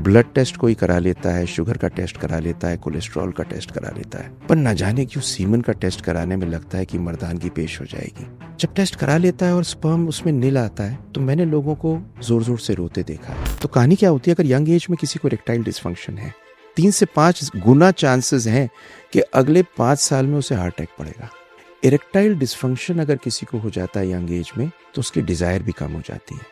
Blood test कोई करा लेता है, शुगर का टेस्ट करा लेता है, कोलेस्ट्रॉल का टेस्ट करा लेता है, पर न जाने क्यों सीमन का टेस्ट कराने में लगता है कि मर्दानगी पेश हो जाएगी। जब टेस्ट करा लेता है और स्पर्म उसमें नील आता है तो मैंने लोगों को जोर जोर से रोते देखा है। तो कहानी क्या होती है, अगर यंग एज में किसी को इरेक्टाइल डिसफंक्शन है, 3 से 5 गुना चांसेस हैं कि अगले 5 साल में उसे हार्ट अटैक पड़ेगा। इरेक्टाइल डिसफंक्शन अगर किसी को हो जाता है यंग एज में तो उसकी डिजायर भी कम हो जाती है,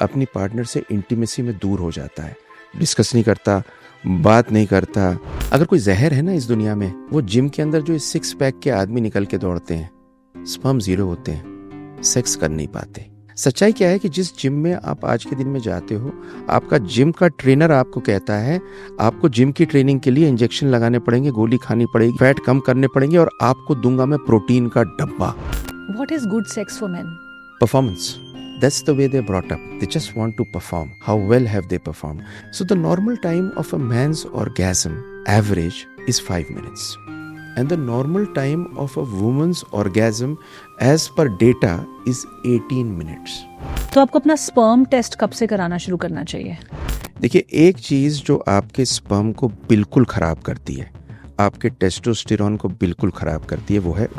अपनी पार्टनर से इंटीमेसी में दूर हो जाता है, डिस्कस नहीं करता, बात नहीं करता। अगर कोई जहर है ना इस दुनिया में, वो जिम के अंदर जो 6 पैक के आदमी निकल के दौड़ते हैं, स्पर्म 0 होते हैं, सेक्स कर नहीं पाते। सच्चाई क्या है कि जिस जिम में आप आज के दिन में जाते हो, आपका जिम का ट्रेनर आपको कहता है आपको जिम की ट्रेनिंग के लिए इंजेक्शन लगाने पड़ेंगे, गोली खानी पड़ेगी, फैट कम करने पड़ेंगे और आपको दूंगा मैं प्रोटीन का डब्बा। What is good sex for men? Performance. That's the way they're brought up. They just want to perform. How well have they performed? So the normal time of a man's orgasm average is 5 minutes. And the normal time of a woman's orgasm as per data is 18 minutes. तो आपको अपना sperm test कब से कराना शुरू करना चाहिए? देखिए, एक चीज जो आपके स्पर्म को बिल्कुल खराब करती है, आपके टेस्टोस्टेरोन को बिल्कुल खराब करती है, वो है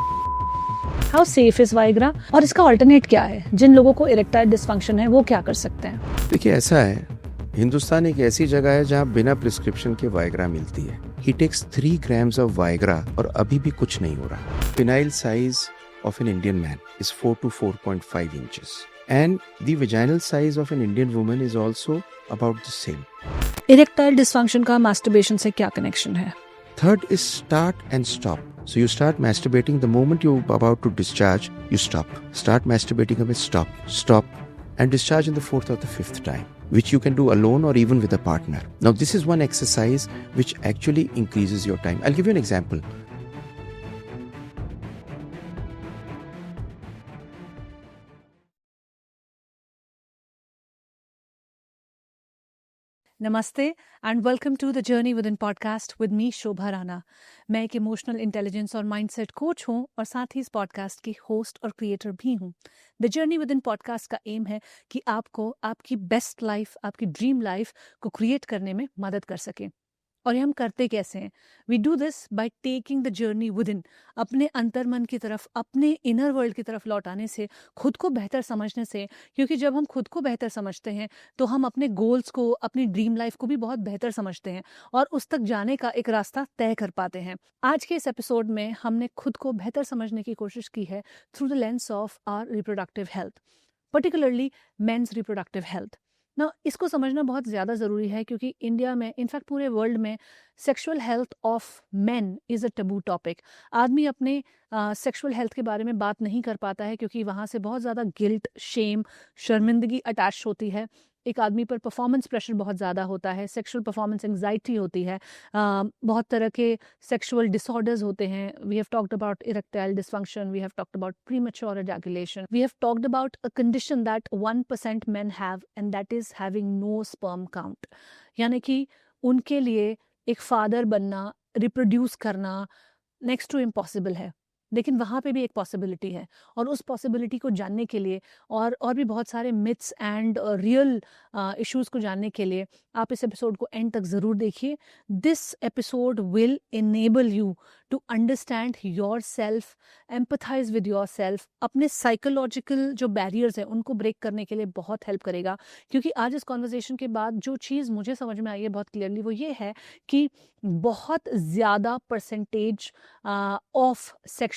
हाउ सेफ इज वाइग्रा और इसका अल्टरनेट क्या है? जिन लोगों को इरेक्टाइल डिसफंक्शन है वो क्या कर सकते हैं? देखिए, ऐसा है, हिंदुस्तान एक ऐसी जगह है जहाँ बिना प्रिस्क्रिप्शन के वाइग्रा मिलती है। ही टेक्स 3 grams ऑफ वाइग्रा और अभी भी कुछ नहीं हो रहा। Phenyl size of an Indian man is 4 to 4.5 inches and the vaginal size of an Indian woman is also about the same. Erectile dysfunction का मास्टरबेशन से क्या कनेक्शन है? Third is start and stop. So you start masturbating the moment you're about to discharge, you stop. Start masturbating a bit, stop, and discharge in the 4th or the 5th time, which you can do alone or even with a partner. Now this is one exercise which actually increases your time. I'll give you an example. नमस्ते and welcome to the journey within podcast with me Shobha Rana. मैं एक emotional intelligence और mindset coach हूँ और साथ ही इस podcast की host और क्रिएटर भी हूँ। The journey within podcast का एम है कि आपको आपकी बेस्ट लाइफ, आपकी ड्रीम लाइफ को क्रिएट करने में मदद कर सके। और ये हम करते कैसे हैं? We do this by taking the journey within, अपने अंतर्मन की तरफ, अपने इनर वर्ल्ड की तरफ लौटाने से, खुद को बेहतर समझने से। क्योंकि जब हम खुद को बेहतर समझते हैं तो हम अपने गोल्स को, अपनी ड्रीम लाइफ को भी बहुत बेहतर समझते हैं और उस तक जाने का एक रास्ता तय कर पाते हैं। आज के इस एपिसोड में हमने खुद को बेहतर समझने की कोशिश की है through the lens of our reproductive health, particularly men's reproductive health ना। इसको समझना बहुत ज़्यादा ज़रूरी है क्योंकि इंडिया में, इनफैक्ट पूरे वर्ल्ड में, sexual health of main is a taboo topic. आदमी अपने सेक्सुअल हेल्थ के बारे में बात नहीं कर पाता है क्योंकि वहाँ से बहुत ज़्यादा गिल्ट, शेम, शर्मिंदगी अटैच होती है। एक आदमी पर परफॉर्मेंस प्रेशर बहुत ज़्यादा होता है, सेक्सुअल परफॉर्मेंस एंग्जाइटी होती है, बहुत तरह के सेक्सुअल डिसऑर्डर्स होते हैं। We have talked about erectile dysfunction, we have talked about premature ejaculation, we have talked about a condition that 1% men have and that is having no sperm count, यानी कि उनके लिए एक फादर बनना, reproduce करना next to impossible है। लेकिन वहाँ पे भी एक पॉसिबिलिटी है और उस पॉसिबिलिटी को जानने के लिए और भी बहुत सारे मिथ्स एंड रियल इश्यूज़ को जानने के लिए आप इस एपिसोड को एंड तक ज़रूर देखिए। This episode will enable you to understand yourself, empathize with yourself, अपने साइकोलॉजिकल जो बैरियर्स हैं उनको ब्रेक करने के लिए बहुत हेल्प करेगा। क्योंकि आज इस कॉन्वर्जेशन के बाद जो चीज़ मुझे समझ में आई है बहुत क्लियरली, वो ये है कि बहुत ज़्यादा percentage of sexual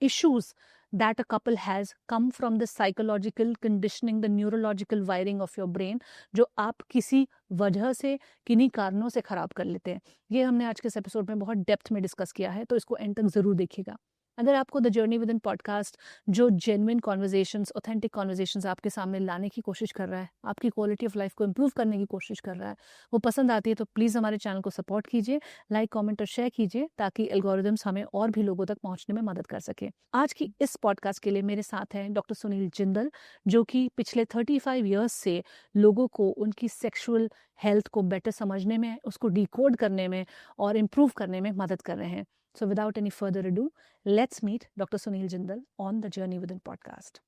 issues that a couple has come from the psychological conditioning, the neurological wiring of your brain, जो आप किसी वजह से, किन्हीं कारणों से खराब कर लेते हैं। ये हमने आज के इस एपिसोड में बहुत डेप्थ में डिस्कस किया है, तो इसको एंड तक ज़रूर देखिएगा। अगर आपको the journey within podcast जो जेन्युइन कॉन्वर्जेशंस, ऑथेंटिक कॉन्वर्जेशंस आपके सामने लाने की कोशिश कर रहा है, आपकी क्वालिटी ऑफ लाइफ को इम्प्रूव करने की कोशिश कर रहा है, वो पसंद आती है तो प्लीज़ हमारे चैनल को सपोर्ट कीजिए, लाइक, कमेंट और शेयर कीजिए ताकि एल्गोरिदम्स हमें और भी लोगों तक पहुंचने में मदद कर सके। आज की इस पॉडकास्ट के लिए मेरे साथ हैं डॉक्टर सुनील जिंदल, जो कि पिछले 35 ईयर्स से लोगों को उनकी सेक्शुअल हेल्थ को बेटर समझने में, उसको डिकोड करने में और इम्प्रूव करने में मदद कर रहे हैं। So without any further ado, let's meet Dr. Sunil Jindal on the Journey Within podcast.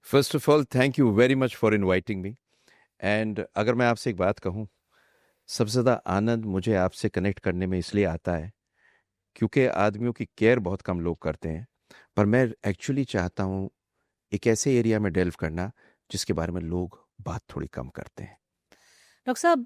First of all thank you very much for inviting me. And अगर मैं आपसे एक बात कहूँ, सबसे ज़्यादा आनंद मुझे आपसे कनेक्ट करने में इसलिए आता है क्योंकि आदमियों की केयर बहुत कम लोग करते हैं, पर मैं एक्चुअली चाहता हूँ एक ऐसे एरिया में डेल्व करना जिसके बारे में लोग बात थोड़ी कम करते हैं। डॉक्टर साहब,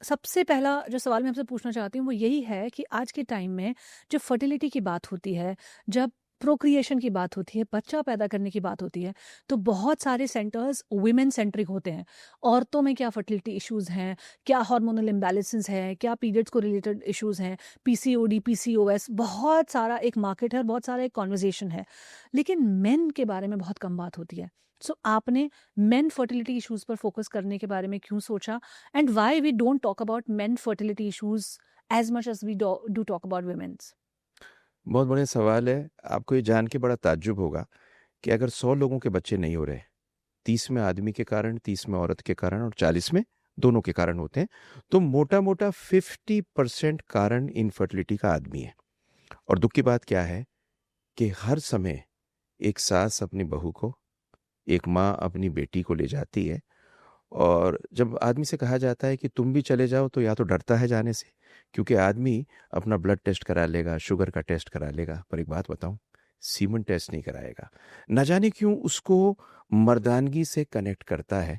सबसे पहला जो सवाल मैं आपसे पूछना चाहती हूँ वो यही है कि आज के टाइम में जब फर्टिलिटी की बात होती है, जब प्रोक्रिएशन की बात होती है, बच्चा पैदा करने की बात होती है, तो बहुत सारे सेंटर्स वुमेन सेंट्रिक होते हैं। औरतों में क्या फर्टिलिटी इश्यूज हैं, क्या हार्मोनल इम्बैलेंसेस हैं, क्या पीरियड्स को रिलेटेड इश्यूज हैं, पीसीओडी, पीसीओएस, बहुत सारा एक मार्केट है, बहुत सारा एक कॉन्वर्जेशन है। लेकिन मेन के बारे में बहुत कम बात होती है। सो आपने मेन फर्टिलिटी इश्यूज पर फोकस करने के बारे में क्यों सोचा? And why we don't talk about men fertility issues as much as we do talk about women's? बहुत बढ़िया सवाल है। आपको ये जान के बड़ा ताज्जुब होगा कि अगर 100 लोगों के बच्चे नहीं हो रहे, 30 में आदमी के कारण, 30 में औरत के कारण और 40 में दोनों के कारण होते हैं, तो मोटा मोटा 50% कारण इनफर्टिलिटी का आदमी है। और दुख की बात क्या है कि हर समय एक सास अपनी बहू को, एक माँ अपनी बेटी को ले जाती है, और जब आदमी से कहा जाता है कि तुम भी चले जाओ तो या तो डरता है जाने से, क्योंकि आदमी अपना ब्लड टेस्ट करा लेगा, शुगर का टेस्ट करा लेगा, पर एक बात बताऊं, सीमन टेस्ट नहीं कराएगा। न जाने क्यों उसको मर्दानगी से कनेक्ट करता है,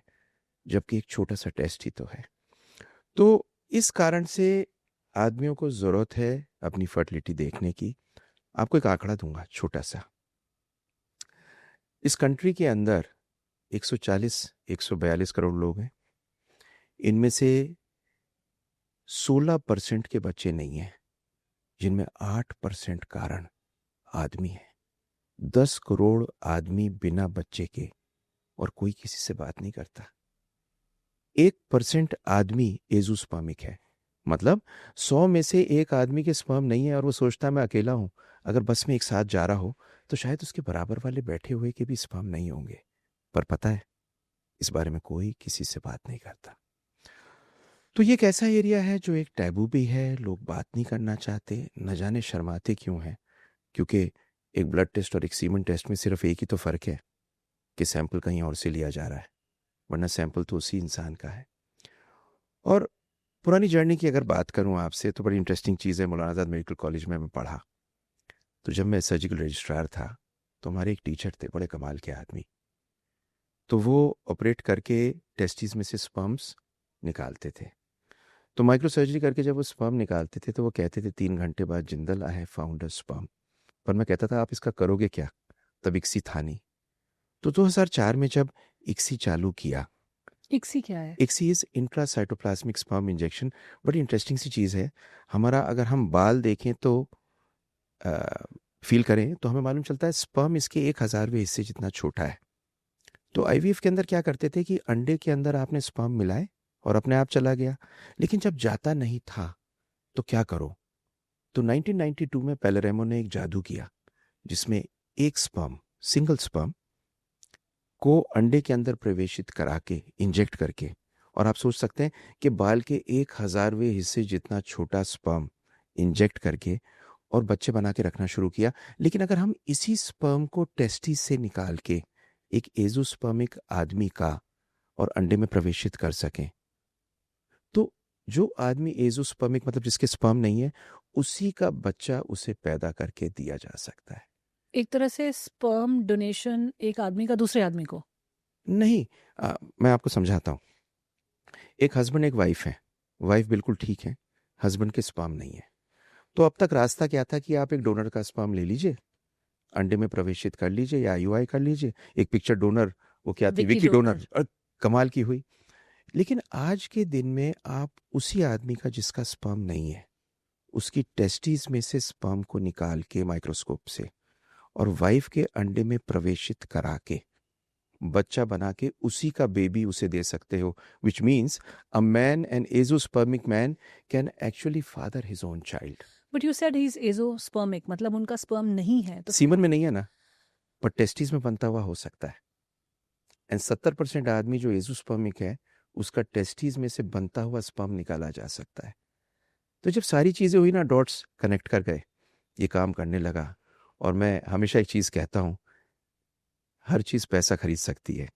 जबकि एक छोटा सा टेस्ट ही तो है। तो इस कारण से आदमियों को जरूरत है अपनी फर्टिलिटी देखने की। आपको एक आंकड़ा दूंगा छोटा सा। इस कंट्री के अंदर 140-142 करोड़ लोग हैं। इनमें से 16% के बच्चे नहीं हैं, जिनमें 8% कारण आदमी है। 10 करोड़ आदमी बिना बच्चे के, और कोई किसी से बात नहीं करता। 1% आदमी एजोस्पर्मिक है, मतलब 100 में से एक आदमी के स्पर्म नहीं है और वो सोचता है मैं अकेला हूं। अगर बस में एक साथ जा रहा हो तो शायद उसके बराबर वाले बैठे हुए के भी स्पर्म नहीं होंगे, पर पता है इस बारे में कोई किसी से बात नहीं करता। तो ये एक ऐसा एरिया है जो एक टैबू भी है, लोग बात नहीं करना चाहते, न जाने शर्माते क्यों हैं। क्योंकि एक ब्लड टेस्ट और एक सीमन टेस्ट में सिर्फ एक ही तो फर्क है कि सैंपल कहीं और से लिया जा रहा है, वरना सैंपल तो उसी इंसान का है। और पुरानी जर्नी की अगर बात करूं आपसे तो बड़ी इंटरेस्टिंग चीज़ है। मौलाना आज़ाद मेडिकल कॉलेज में मैं पढ़ा, तो जब मैं सर्जिकल रजिस्ट्रार था तो हमारे एक टीचर थे, बड़े कमाल के आदमी। तो वो ऑपरेट करके टेस्टिस में से स्पर्म्स निकालते थे। तो माइक्रो सर्जरी करके जब वो स्पर्म निकालते थे तो वो कहते थे 3 घंटे बाद, Jindal I have found a sperm. पर मैं कहता था आप इसका करोगे क्या? तब इक्सी था नहीं। तो 2004 में जब इक्सी चालू किया, इक्सी क्या है? ICSI is intracytoplasmic sperm injection. बड़ी इंटरेस्टिंग सी चीज़ है। हमारा अगर हम बाल देखें तो फील करें तो हमें मालूम चलता है स्पर्म इसके 1000वें हिस्से जितना छोटा है। तो आईवीएफ के अंदर क्या करते थे कि अंडे के अंदर आपने स्पर्म मिलाए और अपने आप चला गया। लेकिन जब जाता नहीं था तो क्या करो? तो 1992 में पेलेरेमो ने एक जादू किया, जिसमें एक स्पर्म, सिंगल स्पर्म को अंडे के अंदर प्रवेशित करा के, इंजेक्ट करके, और आप सोच सकते हैं कि बाल के 1000वें हिस्से जितना छोटा स्पर्म इंजेक्ट करके और बच्चे बना के रखना शुरू किया। लेकिन अगर हम इसी स्पर्म को टेस्टिस से निकाल के एक एजोस्पर्मिक आदमी का और अंडे में प्रवेशित कर सकें, तो जो आदमी एजोस्पर्मिक मतलब जिसके स्पर्म नहीं है, उसी का बच्चा उसे पैदा करके दिया जा सकता है। एक तरह से स्पर्म डोनेशन एक आदमी का दूसरे आदमी को? नहीं, मैं आपको समझाता हूँ। एक हस्बैंड एक वाइफ है, वाइफ बिल्कुल ठीक है, हस्बैंड के स्पर्म नहीं है। तो अब तक रास्ता क्या था कि आप एक डोनर का स्पर्म ले लीजिए, अंडे में प्रवेशित कर लीजिए या आईयूआई कर लीजिए। एक पिक्चर डोनर, वो क्या थी, विकी विकी डोनर। डोनर, कमाल की हुई। लेकिन आज के दिन में आप उसी आदमी का जिसका स्पर्म नहीं है, उसकी टेस्टिस में से स्पर्म को निकाल के माइक्रोस्कोप से और वाइफ के अंडे में प्रवेशित करा के बच्चा बना के उसी का बेबी उसे दे सकते हो। Which means a man, an azoospermic man, can actually father his own child. But you said he is azoospermic, मतलब उनका स्पर्म नहीं है तो सीमन में नहीं है ना, पर टेस्टिस में बनता हुआ हो सकता है। एंड 70% आदमी जो एजोस्पर्मिक है, उसका टेस्टिस में से बनता हुआ स्पर्म निकाला जा सकता है। तो जब सारी चीज़ें हुई ना, डॉट्स कनेक्ट कर गए, ये काम करने लगा। और मैं हमेशा एक चीज़ कहता हूँ, हर चीज पैसा खरीद सकती है,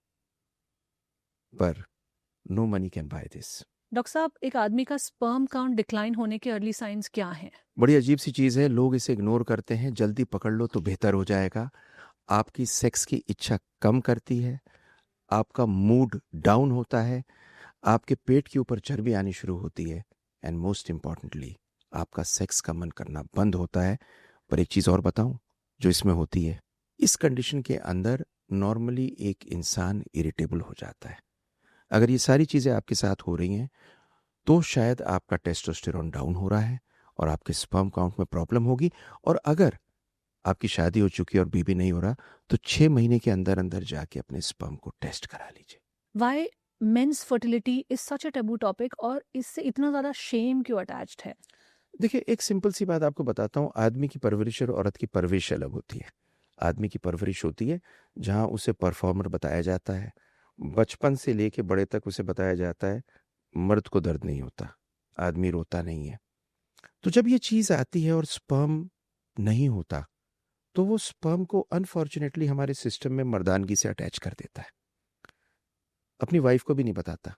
पर no money can buy this. Doctor साहब, एक आदमी का स्पर्म काउंट डिक्लाइन होने के अर्ली साइंस क्या हैं? बड़ी अजीब सी चीज है, लोग इसे इग्नोर करते हैं। जल्दी पकड़ लो तो बेहतर हो जाएगा। आपकी सेक्स की इच्छा कम करती है, आपका मूड डाउन होता है, आपके पेट के ऊपर चर्बी आनी शुरू होती है, एंड मोस्ट इंपॉर्टेंटली आपका सेक्स का मन करना बंद होता है। पर एक चीज और बताऊं जो इसमें होती है, इस कंडीशन के अंदर नॉर्मली एक इंसान इरिटेबल हो जाता है। अगर ये सारी चीजें आपके साथ हो रही हैं तो शायद आपका टेस्टोस्टेरोन डाउन हो रहा है और आपके स्पर्म काउंट में प्रॉब्लम होगी। और अगर आपकी शादी हो चुकी है और बीबी नहीं हो रहा, तो 6 महीने के अंदर अंदर जाके अपने स्पर्म को टेस्ट करा लीजिए। Why men's fertility is such a taboo topic, और इससे इतना ज़्यादा शेम क्यों अटैच्ड है? देखिए, एक सिंपल सी बात आपको बताता हूँ। आदमी की परवरिश और औरत की परवरिश अलग होती है। आदमी की परवरिश होती है जहाँ उसे परफॉर्मर बताया जाता है, बचपन से लेके बड़े तक उसे बताया जाता है मर्द को दर्द नहीं होता, आदमी रोता नहीं है। तो जब ये चीज़ आती है और स्पर्म नहीं होता, तो वो स्पर्म को अनफॉर्चुनेटली हमारे सिस्टम में मर्दानगी से अटैच कर देता है, अपनी वाइफ को भी नहीं बताता।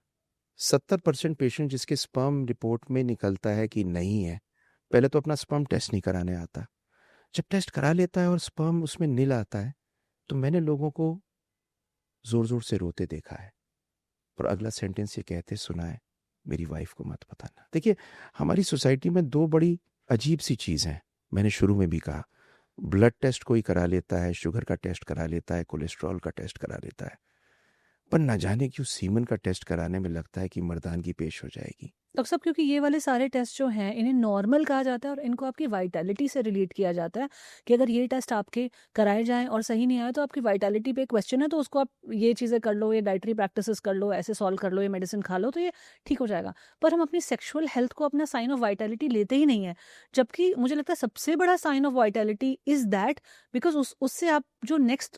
70% पेशेंट जिसके स्पर्म रिपोर्ट में निकलता है कि नहीं है, पहले तो अपना स्पर्म टेस्ट नहीं कराने आता। जब टेस्ट करा लेता है और स्पर्म उसमें नील आता है, तो मैंने लोगों को जोर जोर से रोते देखा है और अगला सेंटेंस ये कहते सुना है, मेरी वाइफ को मत बताना। देखिए, हमारी सोसाइटी में दो बड़ी अजीब सी चीज़ हैं। मैंने शुरू में भी कहा, ब्लड टेस्ट कोई करा लेता है, शुगर का टेस्ट करा लेता है, कोलेस्ट्रॉल का टेस्ट करा लेता है, पर ना जाने क्यों सीमन का टेस्ट कराने में लगता है कि मर्दानगी पेश हो जाएगी। डॉक्टर साहब, क्योंकि ये वाले सारे टेस्ट जो हैं इन्हें नॉर्मल कहा जाता है और इनको आपकी वाइटैलिटी से रिलेट किया जाता है कि अगर ये टेस्ट आपके कराए जाएं और सही नहीं आए तो आपकी वाइटैलिटी पे क्वेश्चन है, तो उसको आप ये चीज़ें कर लो, ये डाइटरी प्रैक्टिसेस कर लो, ऐसे सॉल्व कर लो, ये मेडिसिन खा लो तो ये ठीक हो जाएगा। पर हम अपनी सेक्शुअल हेल्थ को अपना साइन ऑफ वाइटैलिटी लेते ही नहीं है, जबकि मुझे लगता है सबसे बड़ा sign of vitality is that, because उससे आप जो नेक्स्ट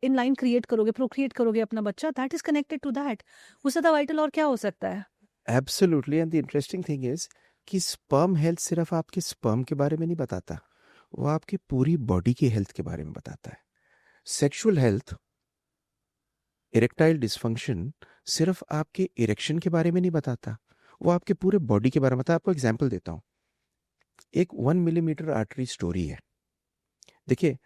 इन लाइन क्रिएट करोगे, प्रोक्रिएट करोगे अपना बच्चा, that is connected to that. उससे ज़्यादा वाइटल और क्या हो सकता है? Absolutely, and the interesting thing is कि स्पर्म हेल्थ सिर्फ आपके स्पर्म के बारे में नहीं बताता, वो आपकी पूरी बॉडी की हेल्थ के बारे में बताता है। सेक्सुअल हेल्थ, इरेक्टाइल डिसफंक्शन सिर्फ आपके इरेक्शन के बारे में नहीं बताता, वो आपके पूरे बॉडी के बारे में बताता है। आपको एग्जांपल देता हूँ, एक 1 मिलीमीटर आर्टरी स्टोरी है। देखिए,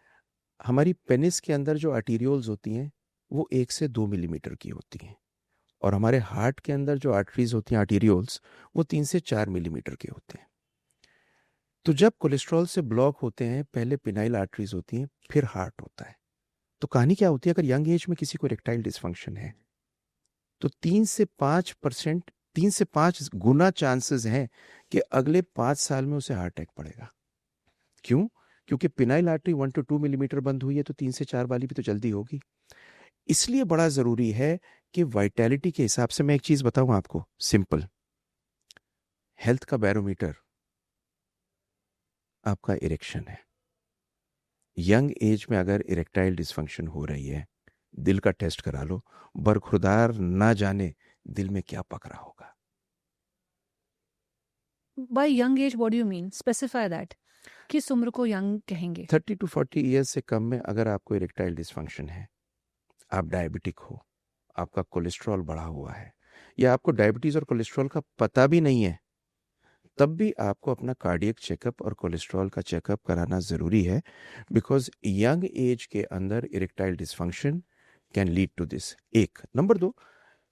हमारी पेनिस के अंदर जो आर्टीरियोल्स होती हैं वो 1 से 2 मिलीमीटर की होती हैं, और हमारे हार्ट के अंदर जो आर्टरीज होती हैं, आर्टीरियोल्स, वो 3 से 4 मिलीमीटर के होते हैं। तो जब कोलेस्ट्रॉल से ब्लॉक होते हैं, पहले पिनाइल आर्टरीज होती हैं, फिर हार्ट होता है। तो कहानी क्या होती है, अगर यंग एज में किसी को इरेक्टाइल डिसफंक्शन है तो 3 से 5%, 3 से 5 गुना चांसेस हैं कि अगले 5 साल में उसे हार्ट अटैक पड़ेगा। क्यों? क्योंकि पिनाइल आर्टरी 1 to 2 मिलीमीटर बंद हुई है, तो 3 से 4 वाली भी तो जल्दी होगी। इसलिए बड़ा जरूरी है कि वाइटैलिटी के हिसाब से, मैं एक चीज बताऊं आपको सिंपल, हेल्थ का बैरोमीटर आपका इरेक्शन है। यंग एज में अगर इरेक्टाइल डिसफंक्शन हो रही है, दिल का टेस्ट करा लो, बरखुरदार ना जाने दिल में क्या पक रहा होगा। By young age what do you mean? Specify that. किस उम्र को यंग कहेंगे? 30 to 40 ईयर्स से कम में अगर आपको इरेक्टाइल डिसफंक्शन है, आप डायबिटिक हो, आपका कोलेस्ट्रॉल बढ़ा हुआ है, या आपको डायबिटीज और कोलेस्ट्रॉल का पता भी नहीं है, तब भी आपको अपना कार्डियक चेकअप और कोलेस्ट्रॉल का चेकअप कराना ज़रूरी है। बिकॉज यंग एज के अंदर erectile dysfunction can lead to this. एक नंबर 2,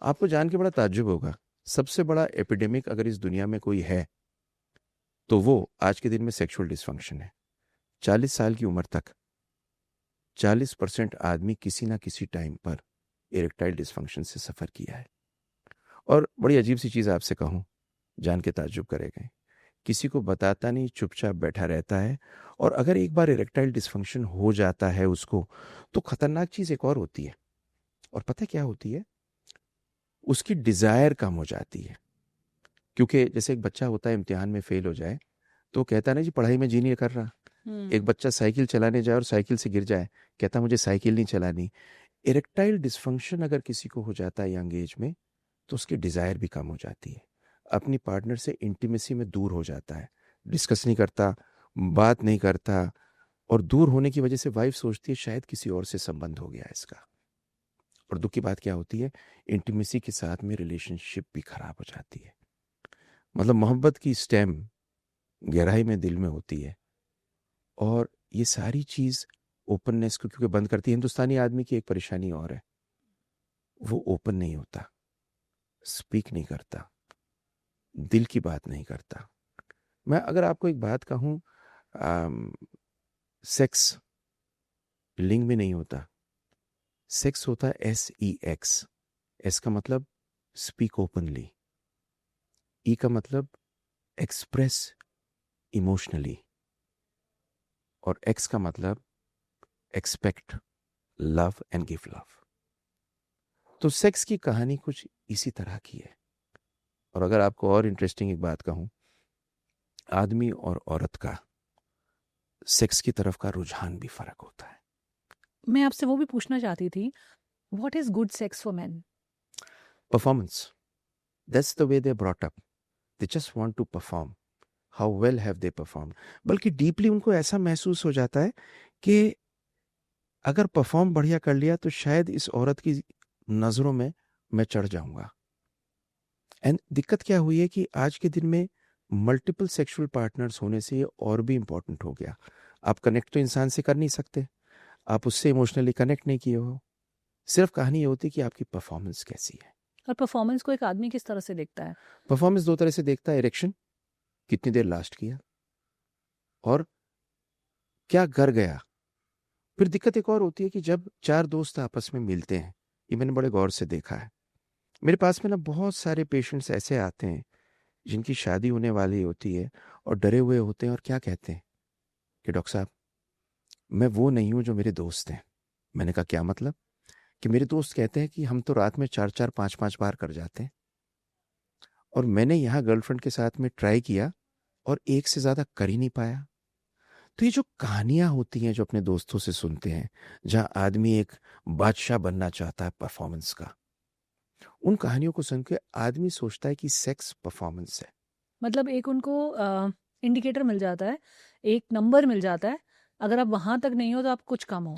आपको जान के बड़ा ताज्जुब होगा, सबसे बड़ा एपिडेमिक अगर इस दुनिया में कोई है तो वो आज के दिन में सेक्सुअल डिसफंक्शन है। 40 साल की उम्र तक 40% आदमी किसी ना किसी टाइम पर इरेक्टाइल डिसफंक्शन से सफ़र किया है। और बड़ी अजीब सी चीज़ आपसे कहूँ, जान के ताज्जुब करेंगे, किसी को बताता नहीं, चुपचाप बैठा रहता है। और अगर एक बार इरेक्टाइल डिसफंक्शन हो जाता है उसको, तो खतरनाक चीज़ एक और होती है, और पता है क्या होती है? उसकी डिज़ायर कम हो जाती है। क्योंकि जैसे एक बच्चा होता है, इम्तिहान में फेल हो जाए तो कहता ना जी पढ़ाई में जी नहीं कर रहा। एक बच्चा साइकिल चलाने जाए और साइकिल से गिर जाए, कहता मुझे साइकिल नहीं चलानी। इरेक्टाइल डिसफंक्शन अगर किसी को हो जाता है यंग एज में, तो उसकी डिज़ायर भी कम हो जाती है, अपनी पार्टनर से इंटीमेसी में दूर हो जाता है, डिस्कस नहीं करता, बात नहीं करता, और दूर होने की वजह से वाइफ सोचती है शायद किसी और से संबंध हो गया इसका। और दुख की बात क्या होती है, इंटीमेसी के साथ में रिलेशनशिप भी खराब हो जाती है। मतलब मोहब्बत की स्टेम गहराई में दिल में होती है, और ये सारी चीज ओपननेस को क्योंकि बंद करती है। हिंदुस्तानी आदमी की एक परेशानी और है, वो ओपन नहीं होता, स्पीक नहीं करता, दिल की बात नहीं करता। मैं अगर आपको एक बात कहूं, सेक्स लिंग में नहीं होता, सेक्स होता है SEX। एस का मतलब स्पीक ओपनली, ई का मतलब एक्सप्रेस इमोशनली, और एक्स का मतलब expect love and give love. तो सेक्स की कहानी कुछ इसी तरह की है। और अगर आपको और इंटरेस्टिंग एक बात कहूं, आदमी और औरत का सेक्स की तरफ का रुझान भी फर्क होता है। मैं आपसे वो भी पूछना चाहती थी, what is good sex for men? Performance, that's the way they brought up, they just want to perform, how well have they perform. बल्कि डीपली उनको ऐसा महसूस हो जाता है कि अगर परफॉर्म बढ़िया कर लिया तो शायद इस औरत की नजरों में मैं चढ़ जाऊंगा। एंड दिक्कत क्या हुई है कि आज के दिन में मल्टीपल सेक्सुअल पार्टनर्स होने से ये और भी इंपॉर्टेंट हो गया। आप कनेक्ट तो इंसान से कर नहीं सकते, आप उससे इमोशनली कनेक्ट नहीं किए हो, सिर्फ कहानी ये होती है कि आपकी परफॉर्मेंस कैसी है। और परफॉर्मेंस को एक आदमी किस तरह से देखता है? परफॉर्मेंस दो तरह से देखता है, इरेक्शन कितनी देर लास्ट किया, और क्या कर गया। फिर दिक्कत एक और होती है कि जब चार दोस्त आपस में मिलते हैं, ये मैंने बड़े गौर से देखा है। मेरे पास में ना बहुत सारे पेशेंट्स ऐसे आते हैं जिनकी शादी होने वाली होती है और डरे हुए होते हैं, और क्या कहते हैं कि डॉक्टर साहब मैं वो नहीं हूं जो मेरे दोस्त हैं। मैंने कहा क्या मतलब? कि मेरे दोस्त कहते हैं कि हम तो रात में 4-4 5-5 बार कर जाते हैं, और मैंने यहाँ गर्लफ्रेंड के साथ में ट्राई किया और एक से ज्यादा कर ही नहीं पाया। तो ये जो कहानियां होती हैं जो अपने दोस्तों से सुनते हैं, जहां आदमी एक बादशाह बनना चाहता है परफॉर्मेंस का, उन कहानियों को सुन के आदमी सोचता है कि सेक्स परफॉर्मेंस है। मतलब एक उनको इंडिकेटर मिल जाता है, एक नंबर मिल जाता है, अगर आप वहां तक नहीं हो तो आप कुछ कम हो।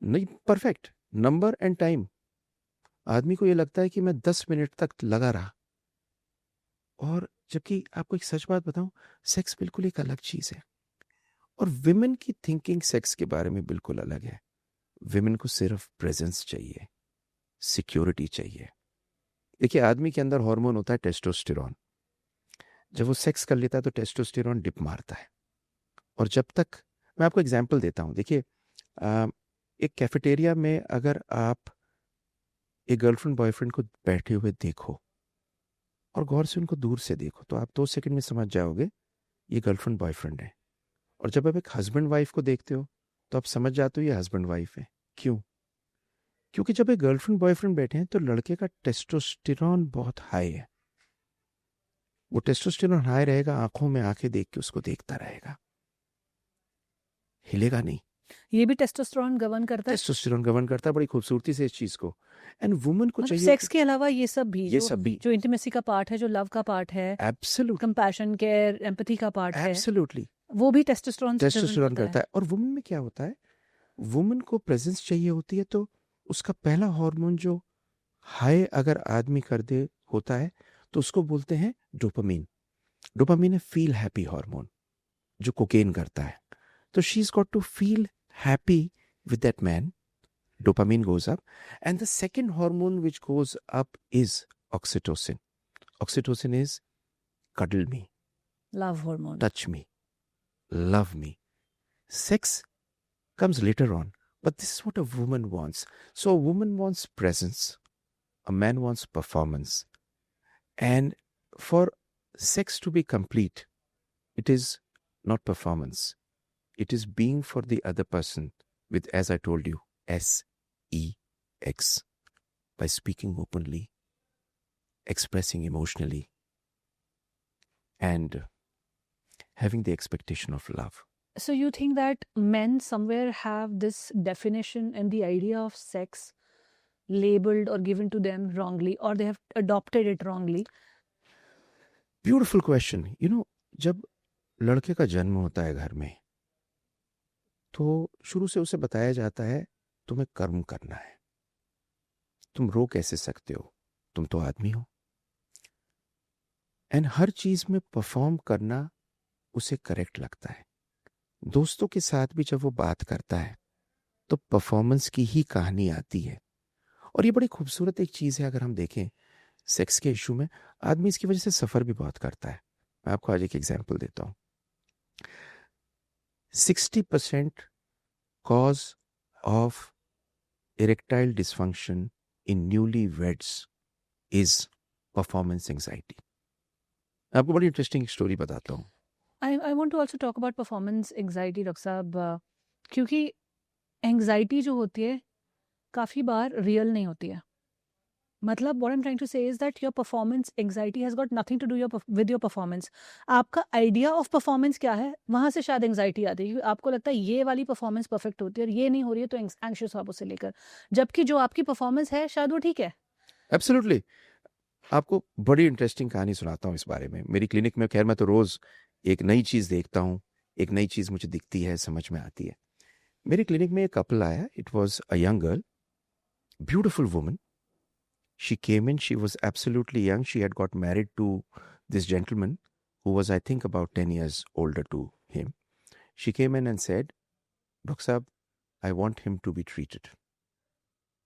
नहीं, परफेक्ट नंबर एंड टाइम। आदमी को ये लगता है कि मैं 10 मिनट तक लगा रहा, और जबकि आपको एक सच बात बताऊं, सेक्स बिल्कुल एक अलग चीज है। और विमेन की थिंकिंग सेक्स के बारे में बिल्कुल अलग है। विमेन को सिर्फ प्रेजेंस चाहिए, सिक्योरिटी चाहिए। देखिए, आदमी के अंदर हार्मोन होता है टेस्टोस्टेरोन। जब वो सेक्स कर लेता है तो टेस्टोस्टेरोन डिप मारता है। और जब तक, मैं आपको एग्जांपल देता हूं, देखिए एक कैफेटेरिया में अगर आप एक गर्लफ्रेंड बॉयफ्रेंड को बैठे हुए देखो और गौर से उनको दूर से देखो, तो आप 2 सेकंड में समझ जाओगे ये गर्लफ्रेंड बॉयफ्रेंड है। और जब आप एक हस्बैंड वाइफ को देखते हो तो आप समझ जाते हो ये हस्बैंड वाइफ है। क्यों? क्योंकि जब एक गर्लफ्रेंड बॉयफ्रेंड बैठे हैं तो लड़के का टेस्टोस्टेरोन बहुत हाई है। वो टेस्टोस्टेरोन हाई रहेगा, आंखों में आंखें देख के उसको देखता रहेगा, हिलेगा नहीं। ये भी टेस्टोस्टेरोन गवर्न करता है। टेस्टोस्टेरोन गवर्न करता है बड़ी खूबसूरती से इस चीज को। एंड वुमन को मतलब चाहिए सेक्स के अलावा ये सब भी, ये सब भी जो इंटीमेसी का पार्ट है, जो लव का पार्ट है, एब्सोल्युटली कंपैशन केयर, एम्पैथी का पार्ट है, एब्सोल्युटली वो भी टेस्टोस्टेरोन से driven टेस्टोस्टेरोन होता करता है। है। और वुमन में क्या होता है, वुमन को प्रेजेंस चाहिए होती है, तो उसका पहला हार्मोन जो हाई अगर आदमी कर दे होता है तो उसको बोलते हैं डोपामीन। डोपामीन है फील हैप्पी हार्मोन, जो कोकेन करता है। तो she is got to feel happy with that man, dopamine goes up. And the second hormone which goes up is oxytocin. Oxytocin is cuddle me, love hormone. touch me, love me. Sex comes later on, but this is what a woman wants. So a woman wants presence, a man wants performance. And for sex to be complete, it is not performance, it is being for the other person with, as I told you, SEX, by speaking openly, expressing emotionally, and having the expectation of love. So you think that men somewhere have this definition and the idea of sex labeled or given to them wrongly, or they have adopted it wrongly? Beautiful question. You know, जब लड़के का जन्म होता है घर में, तो शुरू से उसे बताया जाता है तुम्हें कर्म करना है, तुम रो कैसे सकते हो, तुम तो आदमी हो। एंड हर चीज में परफॉर्म करना उसे करेक्ट लगता है। दोस्तों के साथ भी जब वो बात करता है तो परफॉर्मेंस की ही कहानी आती है। और ये बड़ी खूबसूरत एक चीज़ है। अगर हम देखें सेक्स के इशू में, आदमी इसकी वजह से सफ़र भी बहुत करता है। मैं आपको आज एक एग्जांपल देता हूँ। 60% cause of erectile dysfunction in newly weds is performance anxiety. आपको बड़ी इंटरेस्टिंग स्टोरी बताता हूँ। I want to also talk about performance anxiety, doctor साहब, क्योंकि एंग्जाइटी जो होती है काफ़ी बार रियल नहीं होती है। मतलब what I am trying to say is that your performance anxiety has got nothing to do your with your performance. आपका आइडिया ऑफ परफॉर्मेंस क्या है, वहाँ से शायद एंग्जाइटी आती है, क्योंकि आपको लगता है ये वाली परफॉर्मेंस परफेक्ट होती है और ये नहीं हो रही है तो एंग्शियस आप उसे लेकर, जबकि जो आपकी परफॉर्मेंस है शायद वो ठीक है। एब्सोल्युटली। आपको बड़ी इंटरेस्टिंग कहानी सुनाता हूँ इस बारे में। मेरी क्लिनिक में, खैर मैं तो रोज़ एक नई चीज़ देखता हूँ, एक नई चीज़ मुझे दिखती है, समझ में आती है। मेरी क्लिनिक में एक कपल आया। It was a young girl, beautiful woman. She came in, she was absolutely young. She had got married to this gentleman who was, I think, about 10 years older to him. She came in and said, Dr. Saab, I want him to be treated.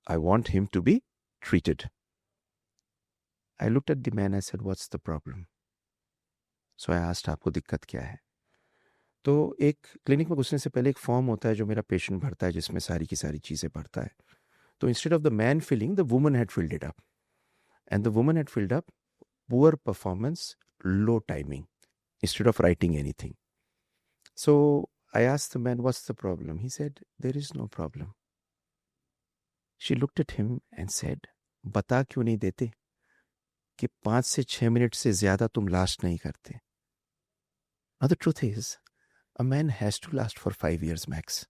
I want him to be treated. I looked at the man, I said, what's the problem? So I asked, आपको दिक्कत क्या है? तो एक clinic में घुसने से पहले एक फॉर्म होता है जो मेरा पेशेंट भरता है, जिसमें सारी की सारी चीज़ें भरता है। तो instead of the man filling, the woman had filled it up. And the woman had filled up poor performance, low timing, instead of writing anything. So I asked the man, what's the problem? He said, there is no problem. She looked at him and said, बता क्यों नहीं देते कि 5 से 6 minute से ज़्यादा तुम last नहीं करते? Now the truth is, a man has to last for 5 years max,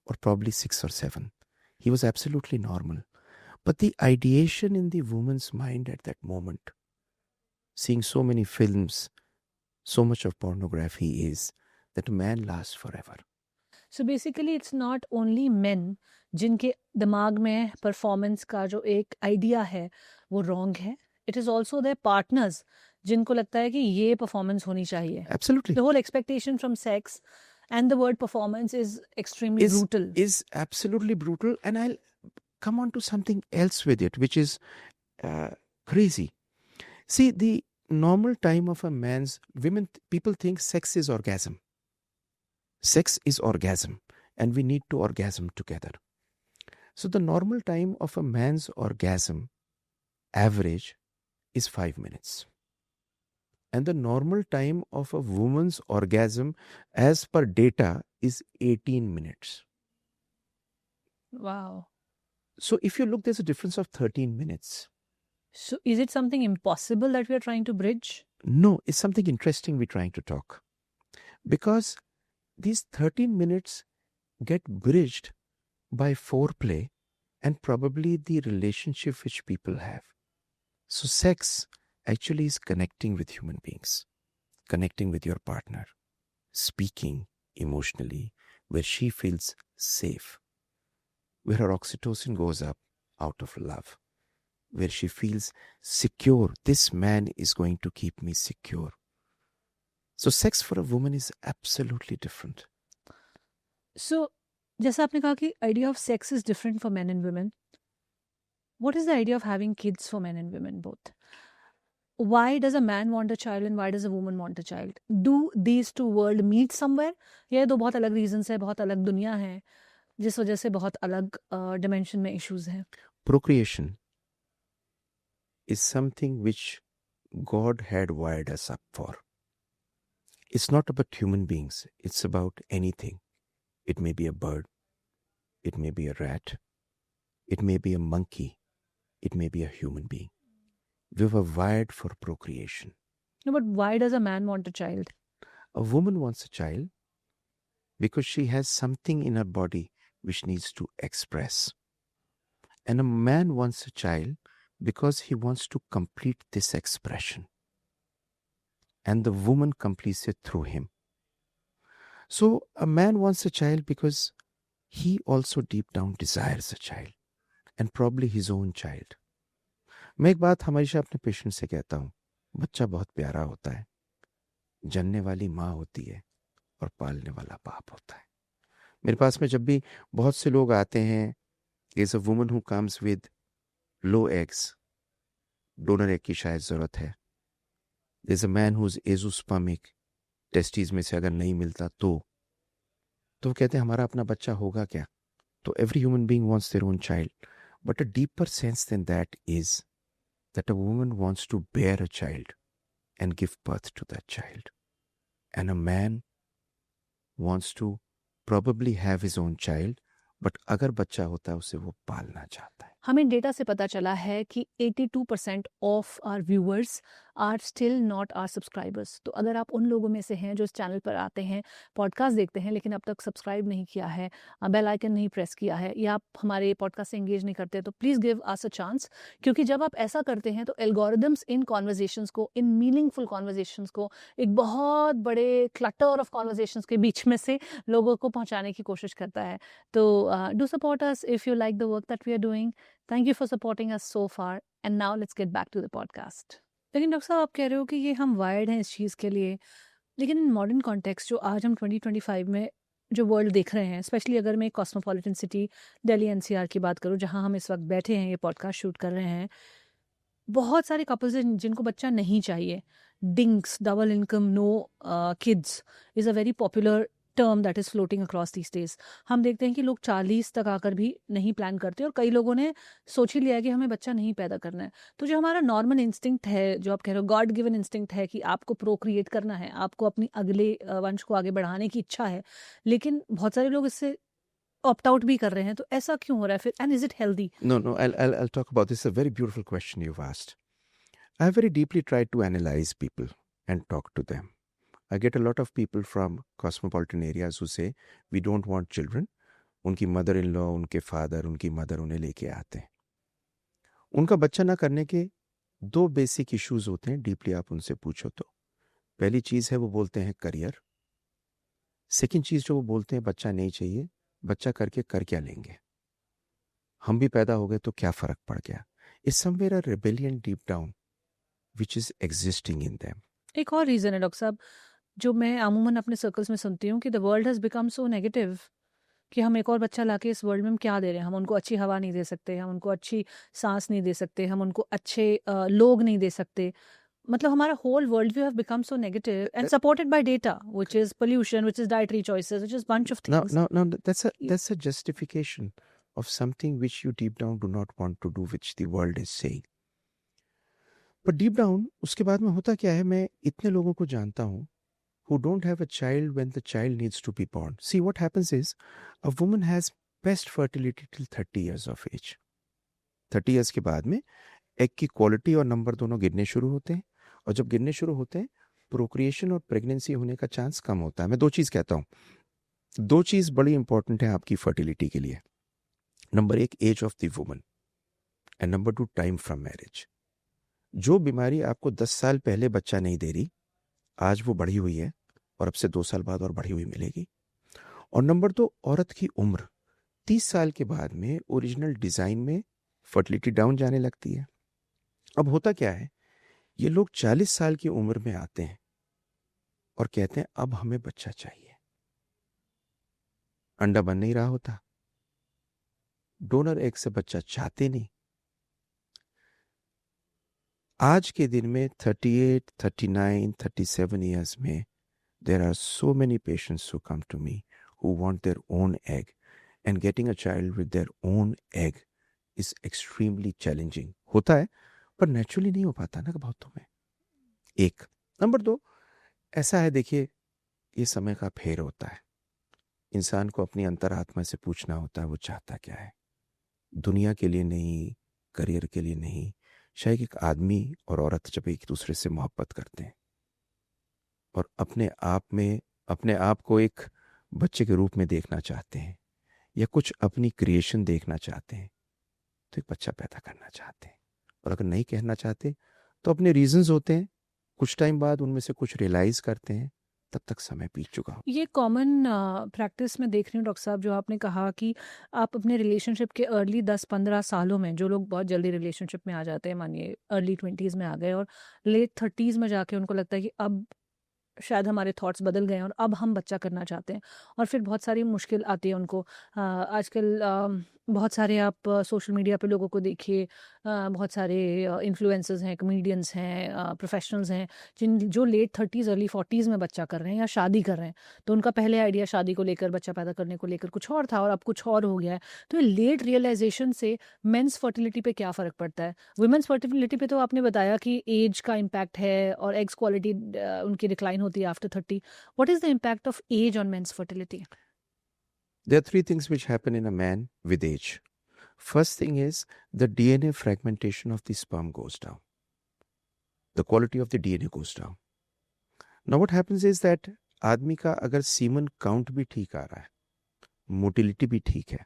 or probably 6 or 7. He was absolutely normal. But the ideation in the woman's mind at that moment, seeing so many films, so much of pornography, is that a man lasts forever. So basically it's not only main जिनके दिमाग में performance का जो एक idea है वो wrong है, it is also their partners जिनको लगता है कि ये परफॉर्मेंस होनी चाहिए। Absolutely. The whole expectation from sex and the word performance is extremely brutal. Is absolutely brutal. And I'll come on to something else with it, which is crazy. See, the normal time of a man's, people think sex is orgasm. Sex is orgasm, and we need to orgasm together. So the normal time of a man's orgasm average is 5 minutes. And the normal time of a woman's orgasm as per data is 18 minutes. Wow. So if you look, there's a difference of 13 minutes. So is it something impossible that we are trying to bridge? No, it's something interesting we're trying to talk. Because these 13 minutes get bridged by foreplay and probably the relationship which people have. So sex actually is connecting with human beings, connecting with your partner, speaking emotionally, where she feels safe, where her oxytocin goes up out of love, where she feels secure. This man is going to keep me secure. So sex for a woman is absolutely different. So जैसा आपने कहा कि idea of sex is different for men and women, what is the idea of having kids for men and women both? Why does a man want a child and why does a woman want a child? Do these two world meet somewhere? ये दो बहुत अलग reasons है, बहुत अलग दुनिया है, जिस वजह से बहुत अलग dimension में issues हैं. Procreation is something which God had wired us up for. It's not about human beings. It's about anything. It may be a bird. It may be a rat. It may be a monkey. It may be a human being. We were wired for procreation. No, but why does a man want a child? A woman wants a child because she has something in her body which needs to express. And a man wants a child because he wants to complete this expression. And the woman completes it through him. So a man wants a child because he also deep down desires a child, and probably his own child. मैं एक बात हमेशा अपने patient से कहता हूँ, बच्चा बहुत प्यारा होता है, जनने वाली माँ होती है और पालने वाला बाप होता है. मेरे पास में जब भी बहुत से लोग आते हैं, is a woman who comes with low eggs, donor egg की शायद ज़रूरत है. Is a man whose azoospermic, testes में से अगर नहीं मिलता तो वो कहते हैं हमारा अपना बच्चा होगा क्या. तो every human being wants their own child, but a deeper sense then that is that a woman wants to bear a child and give birth to that child. And a man wants to probably have his own child, but अगर बच्चा होता है उसे वो पालना चाहता है. हमें डेटा से पता चला है कि 82% of our viewers are still not our subscribers. तो अगर आप उन लोगों में से हैं जो इस चैनल पर आते हैं, पॉडकास्ट देखते हैं, लेकिन अब तक सब्सक्राइब नहीं किया है, बेल आइकन नहीं प्रेस किया है, या आप हमारे पॉडकास्ट से एंगेज नहीं करते, तो please give us a chance. क्योंकि जब आप ऐसा करते हैं तो एल्गोरिदम्स इन कॉन्वर्जेशंस को, इन मीनिंगफुल कॉन्वर्जेशंस को एक बहुत बड़े क्लटर ऑफ कॉन्वर्जेशंस के बीच में से लोगों को पहुंचाने की कोशिश करता है. तो do support us if you like the work that we are doing. Thank you for supporting us so far. And now let's get back to the podcast. लेकिन डॉक्टर साहब, आप कह रहे हो कि ये हम वायर्ड हैं इस चीज़ के लिए, लेकिन इन मॉडर्न कॉन्टेक्स्ट जो आज हम 2025 में जो वर्ल्ड देख रहे हैं, स्पेशली अगर मैं कॉस्मोपॉलिटन सिटी दिल्ली एनसीआर की बात करूँ, जहाँ हम इस वक्त बैठे हैं, ये पॉडकास्ट शूट कर रहे हैं, बहुत सारे कपल्स हैं जिनको बच्चा नहीं चाहिए. DINKs, double income, no kids is a very popular term that is floating across these days. हम देखते हैं कि लोग 40 तक आकर भी नहीं प्लान करते, और कई लोगों ने सोच ही लिया है कि हमें बच्चा नहीं पैदा करना है. तो जो हमारा नॉर्मल इंस्टिंक्ट है, जो आप कह रहे हो गॉड गिवन इंस्टिंक्ट है कि आपको प्रोक्रिएट करना है, आपको अपनी अगले वंश को आगे बढ़ाने की इच्छा है, लेकिन बहुत सारे लोग इससे ऑप्ट आउट भी कर रहे हैं. तो ऐसा क्यों हो रहा है फिर, and is it healthy? No, I'll talk about this. A very beautiful question you've asked. I have very deeply tried to analyze people and talk to them. I get a lot of people from cosmopolitan areas who say we don't want children. उनकी mother in law, उनके father, उनकी mother उन्हें लेके आते हैं. उनका बच्चा ना करने के दो बेसिक इश्यूज होते हैं. डीपली आप उनसे पूछो तो पहली चीज़ है वो बोलते हैं करियर. सेकंड चीज़ जो वो बोलते हैं बच्चा नहीं चाहिए, बच्चा करके कर क्या लेंगे, हम भी पैदा हो गए तो क्या फ़र्क पड़ गया. Is somewhere a rebellion deep down which is existing in them. एक और रीज़न है डॉक्टर साहब, जो मैं अमूमन अपने सर्कल्स में सुनती हूँ, कि the world has become so negative कि हम एक और बच्चा लाके इस वर्ल्ड में हम क्या दे रहे हैं. हम उनको अच्छी हवा नहीं दे सकते, हम उनको अच्छी सांस नहीं दे सकते, हम उनको अच्छे लोग नहीं दे सकते. मतलब हमारा whole world view have become so negative and supported by data, which is pollution, which is dietary choices, which is bunch of Now, things. now, now, that's a justification of something which you deep down do not want to do, which the world is saying. But deep down, उसके बाद में होता क्या है, मैं इतने लोगों को जानता हूँ who don't have a child when the child needs to be born. See, what happens is, a woman has best fertility till 30 years of age. 30 years के बाद में एग की क्वालिटी और नंबर दोनों गिरने शुरू होते हैं, और जब गिरने शुरू होते हैं प्रोक्रिएशन और प्रेगनेंसी होने का चांस कम होता है. मैं दो चीज़ कहता हूँ, दो चीज़ बड़ी इंपॉर्टेंट है आपकी फर्टिलिटी के लिए. नंबर एक, age of the woman, and number two, time from marriage. जो बीमारी आपको 10 साल पहले बच्चा नहीं दे रही, आज वो बढ़ी हुई है और अब से 2 साल बाद और बढ़ी हुई मिलेगी. और नंबर दो, औरत की उम्र 30 साल के बाद में ओरिजिनल डिज़ाइन में फर्टिलिटी डाउन जाने लगती है. अब होता क्या है, ये लोग 40 साल की उम्र में आते हैं और कहते हैं अब हमें बच्चा चाहिए. अंडा बन नहीं रहा होता, डोनर एग से बच्चा चाहते नहीं. आज के दिन में 38, 39, 37 years में there are so many patients who come to me who want their own egg, and getting a child with their own egg is extremely challenging. होता है पर नेचुरली नहीं हो पाता ना बहुतों में. एक. नंबर दो, ऐसा है, देखिए ये समय का फेर होता है. इंसान को अपनी अंतरात्मा से पूछना होता है वो चाहता क्या है. दुनिया के लिए नहीं, करियर के लिए नहीं. शायद एक आदमी और औरत जब एक दूसरे से मोहब्बत करते हैं और अपने आप में अपने आप को एक बच्चे के रूप में देखना चाहते हैं, या कुछ अपनी क्रिएशन देखना चाहते हैं, तो एक बच्चा पैदा करना चाहते हैं. और अगर नहीं कहना चाहते तो अपने रीजंस होते हैं. कुछ टाइम बाद उनमें से कुछ रियलाइज़ करते हैं तब तक समय बीत चुका हो। ये कॉमन प्रैक्टिस में देख रही हूँ डॉक्टर साहब, जो आपने कहा कि आप अपने रिलेशनशिप के अर्ली 10-15 सालों में, जो लोग बहुत जल्दी रिलेशनशिप में आ जाते हैं, मानिए अर्ली 20s में आ गए और लेट 30s में जाके उनको लगता है कि अब शायद हमारे थॉट्स बदल गए हैं और अब हम बच्चा करना चाहते हैं, और फिर बहुत सारी मुश्किल आती है उनको। आजकल बहुत सारे आप सोशल मीडिया पे लोगों को देखिए, बहुत सारे इन्फ्लुएंसर्स हैं, कमेडियंस हैं, प्रोफेशनल्स हैं, जो लेट 30s अर्ली 40s में बच्चा कर रहे हैं या शादी कर रहे हैं। तो उनका पहले आइडिया शादी को लेकर, बच्चा पैदा करने को लेकर कुछ और था और अब कुछ और हो गया है। तो ये लेट रियलाइजेशन से मेंस फर्टिलिटी पे क्या फ़र्क पड़ता है? वुमेन्स फर्टिलिटी पे तो आपने बताया कि एज का इम्पैक्ट है और एग्स क्वालिटी उनकी डिक्लाइन होती है after 30। What is the impact of age on men's fertility? There are three things which happen in a man with age. First thing is the DNA fragmentation of the sperm goes down. The quality of the DNA goes down. Now what happens is that आदमी का अगर semen count भी ठीक आ रहा है, motility भी ठीक है,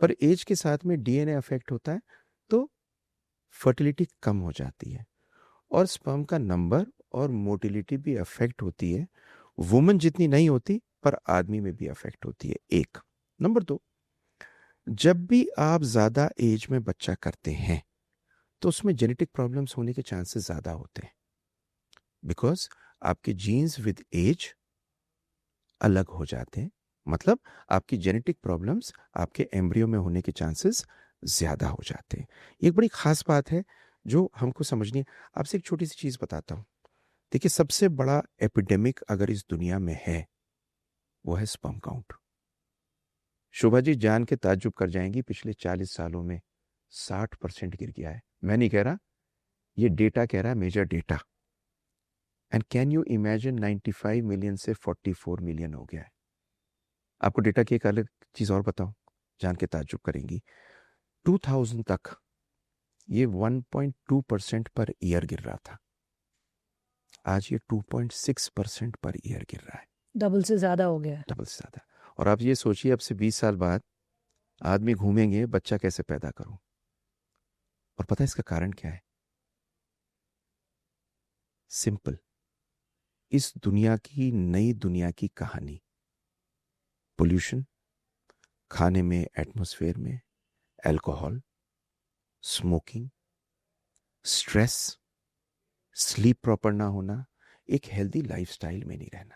पर एज के साथ में डीएनए अफेक्ट होता है तो फर्टिलिटी कम हो जाती है और स्पर्म का नंबर और मोटिलिटी भी अफेक्ट होती है। वुमन जितनी नहीं होती पर आदमी में भी अफेक्ट होती है। एक नंबर दो, जब भी आप ज्यादा एज में बच्चा करते हैं तो उसमें जेनेटिक प्रॉब्लम्स होने के चांसेस ज्यादा होते हैं, बिकॉज आपके जीन्स विद एज अलग हो जाते हैं। मतलब आपकी जेनेटिक प्रॉब्लम्स आपके एम्ब्रियो में होने के चांसेस ज्यादा हो जाते हैं। ये एक बड़ी खास बात है जो हमको समझनी है। आपसे एक छोटी सी चीज बताता हूं। देखिए, सबसे बड़ा एपिडेमिक अगर इस दुनिया में है वो है स्पर्म काउंट। शोभा जी जान के ताज्जुब कर जाएंगी, पिछले 40 सालों में 60% गिर गया है। मैं नहीं कह रहा, ये डेटा कह रहा है, major data. And can you imagine 95 million से 44 मिलियन हो गया है। आपको डेटा की एक अलग चीज और बताऊं, जान के ताज्जुब करेंगी। 2000 तक ये 1.2% पर ईयर गिर रहा था, आज ये 2.6% पर ईयर गिर रहा है। डबल से ज्यादा हो गया है। डबल से ज्यादा। और आप ये सोचिए, अब से 20 साल बाद आदमी घूमेंगे बच्चा कैसे पैदा करूं। और पता है इसका कारण क्या है? सिंपल, इस दुनिया की नई दुनिया की कहानी, पोल्यूशन, खाने में, एटमॉस्फेयर में, alcohol, smoking, stress, sleep proper ना होना, एक हेल्दी लाइफस्टाइल में नहीं रहना।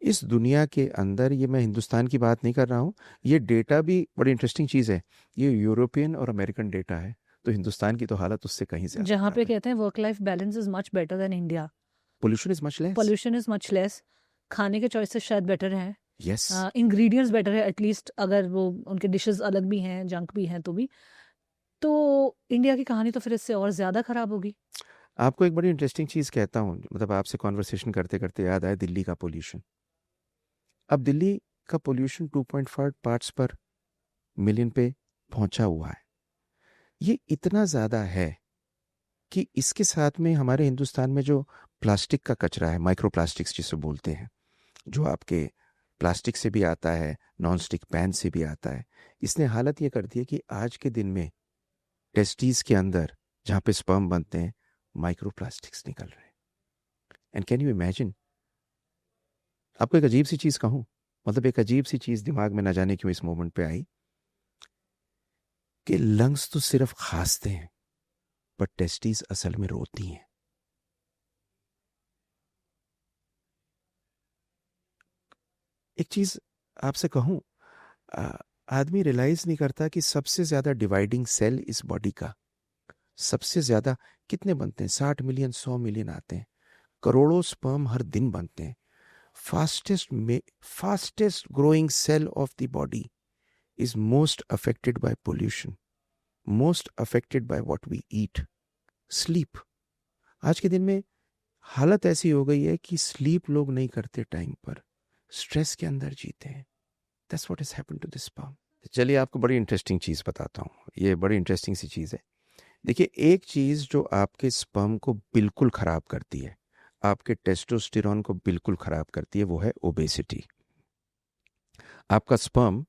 इस दुनिया के अंदर, ये मैं हिंदुस्तान की बात नहीं कर रहा हूं, ये डेटा भी बड़ी इंटरेस्टिंग चीज है। ये यूरोपियन और अमेरिकन डेटा है, तो हिंदुस्तान की तो हालत उससे कहीं से जहाँ पे कहते हैं work life balance is much better than India, pollution is much less. Pollution is much less, खाने के चॉइसेस शायद बेटर हैं, यस, इंग्रेडिएंट्स बेटर है एटलीस्ट, अगर वो उनके डिशेस अलग भी हैं, जंक भी हैं तो भी। तो इंडिया की कहानी तो फिर इससे और ज्यादा खराब होगी। आपको एक बड़ी इंटरेस्टिंग चीज कहता हूँ, मतलब आपसे कॉन्वर्सेशन करते करते याद आया दिल्ली का पोल्यूशन। अब दिल्ली का पोल्यूशन 2.5 पार्ट्स पर मिलियन पे पहुंचा हुआ है। ये इतना ज्यादा है कि इसके साथ में हमारे हिंदुस्तान में जो प्लास्टिक का कचरा है, माइक्रो प्लास्टिक्स जिसे बोलते हैं, जो आपके प्लास्टिक से भी आता है, नॉन स्टिक पैन से भी आता है, इसने हालत ये कर दी है कि आज के दिन में टेस्टीज के अंदर जहाँ पे स्पर्म बनते हैं, माइक्रो प्लास्टिक्स निकल रहे हैं। एंड कैन यू इमेजिन, आपको एक अजीब सी चीज कहूं, मतलब एक अजीब सी चीज दिमाग में ना जाने क्यों इस मोमेंट पे आई, कि लंग्स तो सिर्फ खांसते हैं पर टेस्टीज असल में रोती हैं। एक चीज आपसे कहूं, आदमी रियलाइज नहीं करता कि सबसे ज्यादा डिवाइडिंग सेल इस बॉडी का, सबसे ज्यादा कितने बनते हैं? 60 मिलियन, 100 मिलियन आते हैं। करोड़ों स्पर्म हर दिन बनते हैं। Fastest growing cell of the body is most affected by pollution, most affected by what we eat. Sleep. आज के दिन में हालत ऐसी हो गई है कि स्लीप लोग नहीं करते टाइम पर, स्ट्रेस के अंदर जीते हैं। That's what has happened to this sperm. चलिए आपको बड़ी इंटरेस्टिंग चीज बताता हूँ, ये बड़ी इंटरेस्टिंग सी चीज है। देखिए, एक चीज जो आपके स्पर्म को बिल्कुल खराब करती है, आपके टेस्टोस्टेरोन को बिल्कुल खराब करती है, वो है ओबेसिटी। आपका स्पर्म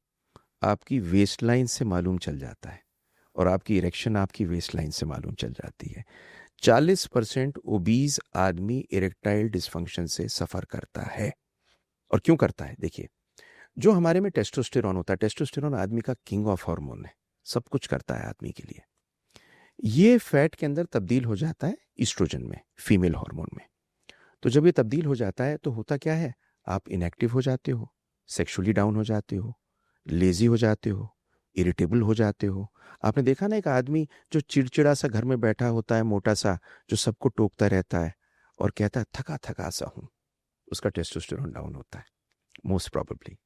आपकी वेस्टलाइन से मालूम चल जाता है और आपकी इरेक्शन आपकी वेस्टलाइन से मालूम चल जाती है। 40% ओबीज आदमी इरेक्टाइल डिस्फंक्शन से सफर करता है। और क्यों करता है? देखिए, जो हमारे में टेस्टोस्टेरोन होता है, टेस्टोस्टेरोन आदमी का किंग ऑफ हार्मोन है, सब कुछ करता है आदमी के लिए। ये फैट के अंदर तब्दील हो जाता है ईस्ट्रोजन में, फीमेल हार्मोन में। तो जब ये तब्दील हो जाता है तो होता क्या है, आप इनएक्टिव हो जाते हो, सेक्सुअली डाउन हो जाते हो, लेजी हो जाते हो, इरिटेबल हो जाते हो। आपने देखा ना एक आदमी जो चिड़चिड़ा सा घर में बैठा होता है, मोटा सा, जो सबको टोकता रहता है और कहता है थका थका सा हूं, उसका टेस्टोस्टेरोन डाउन होता है मोस्ट प्रोबेबली।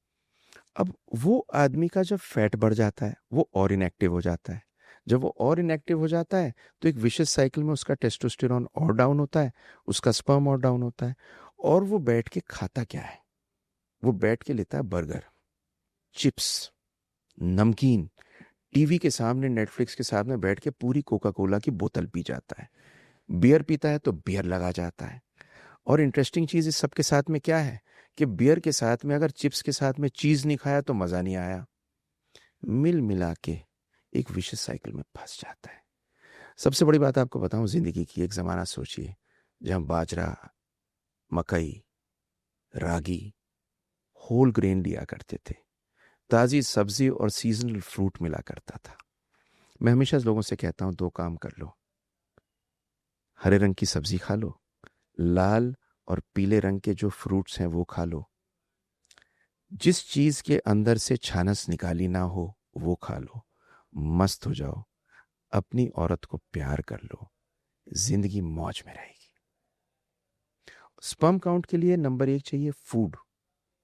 अब वो आदमी का जब फैट बढ़ जाता है वो और इनएक्टिव हो जाता है। जब वो और इनएक्टिव हो जाता है तो एक विशेष साइकिल में उसका टेस्टोस्टेरोन और डाउन होता है, उसका स्पर्म और डाउन होता है। और वो बैठ के खाता क्या है? वो बैठ के लेता है बर्गर, चिप्स, नमकीन, टीवी के सामने, नेटफ्लिक्स के सामने बैठ के पूरी कोका कोला की बोतल पी जाता है। बियर पीता है तो बियर लगा जाता है। और इंटरेस्टिंग चीज इस सब के साथ में क्या है कि बियर के साथ में अगर चिप्स के साथ में चीज नहीं खाया तो मजा नहीं आया। मिल मिला के एक विशेष साइकिल में फंस जाता है। सबसे बड़ी बात आपको बताऊं जिंदगी की, एक जमाना सोचिए जहां बाजरा, मकई, रागी, होल ग्रेन लिया करते थे, ताजी सब्जी और सीजनल फ्रूट मिला करता था। मैं हमेशा लोगों से कहता हूं 2 काम कर लो, हरे रंग की सब्जी खा लो, लाल और पीले रंग के जो फ्रूट्स हैं वो खा लो, जिस चीज के अंदर से छानस निकाली ना हो वो खा लो, मस्त हो जाओ, अपनी औरत को प्यार कर लो, जिंदगी मौज में रहेगी। स्पर्म काउंट के लिए नंबर 1 चाहिए फूड,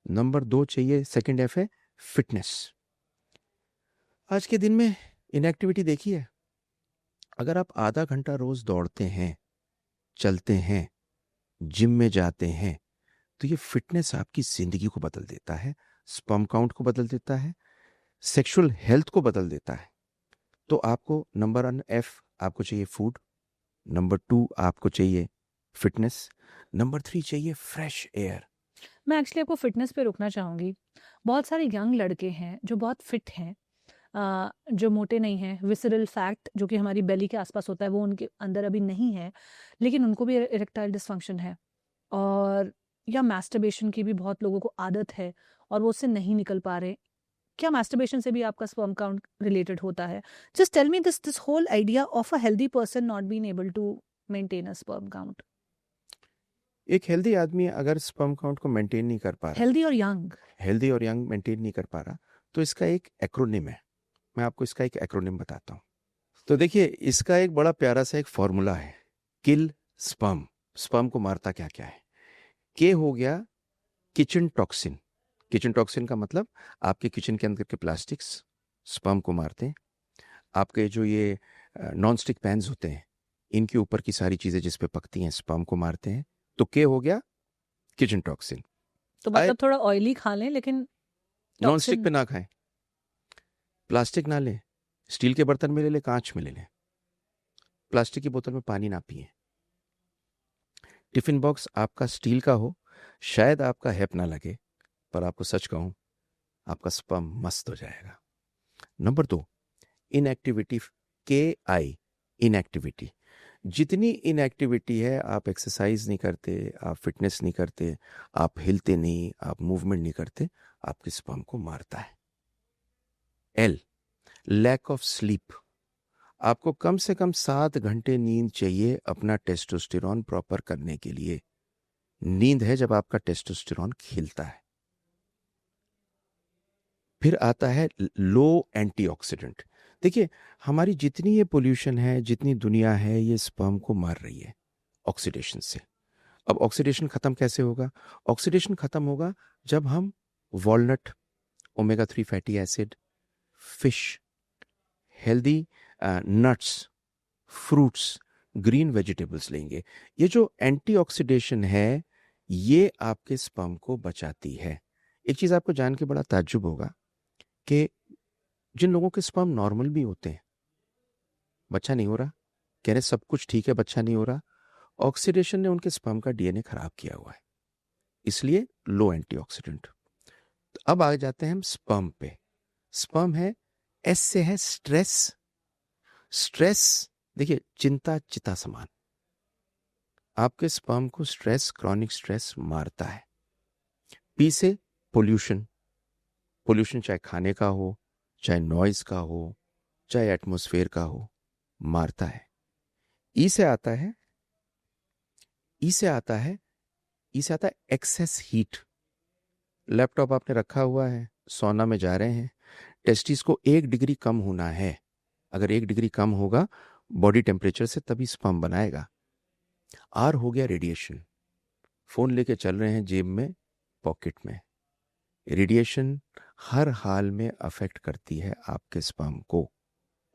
नंबर 2 चाहिए, सेकंड एफ है फिटनेस। आज के दिन में इनएक्टिविटी देखिए, अगर आप आधा घंटा रोज दौड़ते हैं, चलते हैं, जिम में जाते हैं, तो ये फिटनेस आपकी जिंदगी को बदल देता है, स्पर्म काउंट को बदल देता है, सेक्सुअल हेल्थ को बदल देता है। तो आपको नंबर 1 एफ आपको चाहिए फूड, नंबर 2 आपको चाहिए फिटनेस, नंबर 3 चाहिए फ्रेश एयर। मैं एक्चुअली आपको फिटनेस पे रुकना चाहूँगी। बहुत सारे यंग लड़के हैं जो बहुत फिट हैं, जो मोटे नहीं हैं, विसरल फैट जो कि हमारी बेली के आसपास होता है वो उनके अंदर अभी नहीं है, लेकिन उनको भी इरेक्टाइल डिस्फंक्शन है। और या मैस्टरबेशन की भी बहुत लोगों को आदत है और वो उससे नहीं निकल पा रहे। क्या मैस्टरबेशन से भी आपका स्पर्म काउंट रिलेटेड होता है? Just tell me this whole idea of a healthy person not being able to maintain a sperm count. एक हेल्दी आदमी अगर स्पर्म काउंट को मेंटेन नहीं कर पा रहा, हेल्दी और यंग मेंटेन नहीं कर पा रहा, तो इसका एक एक्रोनिम है। मैं आपको इसका एक एक्रोनिम बताता हूँ। तो देखिए, इसका एक बड़ा प्यारा सा एक फॉर्मूला है, किल स्पर्म। स्पर्म को मारता क्या क्या है? के हो गया किचन टॉक्सिन। किचन टॉक्सिन का मतलब आपके किचन के अंदर के प्लास्टिक्स स्पर्म को मारते हैं। आपके जो ये नॉन स्टिक पैन्स होते हैं, इनके ऊपर की सारी चीजें जिस पे पकती हैं स्पर्म को मारते हैं। तो के हो गया किचन टॉक्सिन। तो मतलब थोड़ा ऑयली खा लें, लेकिन नॉन स्टिक पे ना खाएं, प्लास्टिक ना लें, स्टील के बर्तन में ले लें, कांच में ले लें, प्लास्टिक की बोतल में पानी ना पिए। टिफिन बॉक्स आपका स्टील का हो, शायद आपका हेप ना लगे, पर आपको सच कहूं आपका स्पर्म मस्त हो जाएगा। Number 2, inactivity. के आई, इनएक्टिविटी। जितनी इनएक्टिविटी है, आप एक्सरसाइज नहीं करते, आप फिटनेस नहीं करते, आप हिलते नहीं, आप मूवमेंट नहीं करते, आपके स्पर्म को मारता है। L, lack of sleep. आपको कम से कम 7 घंटे नींद चाहिए अपना टेस्टोस्टेरोन प्रॉपर करने के लिए। नींद है जब आपका टेस्टोस्टेरोन खिलता है। फिर आता है लो एंटीऑक्सीडेंट। देखिए, हमारी जितनी ये पोल्यूशन है, जितनी दुनिया है, ये स्पर्म को मार रही है ऑक्सीडेशन से। अब ऑक्सीडेशन खत्म कैसे होगा? ऑक्सीडेशन खत्म होगा जब हम walnut, omega 3 fatty acid, fish, healthy nuts, fruits, green vegetables लेंगे। ये जो एंटीऑक्सीडेशन है, ये आपके स्पर्म को बचाती है। एक चीज आपको जान के बड़ा ताज्जुब होगा कि जिन लोगों के स्पर्म नॉर्मल भी होते हैं, बच्चा नहीं हो रहा, कह रहे सब कुछ ठीक है, बच्चा नहीं हो रहा, ऑक्सीडेशन ने उनके स्पर्म का डीएनए खराब किया हुआ है, इसलिए लो एंटीऑक्सीडेंट। तो अब आ जाते हैं हम स्पर्म पे। स्पर्म है, एस से है स्ट्रेस। स्ट्रेस देखिए, चिंता चिता समान, आपके स्पर्म को स्ट्रेस, क्रॉनिक स्ट्रेस मारता है। पी से पोल्यूशन, पोल्यूशन चाहे खाने का हो, चाहे नॉइज का हो, चाहे एटमॉस्फेयर का हो, मारता है। ई से आता है, ई से आता है, ई से आता है एक्सेस हीट। लैपटॉप आपने रखा हुआ है, सौना में जा रहे हैं, टेस्टिस को 1 डिग्री कम होना है। अगर 1 डिग्री कम होगा बॉडी टेम्परेचर से तभी स्पर्म बनाएगा। आर हो गया रेडिएशन, फोन लेके चल रहे हैं जेब में, पॉकेट में, रेडिएशन हर हाल में अफेक्ट करती है आपके स्पर्म को।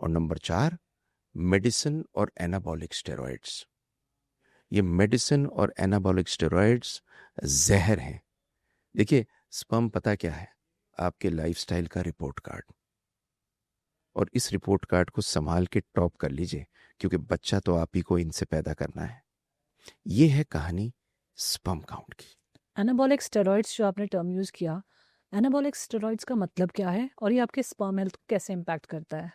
और नंबर 4, मेडिसिन और एनाबॉलिक स्टेरॉइड्स। ये मेडिसिन और एनाबॉलिक स्टेरॉइड्स जहर हैं। देखिए, स्पर्म पता क्या है? आपके लाइफस्टाइल का रिपोर्ट कार्ड। और इस रिपोर्ट कार्ड को संभाल के टॉप कर लीजिए, क्योंकि बच्चा तो आप ही को इनसे पैदा करना है। ये है कहानी स्पर्म काउंट की। एनाबॉलिक स्टेरॉइड्स जो आपने टर्म यूज किया, एनाबॉलिक स्टेरॉइड्स का मतलब क्या है और ये आपके स्पर्म हेल्थ को कैसे इम्पैक्ट करता है?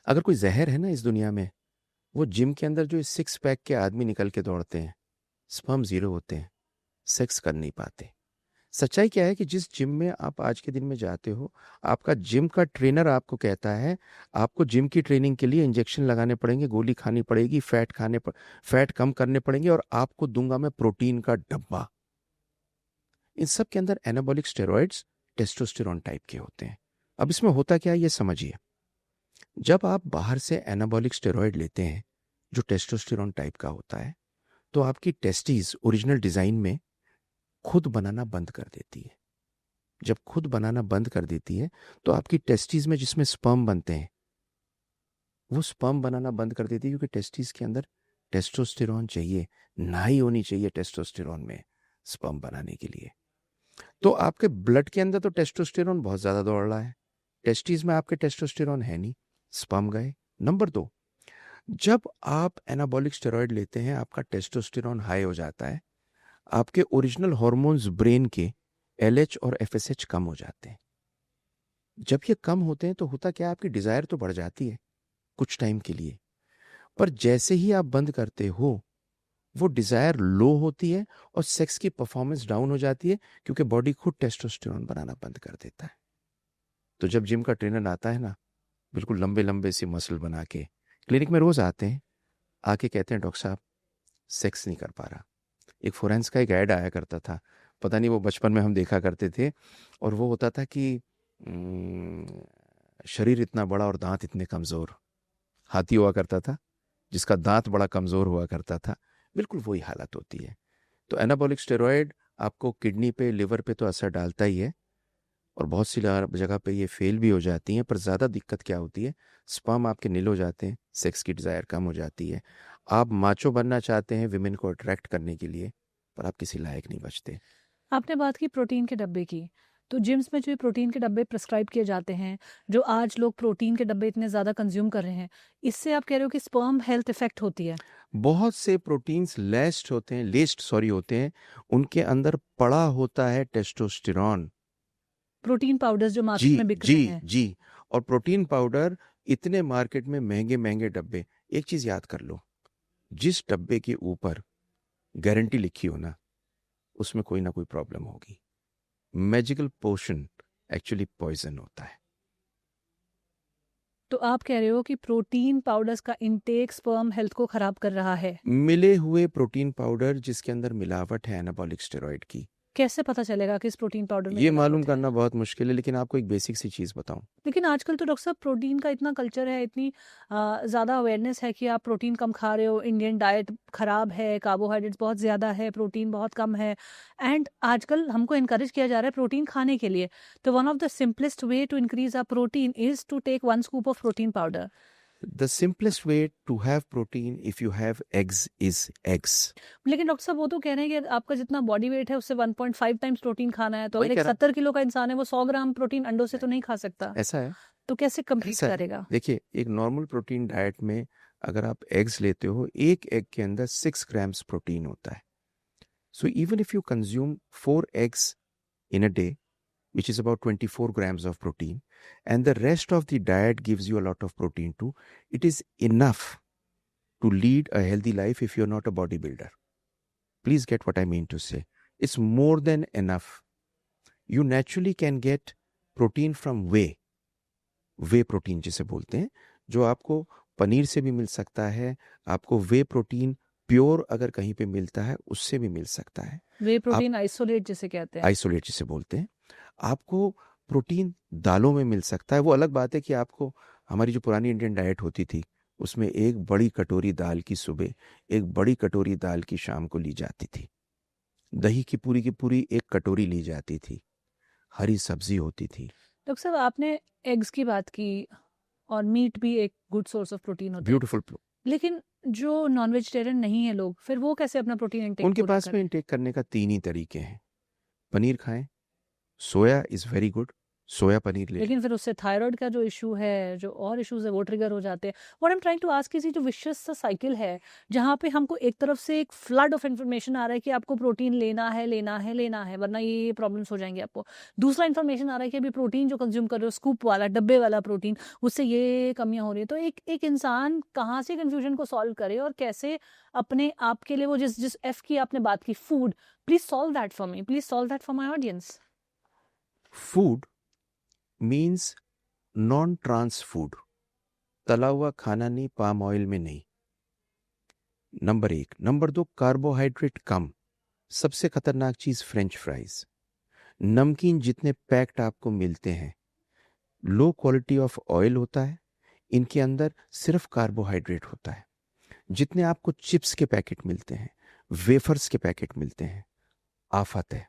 अगर कोई जहर है ना इस दुनिया में, वो जिम के अंदर जो 6 पैक के आदमी निकल के दौड़ते हैं, स्पर्म 0 होते हैं, सेक्स कर नहीं पाते। सच्चाई क्या है कि जिस जिम में आप आज के दिन में जाते हो, आपका जिम का ट्रेनर आपको कहता है आपको जिम की ट्रेनिंग के लिए इंजेक्शन लगाने पड़ेंगे, गोली खानी पड़ेगी, फैट कम करने पड़ेंगे, और आपको दूंगा मैं प्रोटीन का डब्बा। इन सब के अंदर एनाबॉलिक स्टेरॉइड्स टेस्टोस्टेरोन टाइप के होते हैं। अब इसमें होता क्या है ये समझिए। जब आप बाहर से एनाबॉलिक स्टेरॉइड लेते हैं जो टेस्टोस्टेरोन टाइप का होता है, तो आपकी टेस्टीज ओरिजिनल डिजाइन में खुद बनाना बंद कर देती है। जब खुद बनाना बंद कर देती है तो आपकी टेस्टीज में जिसमें स्पर्म बनते हैं, वो स्पर्म बनाना बंद कर देती है, क्योंकि टेस्टीज के अंदर टेस्टोस्टेरोन चाहिए, नाई होनी चाहिए टेस्टोस्टेरोन में स्पर्म बनाने के लिए। तो आपके ब्लड के अंदर तो टेस्टोस्टेरोन बहुत ज्यादा दौड़ रहा है, टेस्टीज में आपके टेस्टोस्टेरोन है नहीं, स्पर्म गए। नंबर 2, जब आप एनाबॉलिक स्टेरॉइड लेते हैं, आपका टेस्टोस्टेरोन हाई हो जाता है, आपके ओरिजिनल हार्मोन्स ब्रेन के LH और FSH कम हो जाते हैं। जब ये कम होते हैं तो होता क्या है, आपकी डिजायर तो बढ़ जाती है कुछ टाइम के लिए, पर जैसे ही आप बंद करते हो वो डिजायर लो होती है और सेक्स की परफॉर्मेंस डाउन हो जाती है, क्योंकि बॉडी खुद टेस्टोस्टेरोन बनाना बंद कर देता है। तो जब जिम का ट्रेनर आता है ना, बिल्कुल लंबे लंबे सी मसल बना के, क्लिनिक में रोज आते हैं, आके कहते हैं डॉक्टर साहब सेक्स नहीं कर पा रहा। एक फोरेंस का एक ऐड आया करता था, पता नहीं वो बचपन में हम देखा करते थे, और वो होता था कि शरीर इतना बड़ा और दांत इतने कमजोर। हाथी हुआ करता था जिसका दांत बड़ा कमजोर हुआ करता था, बिल्कुल वही हालत होती है। तो एनाबॉलिक स्टेरॉइड आपको किडनी पे, लिवर पे तो असर डालता ही है, और बहुत सी जगह पे ये फेल भी हो जाती हैं। पर ज़्यादा दिक्कत क्या होती है, स्पर्म आपके नील हो जाते हैं, सेक्स की डिज़ायर कम हो जाती है, आप माचो बनना चाहते हैं विमेन को अट्रैक्ट करने के लिए, पर आप किसी लायक नहीं बचते। आपने बात की प्रोटीन के डब्बे की, तो जिम्स में जो ये प्रोटीन के डब्बे प्रिस्क्राइब किए जाते हैं, जो आज लोग प्रोटीन के डब्बे इतने ज़्यादा कंज्यूम कर रहे हैं, इससे आप कह रहे हो कि स्पर्म हेल्थ इफेक्ट होती है? बहुत से प्रोटीन्स लेस्ड होते हैं, उनके अंदर पड़ा होता है टेस्टोस्टेरॉन। प्रोटीन पाउडर्स जो मार्केट जी में बिक जी रहे हैं। जी। और प्रोटीन पाउडर इतने मार्केट में महंगे महंगे डब्बे। एक चीज याद कर लो, जिस डब्बे के ऊपर गारंटी लिखी हो ना, उसमें कोई ना कोई प्रॉब्लम होगी। मैजिकल पोशन एक्चुअली पॉइजन होता है। तो आप कह रहे हो कि प्रोटीन पाउडर्स का इंटेक स्पर्म हेल्थ को खराब कर रहा है? मिले हुए प्रोटीन पाउडर जिसके अंदर मिलावट है एनाबॉलिक स्टेरॉइड की, कैसे पता चलेगा कि इस प्रोटीन पाउडर में ये मिलावट मालूम है? करना बहुत मुश्किल है, लेकिन आपको एक बेसिक सी चीज बताऊं। लेकिन आजकल तो डॉक्टर साहब प्रोटीन का इतना कल्चर है, इतनी ज़्यादा अवेयरनेस है कि आप प्रोटीन कम खा रहे हो, इंडियन डाइट खराब है, कार्बोहाइड्रेट्स बहुत ज़्यादा है, प्रोटीन बहुत कम है, एंड आजकल हमको इनकरेज किया जा रहा है प्रोटीन खाने के लिए। तो one of the simplest way to increase our protein is to take 1 scoop of protein powder. The simplest way to have protein if you have eggs is eggs. लेकिन डॉक्टर साहब वो तो कह रहे हैं कि आपका जितना बॉडी वेट है उससे 1.5 टाइम्स प्रोटीन खाना है, तो वही अगर एक कह रहा। 70 किलो का इंसान है वो 100 ग्राम प्रोटीन अंडों से तो नहीं खा सकता, ऐसा है, तो कैसे कंप्लीट ऐसा है। करेगा? देखिए, एक नॉर्मल प्रोटीन डाइट में अगर आप एग्स लेते हो, एक एग के अंदर 6 ग्राम्स प्रोटीन होता है। So even if you consume 4 eggs in a day, which is about 24 grams of protein, and the rest of the diet gives you a lot of protein too, it is enough to lead a healthy life if you're not a bodybuilder. Please get what I mean to say. It's more than enough. You naturally can get protein from whey protein जिसे बोलते हैं, जो आपको पनीर से भी मिल सकता है, आपको वे प्रोटीन प्योर अगर कहीं पे मिलता है उससे भी मिल सकता है. वे प्रोटीन आइसोलेट जिसे कहते हैं, आइसोलेट जिसे बोलते हैं. आपको प्रोटीन दालों में मिल सकता है. वो अलग बात है कि आपको, हमारी जो पुरानी इंडियन डाइट होती थी उसमें एक बड़ी कटोरी दाल की सुबह, एक बड़ी कटोरी दाल की शाम को ली जाती थी, दही की पूरी एक कटोरी ली जाती थी, हरी सब्जी होती थी. डॉक्टर साहब आपने एग्स की बात की और मीट भी एक गुड सोर्स ऑफ प्रोटीन होता है, ब्यूटीफुल. लेकिन जो नॉन वेजिटेरियन नहीं है लोग, फिर वो कैसे अपना प्रोटीन इंटेक उनके पास में इंटेक करने का 3 ही तरीके हैं. पनीर खाएं, सोया इज वेरी गुड, सोया पनीर ले. लेकिन फिर उससे थायराइड का जो इशू है, जो और इश्यूज है, वो ट्रिगर हो जाते हैं. What I am trying to ask is, जो विशियस सा साइकिल है जहाँ पे हमको एक तरफ से एक फ्लड ऑफ इन्फॉर्मेशन आ रहा है कि आपको प्रोटीन लेना है वरना ये प्रॉब्लम्स हो जाएंगे आपको. दूसरा इन्फॉर्मेशन आ रहा है कि अभी प्रोटीन जो कंज्यूम कर रहे हो, स्कूप वाला, डब्बे वाला प्रोटीन, उससे ये कमियां हो रही है. तो एक इंसान कहाँ से कन्फ्यूजन को सॉल्व करे और कैसे अपने आप के लिए वो जिस एफ की आपने बात की, food, please solve that for me, please solve that for my audience. Food means non trans food, तला हुआ खाना नहीं, पाम ऑयल में नहीं. नंबर 1. नंबर 2, कार्बोहाइड्रेट कम. सबसे खतरनाक चीज फ्रेंच फ्राइज, नमकीन जितने पैक्ड आपको मिलते हैं, लो क्वालिटी ऑफ ऑयल होता है, इनके अंदर सिर्फ कार्बोहाइड्रेट होता है. जितने आपको चिप्स के पैकेट मिलते हैं, वेफर्स के पैकेट मिलते हैं, आफत है.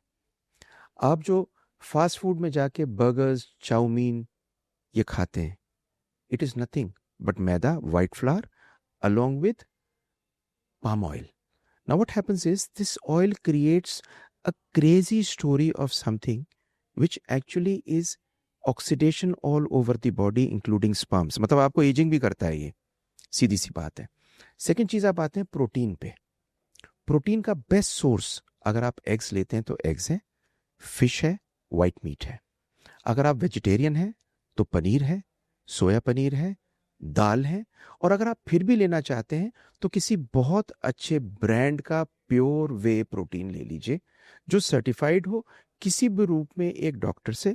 आप जो फास्ट फूड में जाके बर्गर्स, चाउमीन ये खाते हैं, it is nothing but maida, white flower along with palm oil. Now what happens is this oil creates a crazy story of something which actually is oxidation all over the body including sperms. मतलब आपको ageing भी करता है, ये सीधी सी बात है. Second चीज आप आते हैं प्रोटीन पे. प्रोटीन का बेस्ट सोर्स अगर आप एग्स लेते हैं तो एग्स है, फिश है, वाइट मीट है. अगर आप वेजिटेरियन हैं तो पनीर है, सोया पनीर है, दाल है. और अगर आप फिर भी लेना चाहते हैं तो किसी बहुत अच्छे ब्रांड का प्योर वे प्रोटीन ले लीजिए, जो सर्टिफाइड हो किसी भी रूप में एक डॉक्टर से,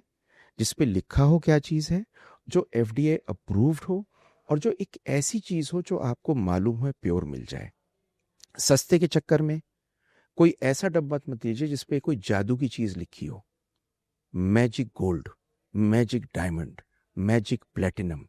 जिस पे लिखा हो क्या चीज है, जो FDA अप्रूव्ड हो, और जो एक ऐसी चीज हो जो आपको मालूम है प्योर मिल जाए. सस्ते के चक्कर में कोई ऐसा डब्बा मत लीजिए जिसपे कोई जादू की चीज लिखी हो, magic gold, magic diamond, magic platinum.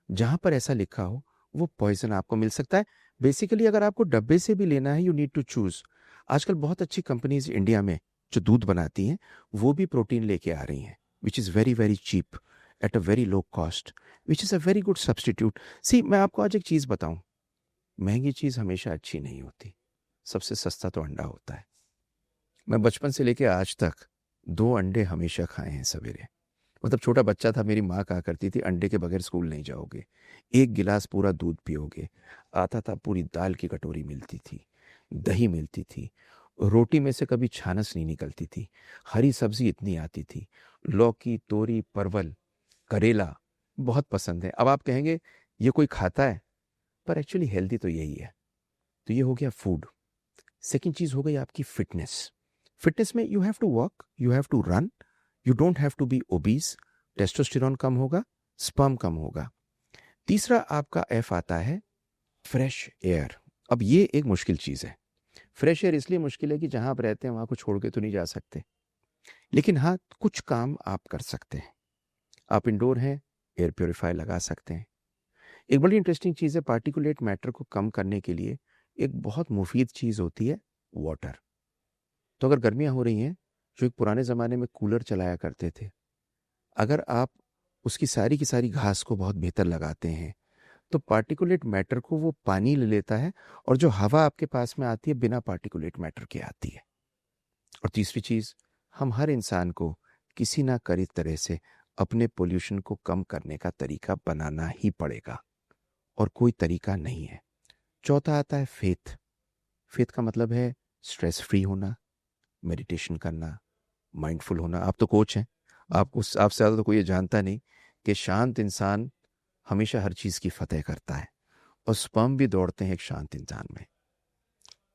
जहां पर ऐसा लिखा हो वो पॉइजन आपको मिल सकता है. बेसिकली अगर आपको डब्बे से भी लेना है, यू नीड टू चूज. आजकल बहुत अच्छी कंपनीज इंडिया में जो दूध बनाती हैं वो भी प्रोटीन लेके आ रही हैं, which is very very cheap at a very low cost, which is a very good substitute. See, मैं आपको आज एक चीज़ बताऊं, महंगी चीज़ हमेशा अच्छी नहीं होती. सबसे सस्ता तो अंडा होता है. मैं बचपन से लेके आज तक 2 अंडे हमेशा खाए हैं सवेरे. मतलब छोटा बच्चा था, मेरी माँ कहा करती थी अंडे के बगैर स्कूल नहीं जाओगे, 1 गिलास पूरा दूध पियोगे. आता था, पूरी दाल की कटोरी मिलती थी, दही मिलती थी, रोटी में से कभी छानस नहीं निकलती थी, हरी सब्जी इतनी आती थी, लौकी, तोरी, परवल, करेला बहुत पसंद है. अब आप कहेंगे ये कोई खाता है, पर एक्चुअली हेल्दी तो यही है. तो ये हो गया फूड. सेकेंड चीज हो गई आपकी फिटनेस. फिटनेस में you have to walk, you have to run, you don't have to be obese. Testosterone कम होगा, स्पर्म कम होगा. तीसरा आपका एफ आता है फ्रेश एयर. अब ये एक मुश्किल चीज है. फ्रेश एयर इसलिए मुश्किल है कि जहां आप रहते हैं वहां को छोड़ के तो नहीं जा सकते, लेकिन हाँ कुछ काम आप कर सकते हैं. आप इंडोर हैं, एयर प्योरीफायर लगा सकते हैं. एक बड़ी इंटरेस्टिंग चीज है, पार्टिकुलेट मैटर को कम करने के लिए एक बहुत मुफीद चीज होती है वाटर. तो अगर गर्मियां हो रही हैं, जो एक पुराने ज़माने में कूलर चलाया करते थे, अगर आप उसकी सारी की सारी घास को बहुत बेहतर लगाते हैं तो पार्टिकुलेट मैटर को वो पानी ले लेता है, और जो हवा आपके पास में आती है बिना पार्टिकुलेट मैटर के आती है. और तीसरी चीज़, हम हर इंसान को किसी ना करी तरह से अपने पोल्यूशन को कम करने का तरीका बनाना ही पड़ेगा, और कोई तरीका नहीं है. चौथा आता है फेथ. फेथ का मतलब है स्ट्रेस फ्री होना, मेडिटेशन करना, माइंडफुल होना. आप तो कोच हैं, आपसे ज़्यादा तो कोई ये जानता नहीं कि शांत इंसान हमेशा हर चीज़ की फतेह करता है, और स्पर्म भी दौड़ते हैं एक शांत इंसान में।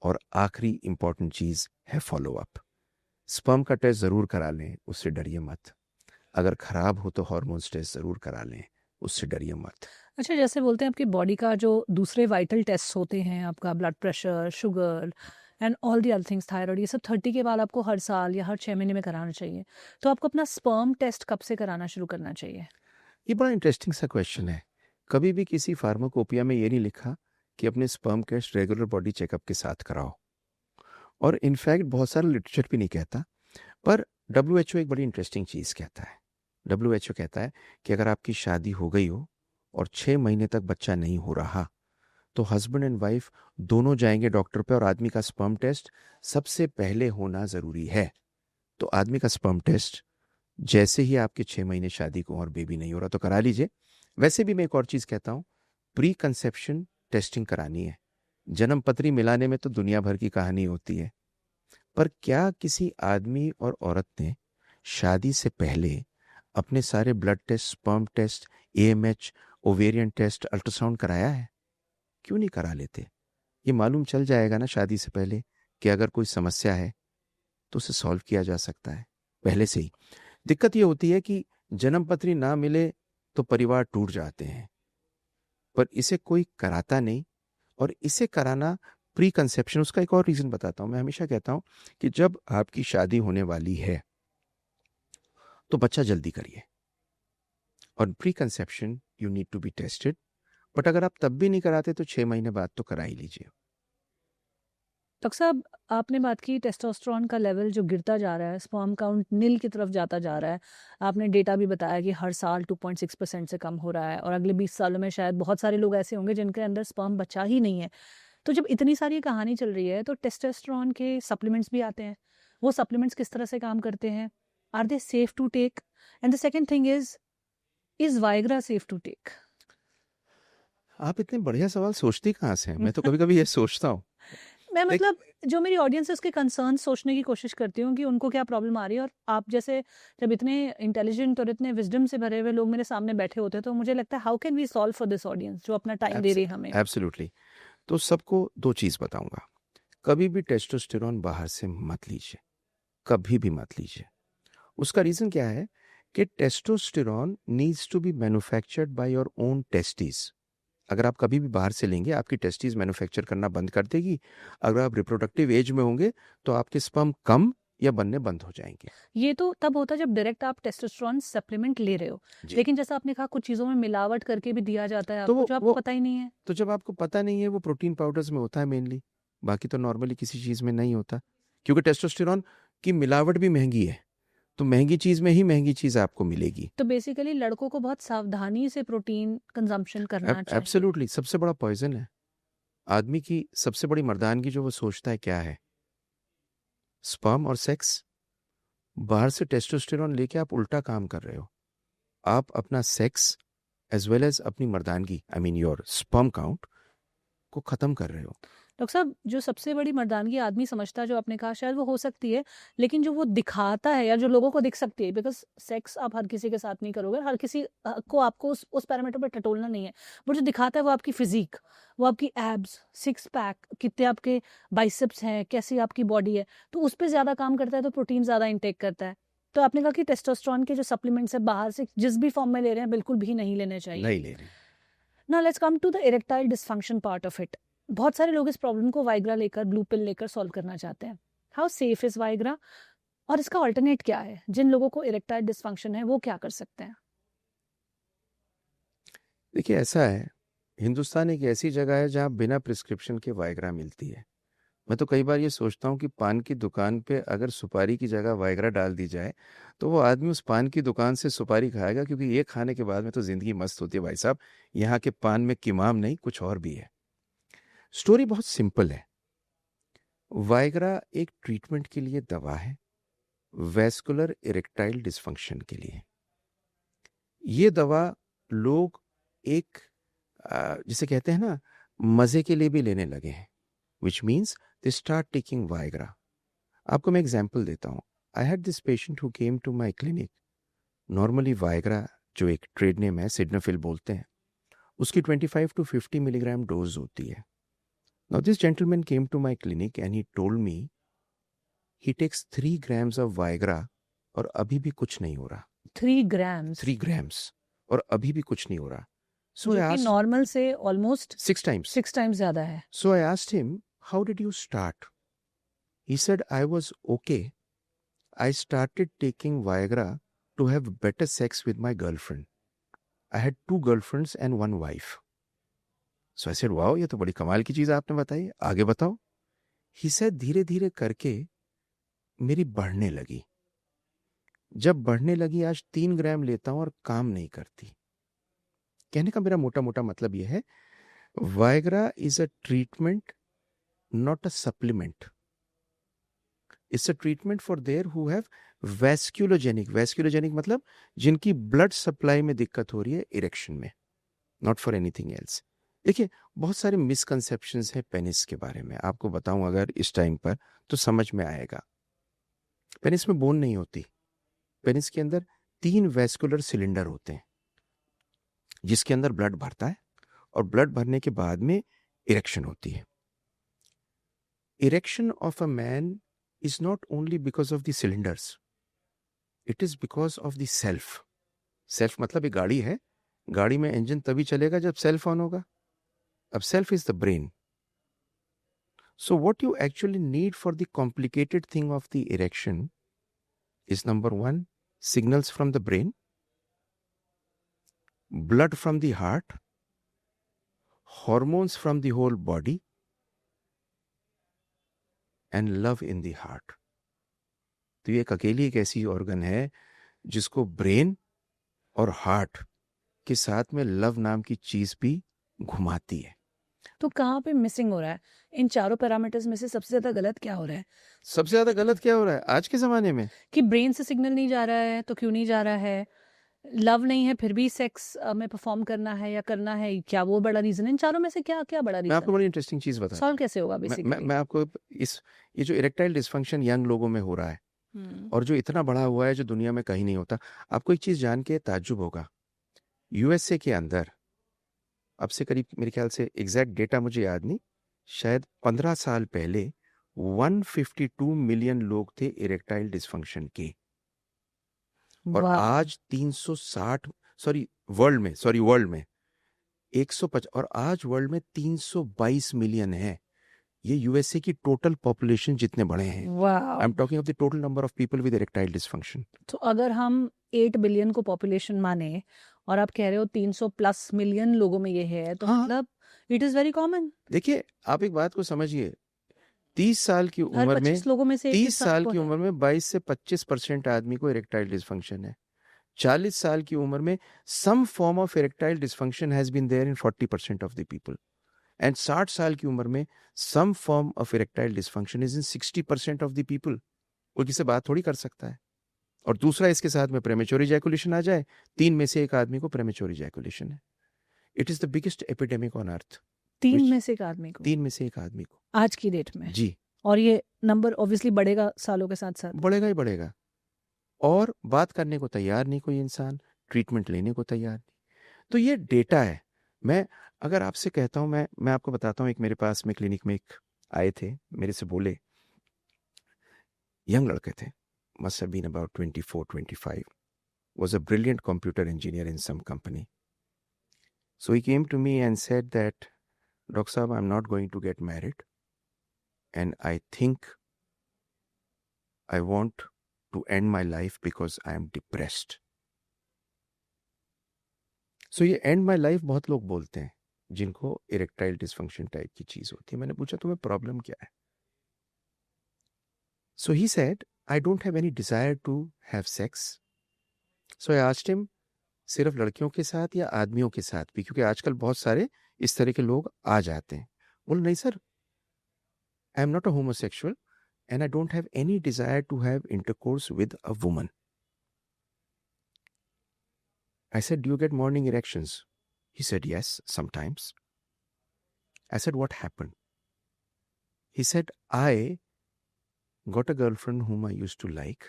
और आखिरी इंपॉर्टेंट चीज है फॉलो अप। स्पर्म का टेस्ट जरूर करा लें, उससे डरिए मत। अगर खराब हो तो हार्मोन्स टेस्ट जरूर करा लें, उससे डरिए मत। अच्छा, जैसे बोलते हैं आपकी बॉडी का जो दूसरे वाइटल टेस्ट होते हैं, आपका blood pressure, sugar and all the other things, thyroid, ये सब 30 के बाद आपको हर साल या हर 6 महीने में कराना चाहिए। तो आपको अपना स्पर्म टेस्ट कब से कराना शुरू करना चाहिए? ये बड़ा इंटरेस्टिंग सा क्वेश्चन है। कभी भी किसी फार्माकोपिया में ये नहीं लिखा कि अपने sperm test regular body checkup के साथ कराओ। और इनफैक्ट बहुत सारा लिटरेचर भी नहीं कहता। पर WHO एक बड़ी इंटरेस्टिंग चीज़ कहता है। WHO कहता है कि अगर आपकी शादी हो गई हो और 6 महीने तक बच्चा नहीं हो रहा तो हस्बैंड एंड वाइफ दोनों जाएंगे डॉक्टर पे, और आदमी का स्पर्म टेस्ट सबसे पहले होना ज़रूरी है। तो आदमी का स्पर्म टेस्ट जैसे ही आपके 6 महीने शादी को और बेबी नहीं हो रहा तो करा लीजिए। वैसे भी मैं एक और चीज़ कहता हूँ, प्री कंसेप्शन टेस्टिंग करानी है। जन्म पत्री मिलाने में तो दुनिया भर की कहानी होती है, पर क्या किसी आदमी और औरत ने शादी से पहले अपने सारे blood test, sperm test, AMH, ovarian test, ultrasound कराया है? क्यों नहीं करा लेते? ये मालूम चल जाएगा ना शादी से पहले कि अगर कोई समस्या है तो उसे सॉल्व किया जा सकता है पहले से ही। दिक्कत ये होती है कि जन्म पत्री ना मिले तो परिवार टूट जाते हैं, पर इसे कोई कराता नहीं। और इसे कराना प्री कंसेप्शन, उसका एक और रीजन बताता हूं। मैं हमेशा कहता हूं कि जब आपकी शादी होने वाली है तो बच्चा जल्दी करिए, और preconception you need to be tested. But अगर आप तब भी नहीं कराते तो 6 महीने बाद तो करा ही लीजिए। डॉक्टर साहब, आपने बात की टेस्टोस्टेरोन का लेवल जो गिरता जा रहा है, स्पर्म काउंट नील की तरफ जाता जा रहा है। आपने डेटा भी बताया कि हर साल 2.6% से कम हो रहा है और अगले 20 सालों में शायद बहुत सारे लोग ऐसे होंगे जिनके अंदर स्पर्म बचा ही नहीं है। तो जब इतनी सारी कहानी चल रही है तो टेस्टोस्टेरोन के सप्लीमेंट्स भी आते हैं। वो सप्लीमेंट्स किस तरह से काम करते हैं? Are they safe to take? And the second thing is Viagra safe to take? आप इतने बढ़िया सवाल सोचती कहाँ से हैं? मैं तो कभी कभी ये सोचता हूँ। मैं देख, मतलब जो मेरी ऑडियंस है उसके कंसर्न सोचने की कोशिश करती हूँ कि उनको क्या प्रॉब्लम आ रही है। और आप जैसे जब इतने इंटेलिजेंट और इतने विजडम से भरे हुए लोग मेरे सामने बैठे होते हैं तो मुझे लगता है how can we solve for this audience जो अपना टाइम दे रही है हमें। एब्सोल्युटली। तो सबको दो चीज बताऊंगा। कभी भी टेस्टोस्टेरोन बाहर से मत लीजिए, कभी भी मत लीजिए। उसका रीजन क्या है कि testosterone needs to be manufactured by your own testis. अगर आप कभी भी बाहर से लेंगे आपकी टेस्टिस मैन्युफैक्चर करना बंद कर देगी। अगर आप रिप्रोडक्टिव एज में होंगे तो आपके स्पर्म कम या बनने बंद हो जाएंगे। ये तो तब होता है जब डायरेक्ट आप टेस्टोस्टेरोन सप्लीमेंट ले रहे हो, जी। लेकिन जैसा आपने कहा कुछ चीजों में मिलावट करके भी दिया जाता है तो आपको जो आपको पता ही नहीं है। तो जब आपको पता नहीं है वो प्रोटीन पाउडर्स में होता है मेनली, बाकी तो नॉर्मली किसी चीज में नहीं होता। क्योंकि टेस्टोस्टेरोन की मिलावट भी महंगी है, तो महंगी चीज में ही महंगी चीज आपको मिलेगी। तो बेसिकली लड़कों को बहुत सावधानी से प्रोटीन कंजम्पशन करना चाहिए। एब्सोल्युटली, सबसे बड़ा पॉइजन है। आदमी की सबसे बड़ी मर्दानगी जो वो सोचता है क्या है? स्पर्म और सेक्स। बाहर से टेस्टोस्टेरोन लेके आप उल्टा काम कर रहे हो। आप अपना सेक्स एज वेल एज अपनी मर्दानगी, I mean your sperm count को खत्म कर रहे हो। डॉक्टर साहब, जो सबसे बड़ी मर्दानगी आदमी समझता है जो आपने कहा शायद वो हो सकती है, लेकिन जो वो दिखाता है या जो लोगों को दिख सकती है, बिकॉज सेक्स आप हर किसी के साथ नहीं करोगे, हर किसी को आपको उस पैरामीटर पर टटोलना नहीं है। बट जो दिखाता है वो आपकी फिजिक, वो आपकी एब्स, सिक्स पैक, कितने आपके बाइसेप्स हैं, कैसी आपकी बॉडी है, तो उस पर ज़्यादा काम करता है, तो प्रोटीन ज़्यादा इंटेक करता है। तो आपने कहा कि टेस्टोस्टेरोन के जो सप्लीमेंट्स है बाहर से जिस भी फॉर्म में ले रहे हैं बिल्कुल भी नहीं लेने चाहिए। नहीं ले रहे। Now let's come to the erectile dysfunction part of it. बहुत सारे लोग इस प्रॉब्लम को वाइग्रा लेकर, ब्लू पिल लेकर सॉल्व करना चाहते हैं। हाउ सेफ इज वाइग्रा और इसका ऑल्टरनेट क्या है? जिन लोगों को इरेक्टाइल डिसफंक्शन है वो क्या कर सकते हैं? देखिए ऐसा है, हिंदुस्तान एक ऐसी जगह है जहाँ बिना प्रिस्क्रिप्शन के वाइग्रा मिलती है। मैं तो कई बार ये सोचता हूँ कि पान की दुकान पे अगर सुपारी की जगह वाइग्रा डाल दी जाए तो वो आदमी उस पान की दुकान से सुपारी खाएगा, क्योंकि ये खाने के बाद में तो जिंदगी मस्त होती है भाई साहब। यहाँ के पान में किमाम नहीं, कुछ और भी है। स्टोरी बहुत सिंपल है। वाइग्रा एक ट्रीटमेंट के लिए दवा है, वेस्कुलर इरेक्टाइल डिसफंक्शन के लिए। ये दवा लोग एक जिसे कहते हैं ना, मजे के लिए भी लेने लगे हैं, which means they start taking Viagra. आपको मैं एग्जाम्पल देता हूँ। I had this patient who came to my clinic. Normally Viagra जो एक ट्रेड नेम है, सिडनाफिल बोलते हैं, उसकी 25 to 50 मिलीग्राम डोज होती है. Now this gentleman came to my clinic and he told me he takes 3 grams of Viagra और अभी भी कुछ नहीं हो रहा. 3 grams 3 grams और अभी भी कुछ नहीं हो रहा. So जो I कि asked नॉर्मल से ऑलमोस्ट 6 times. 6 टाइम्स ज्यादा है. So I asked him, how did you start? He said, I was okay. I started taking Viagra to have better sex with my girlfriend. I had 2 girlfriends and 1 wife. So I said, wow, ये तो बड़ी कमाल की चीज़ आपने बताई, आगे बताओ. He said, धीरे धीरे करके मेरी बढ़ने लगी. जब बढ़ने लगी आज 3 ग्राम लेता हूं और काम नहीं करती. कहने का मेरा मोटा मोटा मतलब यह है, Viagra is a treatment, not a supplement. It's a treatment for there who have vasculogenic मतलब जिनकी ब्लड सप्लाई में दिक्कत हो रही है इरेक्शन में, नॉट फॉर एनीथिंग एल्स. देखिए, बहुत सारे मिसकंसेप्शंस हैं पेनिस के बारे में. आपको बताऊं अगर इस टाइम पर तो समझ में आएगा. पेनिस में बोन नहीं होती. पेनिस के अंदर 3 वैस्कुलर सिलेंडर होते हैं जिसके अंदर ब्लड भरता है और ब्लड भरने के बाद में इरेक्शन होती है. Erection of a man is not only because of the cylinders, it is because of the self. Self मतलब एक गाड़ी है, गाड़ी में इंजन तभी चलेगा जब सेल्फ ऑन होगा. अब self is the brain. So what you actually need for the complicated thing of the erection is number 1, signals from the brain, blood from the heart, hormones from the whole body, and love in the heart. तो ये एक अकेली एक ऐसी organ है जिसको brain और heart के साथ में लव नाम की चीज भी घुमाती है. तो कहाँ पे मिसिंग हो रहा है इन चारों पैरामीटर्स में से? सबसे ज्यादा गलत क्या हो रहा है? सबसे ज्यादा गलत क्या हो रहा है आज के जमाने में? कि ब्रेन से सिग्नल नहीं जा रहा है तो क्यों नहीं जा रहा है? लव नहीं है फिर भी सेक्स में परफॉर्म करना है या करना है, क्या वो बड़ा रीजन है? इन चारों में से क्या क्या बड़ा मैं आपको रीजन? बड़ी इंटरेस्टिंग चीज बता. सॉल्व कैसे होगा मैं बेसिकली? आपको ये जो इरेक्टाइल डिसफंक्शन यंग लोगों में हो रहा है और जो इतना बड़ा हुआ है, जो दुनिया में कहीं नहीं होता. आपको एक चीज जान के ताज्जुब होगा, यूएसए के अंदर अब से करीब, मेरे ख्याल से एग्जैक्ट डेटा मुझे याद नहीं, शायद 15 साल पहले 152 मिलियन लोग थे इरेक्टाइल डिसफंक्शन के. और आज 360, वर्ल्ड में 150, और आज वर्ल्ड में 322 मिलियन है. ये यूएसए की टोटल पॉपुलेशन जितने बड़े हैं. I am talking of the total number of people with erectile dysfunction. तो अगर हम 8 बिलियन को पॉपुलेशन माने और आप कह रहे हो 300 प्लस मिलियन लोगों में ये है, तो मतलब इट इज वेरी कॉमन. देखिए, आप एक बात को समझिए, 30 साल की हर उम्र में 25 लोगों में से 30 साल की उम्र में 22 से 25% आदमी को इरेक्टाइल डिसफंक्शन है. 40 साल की उम्र में some form of erectile dysfunction has been there in 40% of the people. And 60 साल की उम्र में some form of erectile dysfunction is in 60% of the people. कोई किसी बात थोड़ी कर सकता है. और दूसरा, इसके साथ में प्रेमेच्योर इजैकुलेशन आ जाए, 3 में से 1 आदमी को प्रेमेच्योर इजैकुलेशन है. It is the biggest epidemic on earth. 3 में से 1 आदमी को? 3 में से 1 आदमी को आज की डेट में? जी. और ये नंबर ऑब्वियसली बढ़ेगा सालों के साथ साथ. बढ़ेगा ही बढ़ेगा. और बात करने को तैयार नहीं कोई इंसान, ट्रीटमेंट लेने को तैयार नहीं. तो ये डेटा है. मैं अगर आपसे कहता हूं, मैं आपको बताता हूं, एक मेरे पास में क्लिनिक में एक आए थे, मेरे से बोले, यंग लड़के थे, must have been about 24, 25, was a brilliant computer engineer in some company. So he came to me and said that, Dr. Saab, I'm not going to get married and I think I want to end my life because I am depressed. So ये end my life बहुत लोग बोलते हैं जिनको erectile dysfunction type की चीज होती है. मैंने पूछा, तुम्हें प्रॉब्लम क्या है? So he said, I don't have any desire to have sex. So I asked him, सिर्फ लड़कियों के साथ या आदमियों के साथ भी? क्योंकि आजकल बहुत सारे इस तरह के लोग आ जाते हैं. बोले, नहीं sir, I am not a homosexual and I don't have any desire to have intercourse with a woman. I said, do you get morning erections? He said, yes, sometimes. I said, what happened? He said, I got a girlfriend whom I used to like.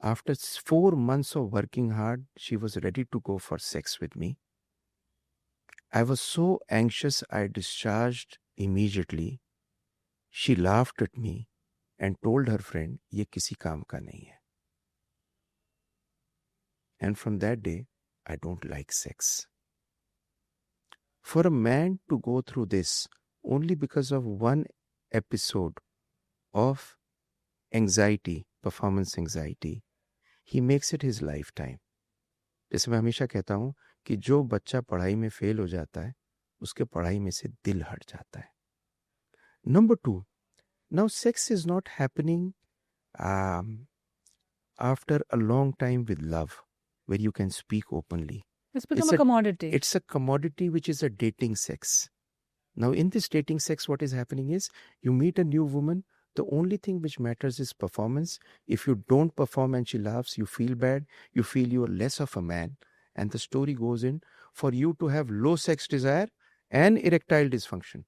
After 4 months of working hard, she was ready to go for sex with me. I was so anxious I discharged immediately. She laughed at me and told her friend, ये किसी काम का नहीं है. And from that day, I don't like sex. For a man to go through this only because of one episode of anxiety, performance anxiety, he makes it his lifetime. जैसे मैं हमेशा कहता हूँ कि जो बच्चा पढ़ाई में फेल हो जाता है उसके पढ़ाई में से दिल हट जाता है. Number 2, now sex is not happening after a long time with love where you can speak openly. It's become a commodity. It's a commodity which is a dating sex. Now in this dating sex, what is happening is you meet a new woman. The only thing which matters is performance. If you don't perform and she laughs, you feel bad. You feel you are less of a man. And the story goes in for you to have low sex desire and erectile dysfunction.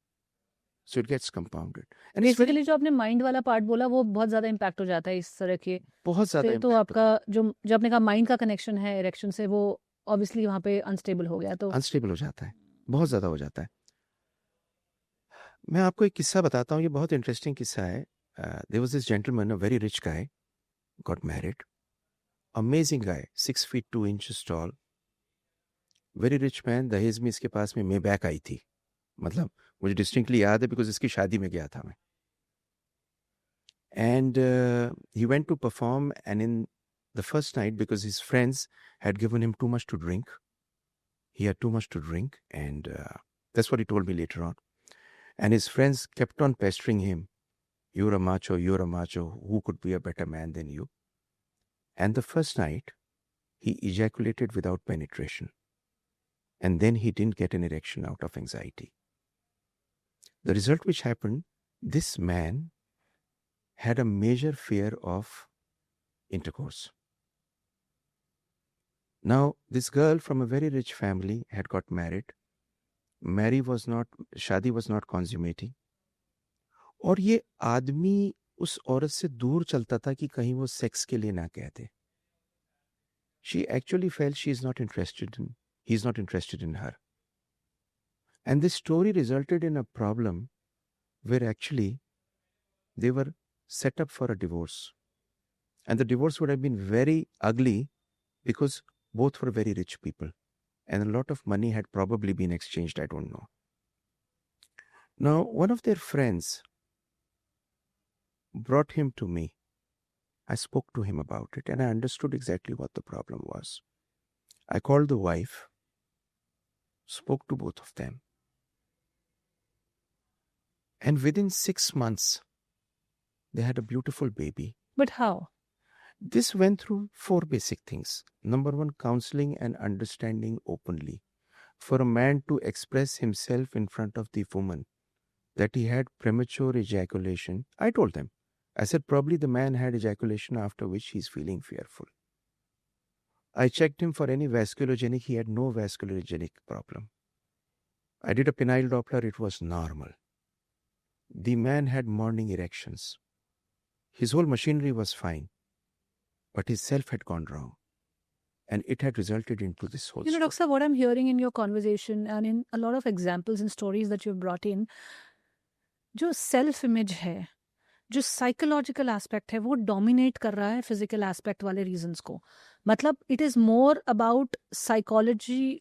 So it gets compounded. And basically जो आपने mind वाला part बोला वो बहुत ज्यादा impact हो जाता है इस तरह के बहुत ज्यादा से. तो impact आपका जो आपने कहा माइंड का कनेक्शन है इरेक्शन से, वो ऑब्वियसली वहाँ पे अनस्टेबल हो गया. तो अनस्टेबल हो जाता है, बहुत ज्यादा हो जाता है. मैं आपको एक किस्सा बताता हूँ, ये बहुत इंटरेस्टिंग किस्सा है. There was this gentleman, a very rich guy, got married. Amazing guy, 6 feet 2 inches tall, very rich man. दहेज में इसके पास में मेबैक आई थी. मतलब मुझे डिस्टिंक्टली याद है बिकॉज इसकी शादी में गया था मैं. And he went to perform and in the first night because his friends had given him too much to drink. He had too much to drink, and that's what he told me later on. And his friends kept on pestering him. You're a macho, you're a macho. Who could be a better man than you? And the first night, he ejaculated without penetration. And then he didn't get an erection out of anxiety. The result which happened, this man had a major fear of intercourse. Now, this girl from a very rich family had got married. शादी was not consummating. और ये आदमी उस औरत से दूर चलता था कि कहीं वो सेक्स के लिए ना कह दे. She actually felt he is not interested in her. And this story resulted in a problem where actually they were set up for a divorce. And the divorce would have been very ugly because both were very rich people. And a lot of money had probably been exchanged, I don't know. Now, one of their friends brought him to me. I spoke to him about it and I understood exactly what the problem was. I called the wife, spoke to both of them. And within 6 months, they had a beautiful baby. But how? This went through 4 basic things. Number 1, counseling and understanding openly. For a man to express himself in front of the woman that he had premature ejaculation, I told them. I said probably the man had ejaculation after which he's feeling fearful. I checked him for any vasculogenic. He had no vasculogenic problem. I did a penile Doppler. It was normal. The man had morning erections. His whole machinery was fine. But his self had gone wrong. And it had resulted into this whole You know, story. Dr. what I'm hearing in your conversation and in a lot of examples and stories that you've brought in, जो self image है, जो psychological aspect है, वो dominate कर रहा है physical aspect वाले reasons को. मतलब it is more about psychology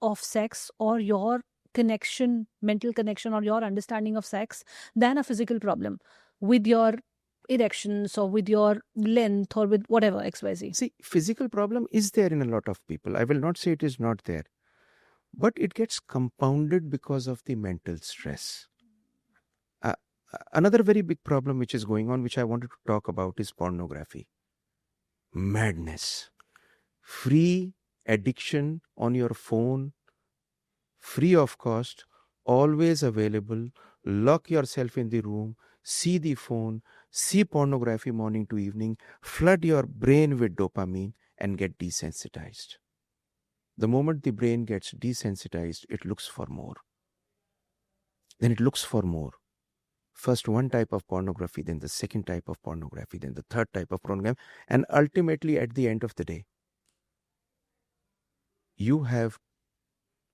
of sex और your connection, mental connection, or your understanding of sex than a physical problem with your erections or with your length or with whatever XYZ. See, physical problem is there in a lot of people. I will not say it is not there. But it gets compounded because of the mental stress. Another very big problem which is going on, which I wanted to talk about, is pornography. Madness. Free addiction on your phone, free of cost, always available. Lock yourself in the room, see the phone, see pornography morning to evening, flood your brain with dopamine and get desensitized. The moment the brain gets desensitized, it looks for more. Then it looks for more. First one type of pornography, then the second type of pornography, then the third type of pornography, and ultimately at the end of the day, you have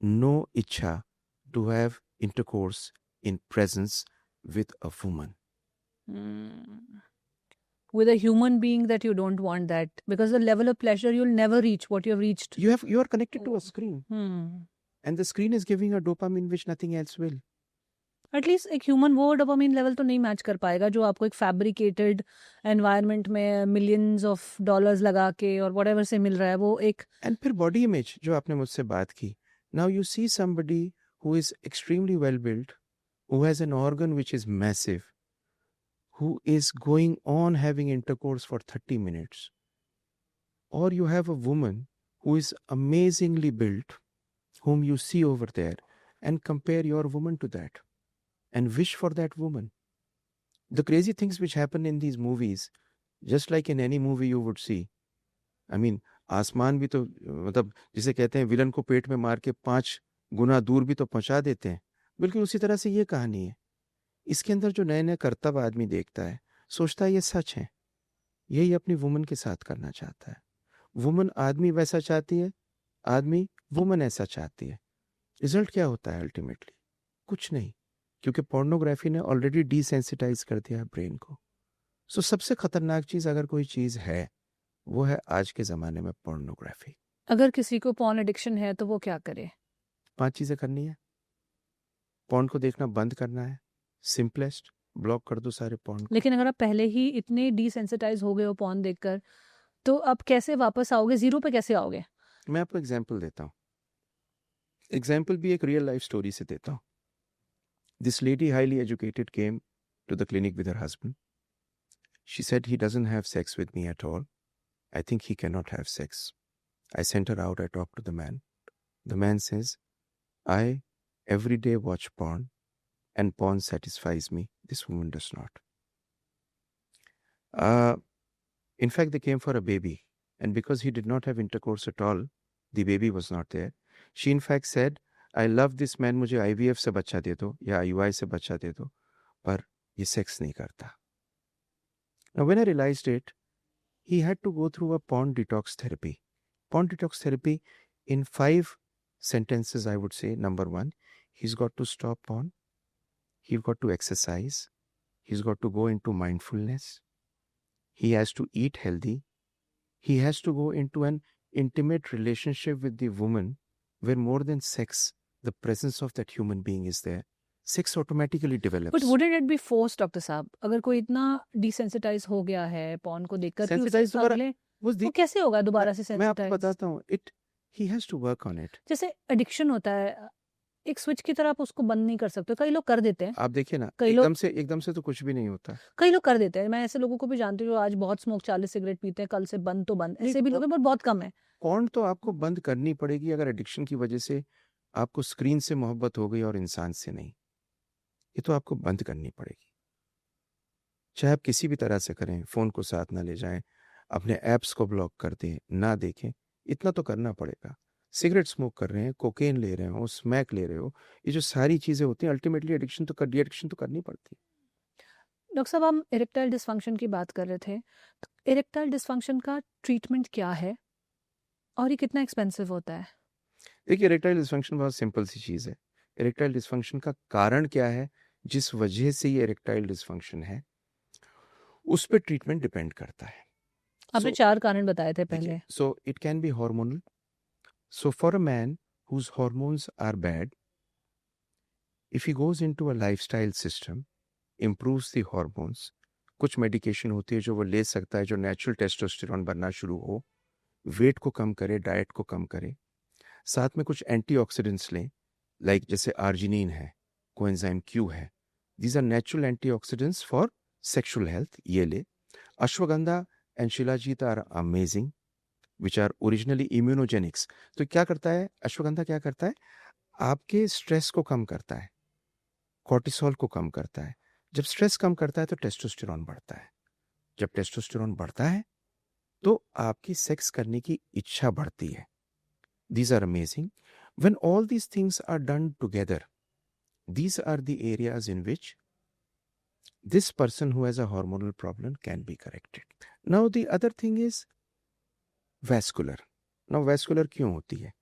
no ichha to have intercourse in presence with a woman. With a human being that you don't want that, because the level of pleasure you'll never reach what you've reached. You are connected to a screen, Hmm. and the screen is giving a dopamine which nothing else will. At least एक human वो dopamine level तो नहीं match कर पाएगा जो आपको एक fabricated environment में मिलियंस ऑफ डॉलर्स लगा के और व्हाटएवर से मिल रहा है वो एक. And फिर body image जो आपने मुझसे बात की. Now you see somebody who is extremely well built, who has an organ which is massive, who is going on having intercourse for 30 minutes. Or you have a woman who is amazingly built, whom you see over there, and compare your woman to that and wish for that woman. The crazy things which happen in these movies, just like in any movie you would see. I mean, आसमान भी तो मतलब जिसे कहते हैं villain को पेट में मार के 5 गुना दूर भी तो पहुंचा देते हैं. बिल्कुल उसी तरह से ये कहानी है. इसके अंदर जो नए नए कर्तव्य आदमी देखता है, सोचता है ये सच है, यही अपनी वुमन के साथ करना चाहता है. वुमन आदमी वैसा चाहती है, आदमी वुमन ऐसा चाहती है. रिजल्ट क्या होता है अल्टीमेटली? कुछ नहीं, क्योंकि पोर्नोग्राफी ने ऑलरेडी डिसेंसिटाइज कर दिया है ब्रेन को. सो सबसे खतरनाक चीज अगर कोई चीज है वो है आज के ज़माने में पोर्नोग्राफी. अगर किसी को पॉर्न एडिक्शन है तो वो क्या करे? 5 चीज़ें करनी है. पॉर्न को देखना बंद करना है. सिंपलेस्ट, ब्लॉक कर दो सारे पॉर्न को. लेकिन अगर आप पहले ही इतने डिसेंसिटाइज हो गए हो पॉर्न देखकर, तो अब कैसे वापस आओगे? जीरो पे कैसे आओगे? मैं आपको एग्जाम्पल देता हूँ. एग्जाम्पल भी एक रियल लाइफ स्टोरी से देता हूँ. This lady highly educated came to the clinic with her husband. She said he doesn't have sex with me at all. I think he cannot have sex. I sent her out. I talked to the man. The man says, I every day watch porn and porn satisfies me. This woman does not. In fact, they came for a baby. And because he did not have intercourse at all, the baby was not there. She in fact said, I love this man. मुझे IVF से बच्चा दे दो या IUI से बच्चा दे दो. पर ये sex नहीं करता. Now when I realized it, he had to go through a porn detox therapy. Porn detox therapy, in 5 sentences, I would say. Number 1, he's got to stop porn. He's got to exercise. He's got to go into mindfulness. He has to eat healthy. He has to go into an intimate relationship with the woman where more than sex, the presence of that human being is there. Sex automatically develops. But wouldn't it be forced, doctor साहब? अगर कोई इतना desensitise हो गया है porn को देखकर कि उसे अगले वो कैसे होगा दोबारा से मैं आपको सेंसिटाइज? बताता हूँ. He has to work on it. जैसे एडिक्शन होता है, एक स्विच की तरह आप उसको बंद नहीं कर सकते. कई लोग कर देते हैं. आप देखिए ना, कई लोग एकदम से तो कुछ भी नहीं होता. कई लोग कर देते हैं. मैं ऐसे लोगों को भी जानती हूँ जो आज बहुत स्मोक 40 सिगरेट पीते हैं, कल से बंद तो बंद. ऐसे भी लोग हैं पर बहुत कम है. पॉर्न तो आपको बंद करनी पड़ेगी अगर एडिक्शन की वजह से आपको स्क्रीन से मोहब्बत हो गई और इंसान से नहीं. ये तो आपको बंद करनी पड़ेगी. चाहे आप किसी भी तरह से करें, फ़ोन को साथ ना ले जाएं, अपने ऐप्स को ब्लॉक कर दें, ना देखें, इतना तो करना पड़ेगा. सिगरेट स्मोक कर रहे हैं, कोकेन ले रहे हो, स्मैक ले रहे हो, ये जो सारी चीज़ें होती हैं अल्टीमेटली एडिक्शन तो करनी पड़ती है. डॉक्टर साहब, हम इरेक्टाइल डिस्फंक्शन की बात कर रहे थे. तो इरेक्टाइल डिस्फंक्शन का ट्रीटमेंट क्या है और ये कितना एक्सपेंसिव होता है? देखिए, इरेक्टाइल डिस्फंक्शन बहुत सिंपल सी चीज़ है. इरेक्टाइल डिस्फंक्शन का कारण क्या है, जिस वजह से ये इरेक्टाइल डिस्फंक्शन है, उस पर ट्रीटमेंट डिपेंड करता है. आपने 4 कारण बताए थे पहले. So it can be hormonal. So for a man whose hormones are bad, if he goes into a lifestyle system, improves the hormones, कुछ मेडिकेशन होती है जो वो ले सकता है जो नेचुरल टेस्टोस्टेरोन बनना शुरू हो, वेट को कम करे, डाइट को कम करे, साथ में कुछ एंटीऑक्सीडेंट्स लें, लाइक जैसे आर्जिनिन है, कोएंजाइम क्यू है. These are natural antioxidants for sexual health. ये ले. Ashwagandha and shilajit are amazing, which are originally immunogenics. तो क्या करता है अश्वगंधा? क्या करता है? आपके स्ट्रेस को कम करता है, कॉर्टिसोल को कम करता है. जब स्ट्रेस कम करता है तो टेस्टोस्टेरोन बढ़ता है. जब टेस्टोस्टेरोन बढ़ता है तो आपकी सेक्स करने की इच्छा बढ़ती है. These are amazing. When all these things are done together, these are the areas in which this person who has a hormonal problem can be corrected. Now the other thing is vascular. Now vascular क्यों होती है?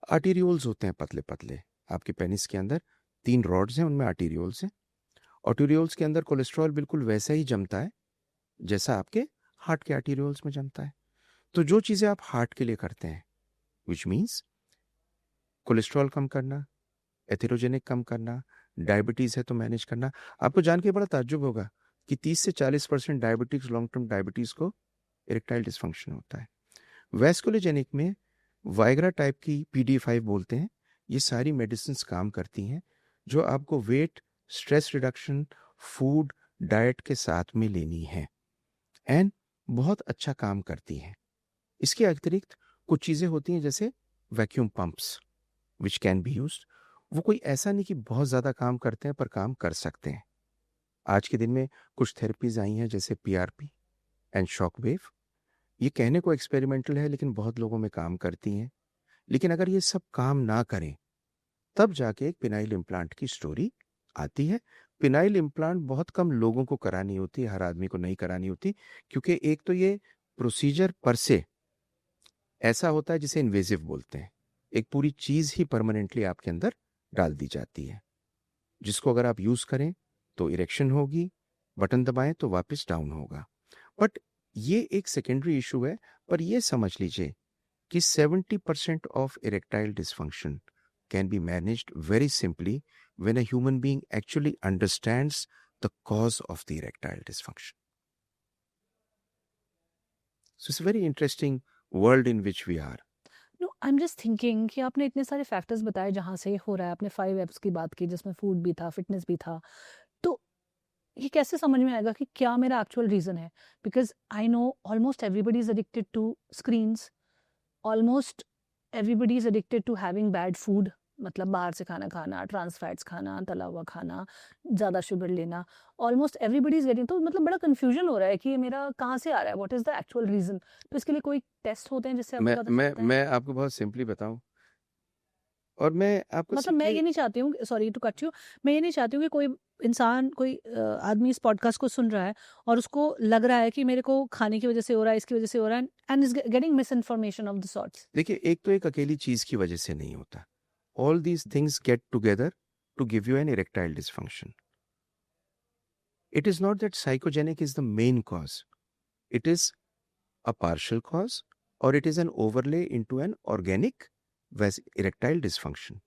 Arterioles होते हैं पतले पतले, आपके penis के अंदर 3 रॉड्स हैं, उनमें आर्टीरियोल्स हैं। आर्टीरियोल्स के अंदर कोलेस्ट्रॉल बिल्कुल वैसा ही जमता है जैसा आपके हार्ट के आर्टीरियोल्स में जमता है। तो जो चीज़ें आप हार्ट के लिए करते हैं, विच मीन्स कोलेस्ट्रॉल कम करना, एथेरोजेनिक कम करना, डायबिटीज़ है तो मैनेज करना। आपको जान के बड़ा ताज्जुब होगा कि 30 से 40% डायबिटीज, लॉन्ग टर्म डायबिटीज़ को इरेक्टाइल डिसफंक्शन होता है। वैस्कुलोजेनिक में वाइग्रा टाइप की PD5 बोलते हैं, ये सारी मेडिसिन काम करती हैं जो आपको weight, stress reduction, food, diet के साथ में लेनी है, एंड बहुत अच्छा काम करती हैं। इसके अतिरिक्त कुछ चीज़ें होती हैं जैसे vacuum pumps which can be used. वो कोई ऐसा नहीं कि बहुत ज़्यादा काम करते हैं, पर काम कर सकते हैं। आज के दिन में कुछ थेरेपीज आई हैं जैसे PRP एंड शॉक वेव। ये कहने को एक्सपेरिमेंटल है लेकिन बहुत लोगों में काम करती हैं। लेकिन अगर ये सब काम ना करें तब जाके एक पिनाइल इम्प्लांट की स्टोरी आती है। पिनाइल इम्प्लांट बहुत कम लोगों को करानी होती है, हर आदमी को नहीं करानी होती, क्योंकि एक तो ये प्रोसीजर पर से ऐसा होता है जिसे इन्वेजिव बोलते हैं। एक पूरी चीज ही परमानेंटली आपके अंदर डाल दी जाती है, जिसको अगर आप यूज करें तो इरेक्शन होगी, बटन दबाएं तो वापस डाउन होगा। बट ये एक सेकेंडरी इशू है। पर ये समझ लीजिए कि 70% of erectile dysfunction can be managed very simply when a human being actually understands the cause of the erectile dysfunction. So it's a very interesting world in which we are. No I am just thinking कि आपने इतने सारे factors बताए जहाँ से हो रहा है। आपने 5 एप्स की बात की जिसमें फूड भी था, फिटनेस भी था। तो ये कैसे समझ में आएगा कि क्या मेरा एक्चुअल रीज़न है? Because I know almost everybody is addicted to screens, almost everybody is addicted to having bad food, मतलब बाहर से खाना खाना, ट्रांस फैट्स खाना, तला हुआ खाना, ज़्यादा शुगर लेना। ऑलमोस्ट एवरीबॉडी इज़ गेटिंग, तो मतलब बड़ा कन्फ्यूजन हो रहा है कि ये मेरा कहाँ से आ रहा है? What is the actual reason? तो इसके लिए कोई टेस्ट होते हैं जिससे आपको मैं पता मैं चलता है? मैं आपको बहुत सिंपली बताऊं, और मैं आपको मतलब मैं ये नहीं चाहती हूँ, सॉरी टू कट यू, मैं ये नहीं चाहती हूँ कि कोई इंसान, कोई आदमी इस पॉडकास्ट को सुन रहा है और उसको लग रहा है कि मेरे को खाने की वजह से हो रहा है, इसकी वजह से हो रहा है, and is getting misinformation of the sorts. देखिए, एक तो एक अकेली चीज की वजह से नहीं होता। All these things get together to give you an erectile dysfunction. It is not that psychogenic is the main cause, it is a partial cause, or it is an overlay into an organic erectile dysfunction.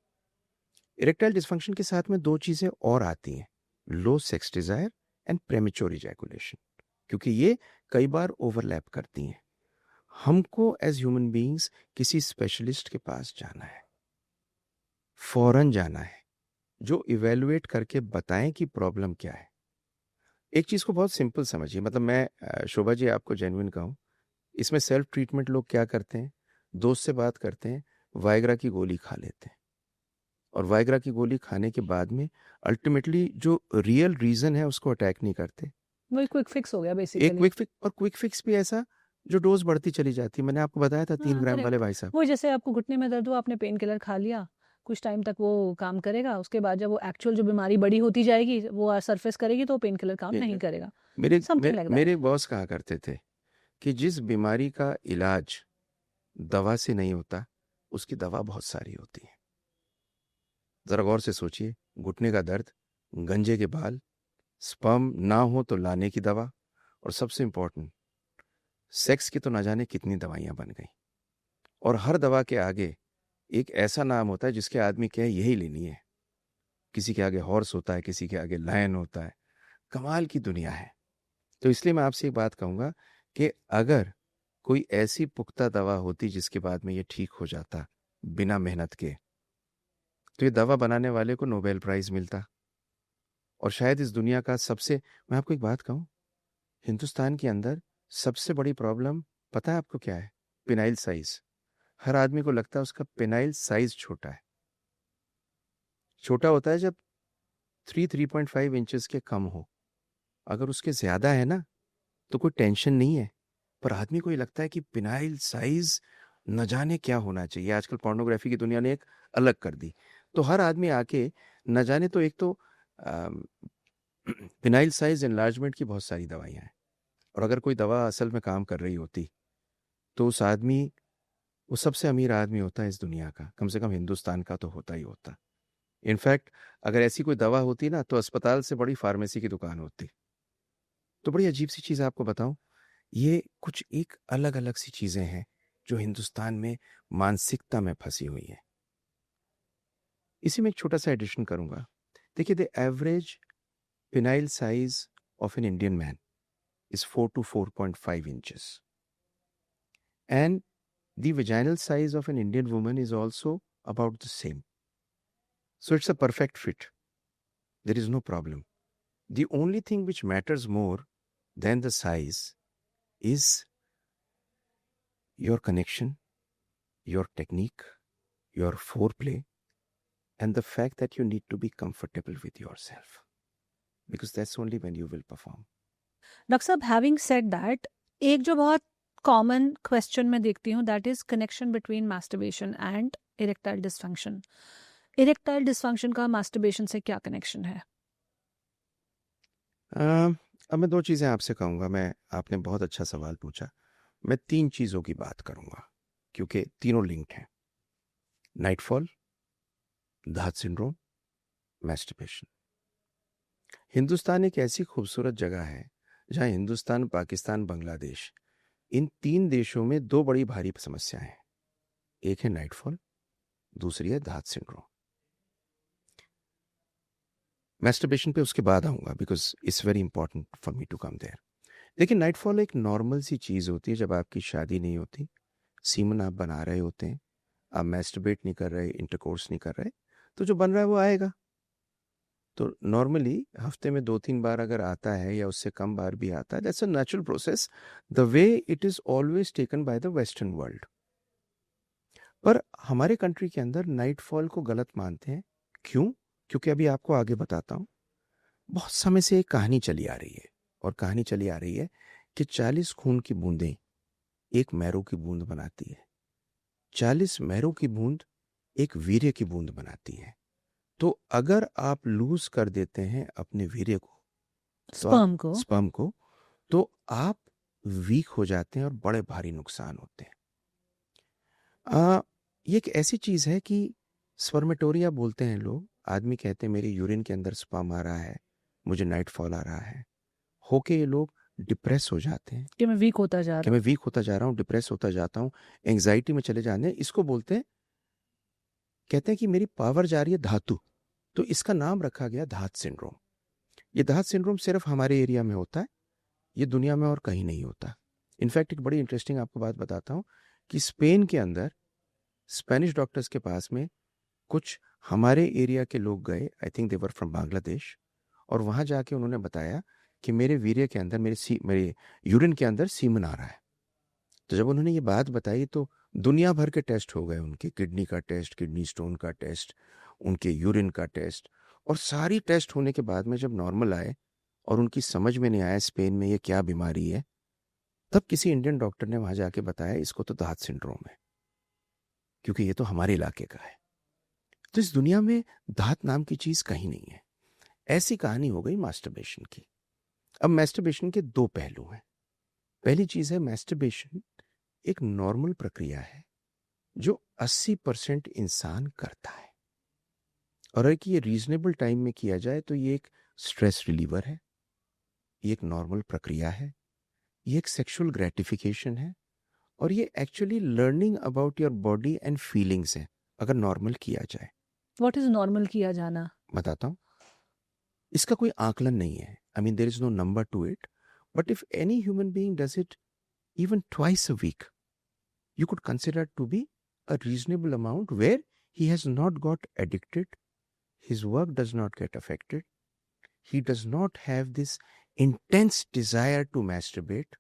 Erectile dysfunction के साथ में 2 चीजें और आती हैं, लो sex desire and प्रेमेच्योर ejaculation, क्योंकि ये कई बार ओवरलैप करती हैं। हमको एज ह्यूमन बीइंग्स किसी स्पेशलिस्ट के पास जाना है, फौरन जाना है, जो इवेलुएट करके बताएं कि प्रॉब्लम क्या है। एक चीज को बहुत सिंपल समझिए, मतलब मैं शोभा जी आपको जेन्युइन कहूं, इसमें सेल्फ ट्रीटमेंट लोग क्या करते हैं, दोस्त से बात करते हैं, वाइग्रा की गोली खा लेते हैं, और वाइग्रा की गोली खाने के बाद में अल्टीमेटली जो रियल रीजन है उसको अटैक नहीं करते। वही क्विक फिक्स हो गया एक बेसिकली। क्विक फिक्स, और क्विक फिक्स भी ऐसा जो डोज बढ़ती चली जाती है। मैंने आपको बताया था 3 हाँ ग्राम वाले करेक्ट। भाई साहब। वो जैसे आपको घुटने में दर्द हो, आपने पेन किलर खा लिया, कुछ टाइम तक वो काम करेगा, उसके बाद जब वो एक्चुअल जो बीमारी बड़ी होती जाएगी वो सरफेस करेगी तो पेन किलर काम नहीं करेगा। मेरे समथिंग मे, लाइक दैट। मेरे बॉस कहा करते थे कि जिस बीमारी का इलाज दवा से नहीं होता उसकी दवा बहुत सारी होती है। जरा गौर से सोचिए, घुटने का दर्द, गंजे के बाल, स्पर्म ना हो तो लाने की दवा, और सबसे इंपॉर्टेंट सेक्स की तो ना जाने कितनी दवाइयां बन गई। और हर दवा के आगे एक ऐसा नाम होता है जिसके आदमी कहे यही लेनी है। किसी के आगे हॉर्स होता है, किसी के आगे लायन होता है। कमाल की दुनिया है। तो इसलिए मैं आपसे एक बात कहूंगा कि अगर कोई ऐसी पुख्ता दवा होती जिसके बाद में ये ठीक हो जाता बिना मेहनत के, तो ये दवा बनाने वाले को नोबेल प्राइज मिलता। और शायद इस दुनिया का सबसे, मैं आपको एक बात कहूं, हिंदुस्तान के अंदर सबसे बड़ी प्रॉब्लम पता है आपको क्या है? Phenyl size. हर आदमी को लगता है उसका पिनाइल साइज छोटा है। छोटा होता है जब 3.5 इंचेस के कम हो। अगर उसके ज्यादा है ना तो कोई टेंशन नहीं है, पर आदमी को ये लगता है कि पिनाइल साइज न जाने क्या होना चाहिए। आजकल पोर्नोग्राफी की दुनिया ने एक अलग कर दी। तो हर आदमी आके न जाने, तो एक तो पिनाइल साइज एनलार्जमेंट की बहुत सारी दवाइयां हैं, और अगर कोई दवा असल में काम कर रही होती तो उस आदमी वो सबसे अमीर आदमी होता है इस दुनिया का, कम से कम हिंदुस्तान का तो होता ही होता। इनफैक्ट अगर ऐसी कोई दवा होती ना तो अस्पताल से बड़ी फार्मेसी की दुकान होती। तो बड़ी अजीब सी चीज़ आपको बताऊं, ये कुछ एक अलग अलग सी चीज़ें हैं जो हिंदुस्तान में मानसिकता में फंसी हुई हैं। इसी में एक छोटा सा एडिशन करूंगा। देखिए, the average penile size of an Indian man is 4 to 4.5 inches. And the vaginal size of an Indian woman is also about the same. So it's a perfect fit. There is no problem. The only thing which matters more than the size is your connection, your technique, your foreplay, and the fact that you need to be comfortable with yourself. Because that's only when you will perform. Doctor साहब, having said that, एक जो बहुत common question मैं देखती हूँ that is connection between masturbation and erectile dysfunction. Erectile dysfunction का masturbation से क्या कनेक्शन है? अब मैं दो चीज़ें आपसे कहूँगा। आपने बहुत अच्छा सवाल पूछा। मैं तीन चीज़ों की बात करूँगा क्योंकि तीनों लिंक्ड हैं। Nightfall, dhat syndrome, masturbation. Hindustan एक ऐसी खूबसूरत जगह है जहाँ हिंदुस्तान, पाकिस्तान, बांग्लादेश, इन तीन देशों में दो बड़ी भारी समस्याएं हैं। एक है नाइटफॉल, दूसरी है धात सिंड्रोम। मैस्टरबेशन पे उसके बाद आऊँगा because it's very important for me to come there. लेकिन नाइटफॉल एक नॉर्मल सी चीज़ होती है जब आपकी शादी नहीं होती, सीमन आप बना रहे होते हैं, आप मैस्टरबेट नहीं कर रहे, इंटरकोर्स नहीं कर रहे, तो जो बन रहा है वो आएगा। तो नॉर्मली हफ्ते में 2-3 बार अगर आता है या उससे कम बार भी आता है, that's a natural process, the way it is always taken by the western world. पर हमारे कंट्री के अंदर नाइटफॉल को गलत मानते हैं। क्यों? क्योंकि अभी आपको आगे बताता हूँ। बहुत समय से एक कहानी चली आ रही है, और कहानी चली आ रही है कि 40 खून की बूंदें एक मैरो की बूंद बनाती है, 40 मैरो की बूंद एक वीर्य की बूंद बनाती है। तो अगर आप लूज कर देते हैं अपने वीर्य को, स्पर्म को, तो आप वीक हो जाते हैं और बड़े भारी नुकसान होते हैं। ये एक ऐसी चीज है कि स्पर्मेटोरिया बोलते हैं लोग। आदमी कहते हैं मेरे यूरिन के अंदर स्पर्म आ रहा है, मुझे नाइटफॉल आ रहा है, होके ये लोग डिप्रेस हो जाते हैं कि मैं वीक होता जा रहा हूँ, डिप्रेस होता जाता हूँ, एंग्जाइटी में चले जाते हैं। इसको बोलते हैं, कहते हैं कि मेरी पावर जा रही है धातु। तो इसका नाम रखा गया धात सिंड्रोम। ये धात सिंड्रोम सिर्फ हमारे एरिया में होता है, ये दुनिया में और कहीं नहीं होता। इनफैक्ट एक बड़ी इंटरेस्टिंग आपको बात बताता हूँ कि स्पेन के अंदर स्पेनिश डॉक्टर्स के पास में कुछ हमारे एरिया के लोग गए, I think they were from Bangladesh, और वहाँ जाके उन्होंने बताया कि मेरे वीर्य के अंदर, मेरे यूरिन के अंदर सीमन आ रहा है। तो जब उन्होंने ये बात बताई तो दुनिया भर के टेस्ट हो गए, उनके किडनी का टेस्ट, किडनी स्टोन का टेस्ट, उनके यूरिन का टेस्ट, और सारी टेस्ट होने के बाद में जब नॉर्मल आए और उनकी समझ में नहीं आया स्पेन में ये क्या बीमारी है, तब किसी इंडियन डॉक्टर ने वहाँ जाके बताया इसको तो धात सिंड्रोम है, क्योंकि ये तो हमारे इलाके का है। तो इस दुनिया में धात नाम की चीज कहीं नहीं है। ऐसी कहानी हो गई मास्टरबेशन की। अब मास्टरबेशन के दो पहलू हैं। पहली चीज है, मास्टरबेशन एक नॉर्मल प्रक्रिया है जो 80% इंसान करता है, और अगर ये रीजनेबल टाइम में किया जाए तो ये एक स्ट्रेस रिलीवर है, ये एक नॉर्मल प्रक्रिया है, ये एक सेक्सुअल ग्रेटिफिकेशन है, और ये actually learning about your body and feelings है अगर नॉर्मल किया जाए। व्हाट इज नॉर्मल किया जाना? बताता हूँ। इसका कोई आकलन नहीं है, I mean there is no number to it, but if any human being does it even twice a week, you could consider to be a reasonable amount where he has not got addicted, his work does not get affected, he does not have this intense desire to masturbate.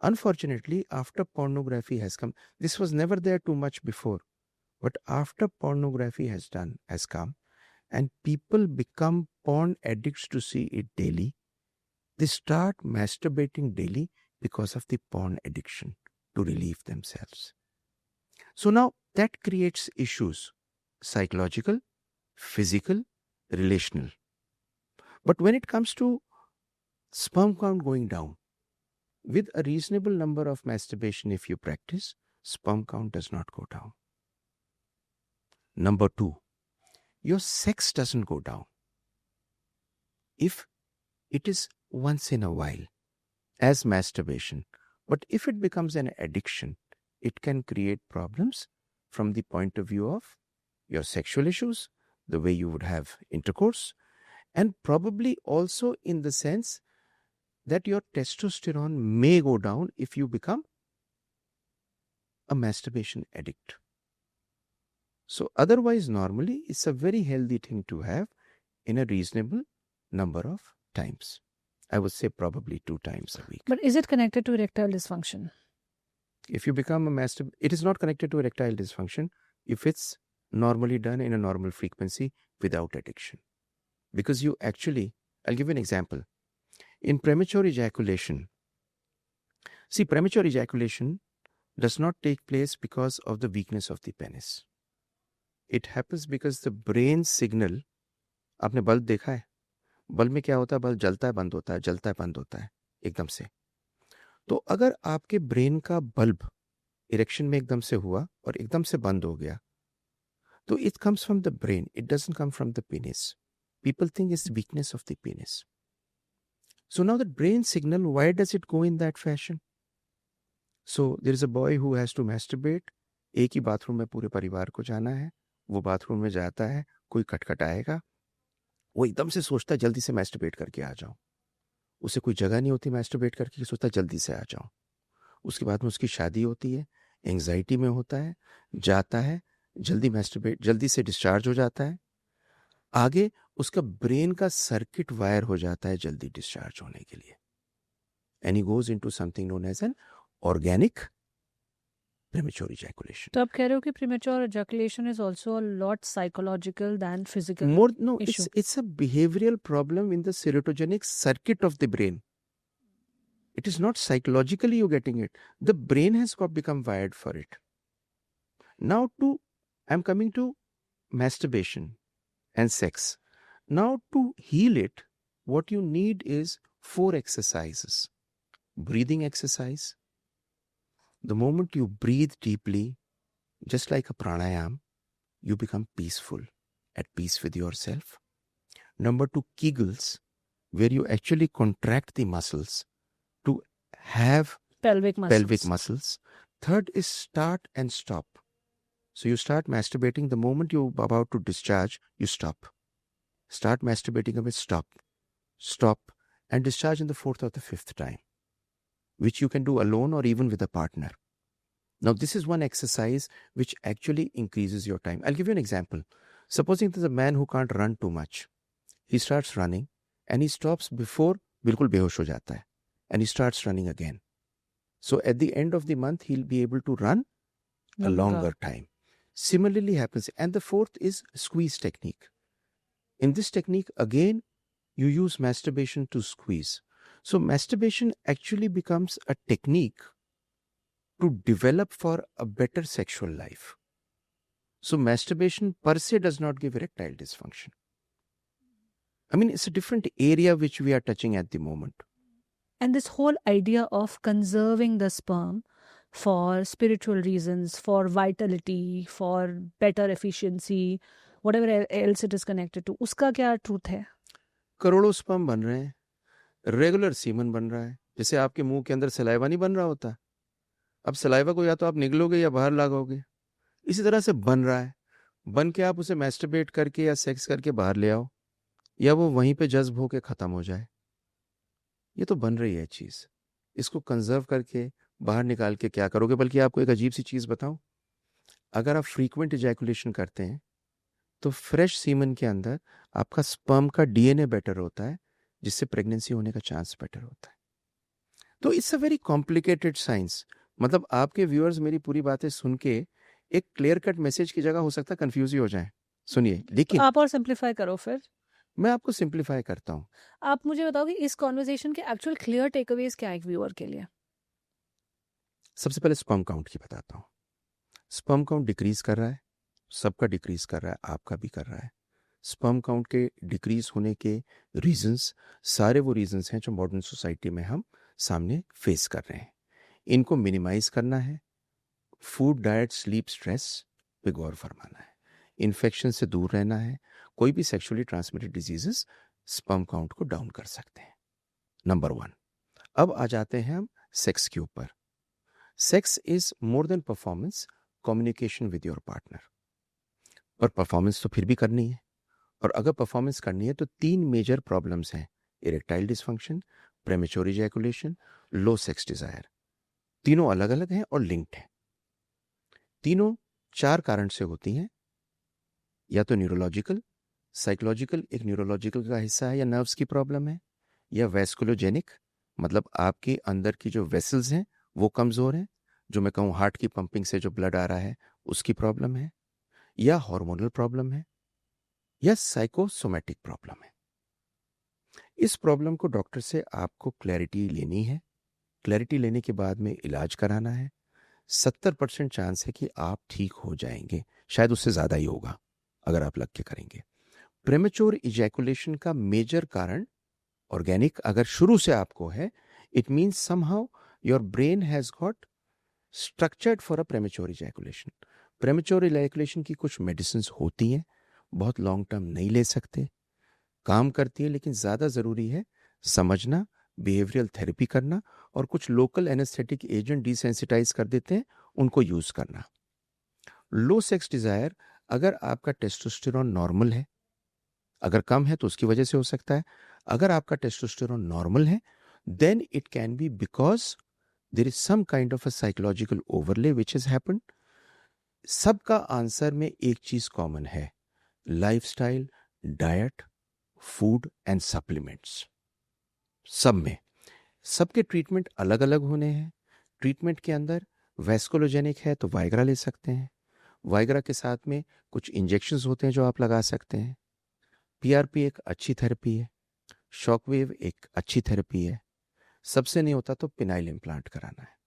Unfortunately, after pornography has come, this was never there too much before, but after pornography has come, and people become porn addicts to see it daily, they start masturbating daily because of the porn addiction to relieve themselves. So now that creates issues, psychological, physical, relational. But when it comes to sperm count going down, with a reasonable number of masturbation if you practice, sperm count does not go down. Number 2, your sex doesn't go down. If it is once in a while, as masturbation, but if it becomes an addiction, it can create problems from the point of view of your sexual issues, the way you would have intercourse, and probably also in the sense that your testosterone may go down if you become a masturbation addict. So otherwise, normally, it's a very healthy thing to have in a reasonable number of times. I would say probably 2 times a week. But is it connected to erectile dysfunction? If you become a it is not connected to erectile dysfunction if it's normally done in a normal frequency without addiction. Because you actually, I'll give you an example. In premature ejaculation, see, premature ejaculation does not take place because of the weakness of the penis. It happens because the brain signal, आपने bulb देखा है? Bulb में क्या होता है? Bulb जलता है, बंद होता है, जलता है, बंद होता है एकदम से. तो अगर आपके ब्रेन का बल्ब इरेक्शन में एकदम से हुआ और एकदम से बंद हो गया, तो it comes from the brain. It doesn't come from the penis. People think it's the weakness of the penis. So now the brain signal, why does it go in that fashion? So there is a boy who has to masturbate. एक ही bathroom में पूरे परिवार को जाना है. वो bathroom में जाता है, कोई खटखटाएगा, वो एकदम से सोचता है जल्दी से मैस्टरबेट करके आ जाऊं. उसे कोई जगह नहीं होती मैस्टरबेट करके, सोचता है जल्दी से आ जाऊं. उसके बाद में उसकी शादी होती है, एंग्जाइटी में होता है, जाता है, जल्दी मैस्टरबेट, जल्दी से डिस्चार्ज हो जाता है. आगे उसका ब्रेन का सर्किट वायर हो जाता है जल्दी डिस्चार्ज होने के लिए. And he goes into something known as an organic premature ejaculation. तो आप कह रहे हो कि premature ejaculation is also a lot psychological than physical. No, issue. It's a behavioral problem in the serotogenic circuit of the brain. It is not psychologically you're getting it. The brain has become wired for it. Now I'm coming to masturbation and sex. Now to heal it, what you need is 4 exercises. Breathing exercise. The moment you breathe deeply, just like a pranayam, you become peaceful, at peace with yourself. Number 2, Kegels, where you actually contract the muscles to have pelvic muscles. Third is start and stop. So you start masturbating. The moment you're about to discharge, you stop. Start masturbating a bit, stop, and discharge in the 4th or the 5th time, which you can do alone or even with a partner. Now, this is one exercise which actually increases your time. I'll give you an example. Supposing there's a man who can't run too much. He starts running and he stops before bilkul behosh ho jata hai, and he starts running again. So at the end of the month, he'll be able to run a longer time. Similarly happens. And the 4th is squeeze technique. In this technique, again, you use masturbation to squeeze. So masturbation actually becomes a technique to develop for a better sexual life. So masturbation per se does not give erectile dysfunction. I mean, it's a different area which we are touching at the moment. And this whole idea of conserving the sperm for spiritual reasons, for vitality, for better efficiency, whatever else it is connected to, उसका क्या truth है? करोड़ों sperm बन रहे हैं, regular semen बन रहा है. जैसे आपके मुंह के अंदर सलाइवा नहीं बन रहा होता, अब सलाइवा को या तो आप निगलोगे या बाहर लागोगे. इसी तरह से बन रहा है. बन के आप उसे मैस्टरबेट करके या सेक्स करके बाहर ले आओ, या वो वहीं पे जज्ब होके खत्म हो जाए. ये तो बन रही है चीज. इसको कंजर्व करके बाहर निकाल के क्या करोगे? बल्कि आपको एक अजीब सी चीज बताऊं, अगर आप फ्रीक्वेंट इजैकुलेशन करते हैं तो फ्रेश सीमन के अंदर आपका स्पर्म का डीएनए बेटर होता है, जिससे प्रेगनेंसी होने का चांस बेटर होता है. तो it's a very complicated science. मतलब आपके व्यूअर्स मेरी पूरी बातें सुन के एक क्लियर कट मैसेज की जगह हो सकता है कंफ्यूज ही हो जाए. सुनिए, लेकिन आप और सिंप्लीफाई करो. फिर मैं आपको सिंप्लीफाई करता हूं. आप मुझे बताओ कि इस कॉन्वर्सेशन के एक्चुअल क्लियर टेकअवेज क्या है एक व्यूअर के लिए? सबसे पहले स्पर्म काउंट की बताता हूं. स्पर्म काउंट डिक्रीज कर रहा है, सबका डिक्रीज कर रहा है, आपका भी कर रहा है. स्पर्म काउंट के डिक्रीज होने के रीजंस, सारे वो रीजंस हैं जो मॉडर्न सोसाइटी में हम सामने फेस कर रहे हैं. इनको मिनिमाइज करना है, फूड, डाइट, स्लीप, स्ट्रेस पे गौर फरमाना है। इन्फेक्शन से दूर रहना है। कोई भी sexually transmitted diseases sperm count को डाउन कर सकते हैं। नंबर 1। अब आ जाते हैं हम सेक्स के ऊपर। Sex is more than performance, communication with your partner. और परफॉर्मेंस तो फिर भी करनी है, और अगर परफॉर्मेंस करनी है तो 3 मेजर प्रॉब्लम्स हैं: इरेक्टाइल डिसफंक्शन, प्रेमेच्योर इजैकुलेशन, लो सेक्स डिजायर। तीनों अलग अलग हैं और लिंक्ड हैं। तीनों 4 कारण से होती हैं। या तो न्यूरोलॉजिकल, साइकोलॉजिकल एक न्यूरोलॉजिकल का हिस्सा है या नर्व्स की प्रॉब्लम है, या वेस्कुलोजेनिक मतलब आपके अंदर की जो वेसल्स हैं वो कमज़ोर हैं, जो मैं कहूँ हार्ट की पंपिंग से जो ब्लड आ रहा है उसकी प्रॉब्लम है, या हार्मोनल प्रॉब्लम है, या साइकोसोमेटिक प्रॉब्लम है। इस प्रॉब्लम को डॉक्टर से आपको क्लैरिटी लेनी है। क्लैरिटी लेने के बाद में इलाज कराना है। 70% चांस है कि आप ठीक हो जाएंगे, शायद उससे ज़्यादा ही होगा अगर आप लग के करेंगे। प्रेमेच्योर इजैकुलेशन का मेजर कारण ऑर्गेनिक अगर शुरू से आपको है, it means somehow your brain has got structured for a premature ejaculation. Premature ejaculation की कुछ मेडिसिन होती हैं, बहुत लॉन्ग टर्म नहीं ले सकते, काम करती है, लेकिन ज़्यादा ज़रूरी है समझना, बिहेवियरल थेरेपी करना, और कुछ लोकल एनेस्थेटिक एजेंट डिसेंसिटाइज कर देते हैं उनको यूज़ करना। लो सेक्स डिज़ायर, अगर आपका टेस्टोस्टेरोन नॉर्मल है, अगर कम है तो उसकी वजह से हो सकता है। अगर आपका टेस्टोस्टेरोन नॉर्मल है, then it can be because there is some kind of a psychological overlay which has happened. सबका आंसर में एक चीज कॉमन है: lifestyle, diet, food and supplements. सब में सबके ट्रीटमेंट अलग अलग होने हैं। ट्रीटमेंट के अंदर वेस्कुलोजेनिक है तो वाइग्रा ले सकते हैं। वाइग्रा के साथ में कुछ इंजेक्शंस होते हैं जो आप लगा सकते हैं। पीआरपी एक अच्छी थेरेपी है। शॉकवेव एक अच्छी थेरेपी है। सबसे नहीं होता तो पिनाइल इम्प्लांट कराना है।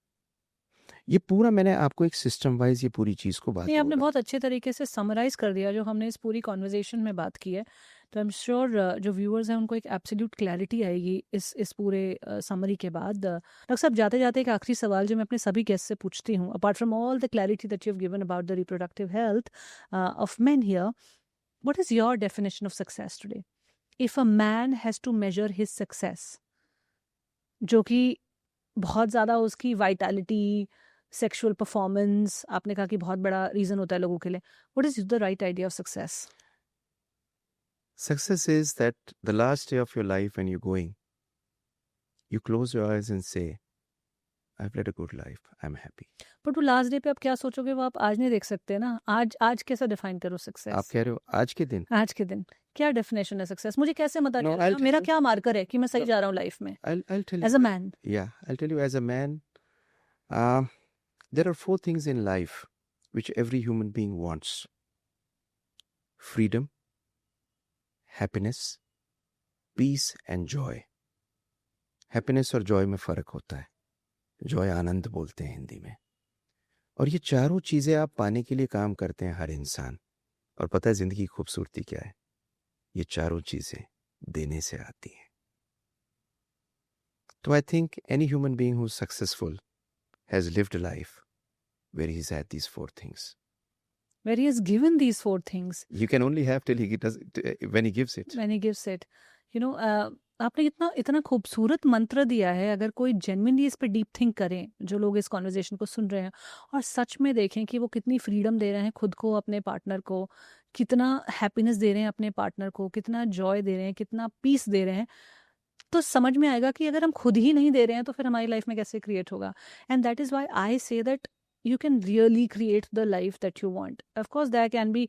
ये पूरा मैंने आपको एक सिस्टम वाइज ये पूरी चीज़ को बात नहीं, आपने बोला। बहुत अच्छे तरीके से समराइज कर दिया जो हमने इस पूरी कॉन्वर्जेशन में बात की है। तो आई एम श्योर जो व्यूअर्स हैं उनको एक एब्सोल्यूट क्लैरिटी आएगी इस पूरे समरी के बाद। डॉक्टर साहब, जाते जाते एक आखिरी सवाल जो मैं अपने सभी गेस्ट से पूछती हूँ, apart from all the clarity that you have given about the reproductive health of men here, what is your definition of success today? If a man has to measure his success, जो कि बहुत ज़्यादा उसकी vitality, sexual performance, आपने कहा कि बहुत बड़ा रीज़न होता है लोगों के लिए, what is the right idea of success? Success is that the last day of your life when you're going, you close your eyes and say, I've led a good life, I'm happy. But वो last day पे आप क्या सोचोगे वो आप आज नहीं देख सकते ना। आज आज कैसा डिफाइन करो आप सक्सेस? कह रहे हो आज के दिन? आज के दिन क्या डेफिनेशन है सक्सेस? मुझे कैसे पता No, चलेगा I'll tell मेरा you. क्या मार्कर है कि मैं सही No, जा रहा हूँ लाइफ में I'll tell as a you. Man? Yeah, I'll tell you as a man. Uh, there are 4 things in life which every human being wants: freedom, happiness, peace and joy. Happiness और Joy में फ़र्क होता है। Joy आनंद बोलते हैं हिंदी में। और ये चारों चीज़ें आप पाने के लिए काम करते हैं हर इंसान। और पता है ज़िंदगी की खूबसूरती क्या है? ये चारों चीज़ें देने से आती हैं। तो I think any human being who is successful has lived a life where he has had these 4 things. Where he has given these 4 things, You can only have till he does when he gives it. when he gives it. You know, आपने इतना इतना खूबसूरत मंत्र दिया है। अगर कोई genuinely इस पे डीप थिंक करें, जो लोग इस कॉन्वर्जेशन को सुन रहे हैं, और सच में देखें कि वो कितनी फ्रीडम दे रहे हैं खुद को, अपने पार्टनर को, कितना हैप्पीनेस दे रहे हैं अपने पार्टनर को, कितना जॉय दे रहे हैं, कितना पीस दे रहे हैं, तो समझ में आएगा कि अगर हम खुद ही नहीं दे रहे हैं तो फिर हमारी लाइफ में कैसे क्रिएट होगा। And that is why I say that you can really create the life that you want. Of course there can be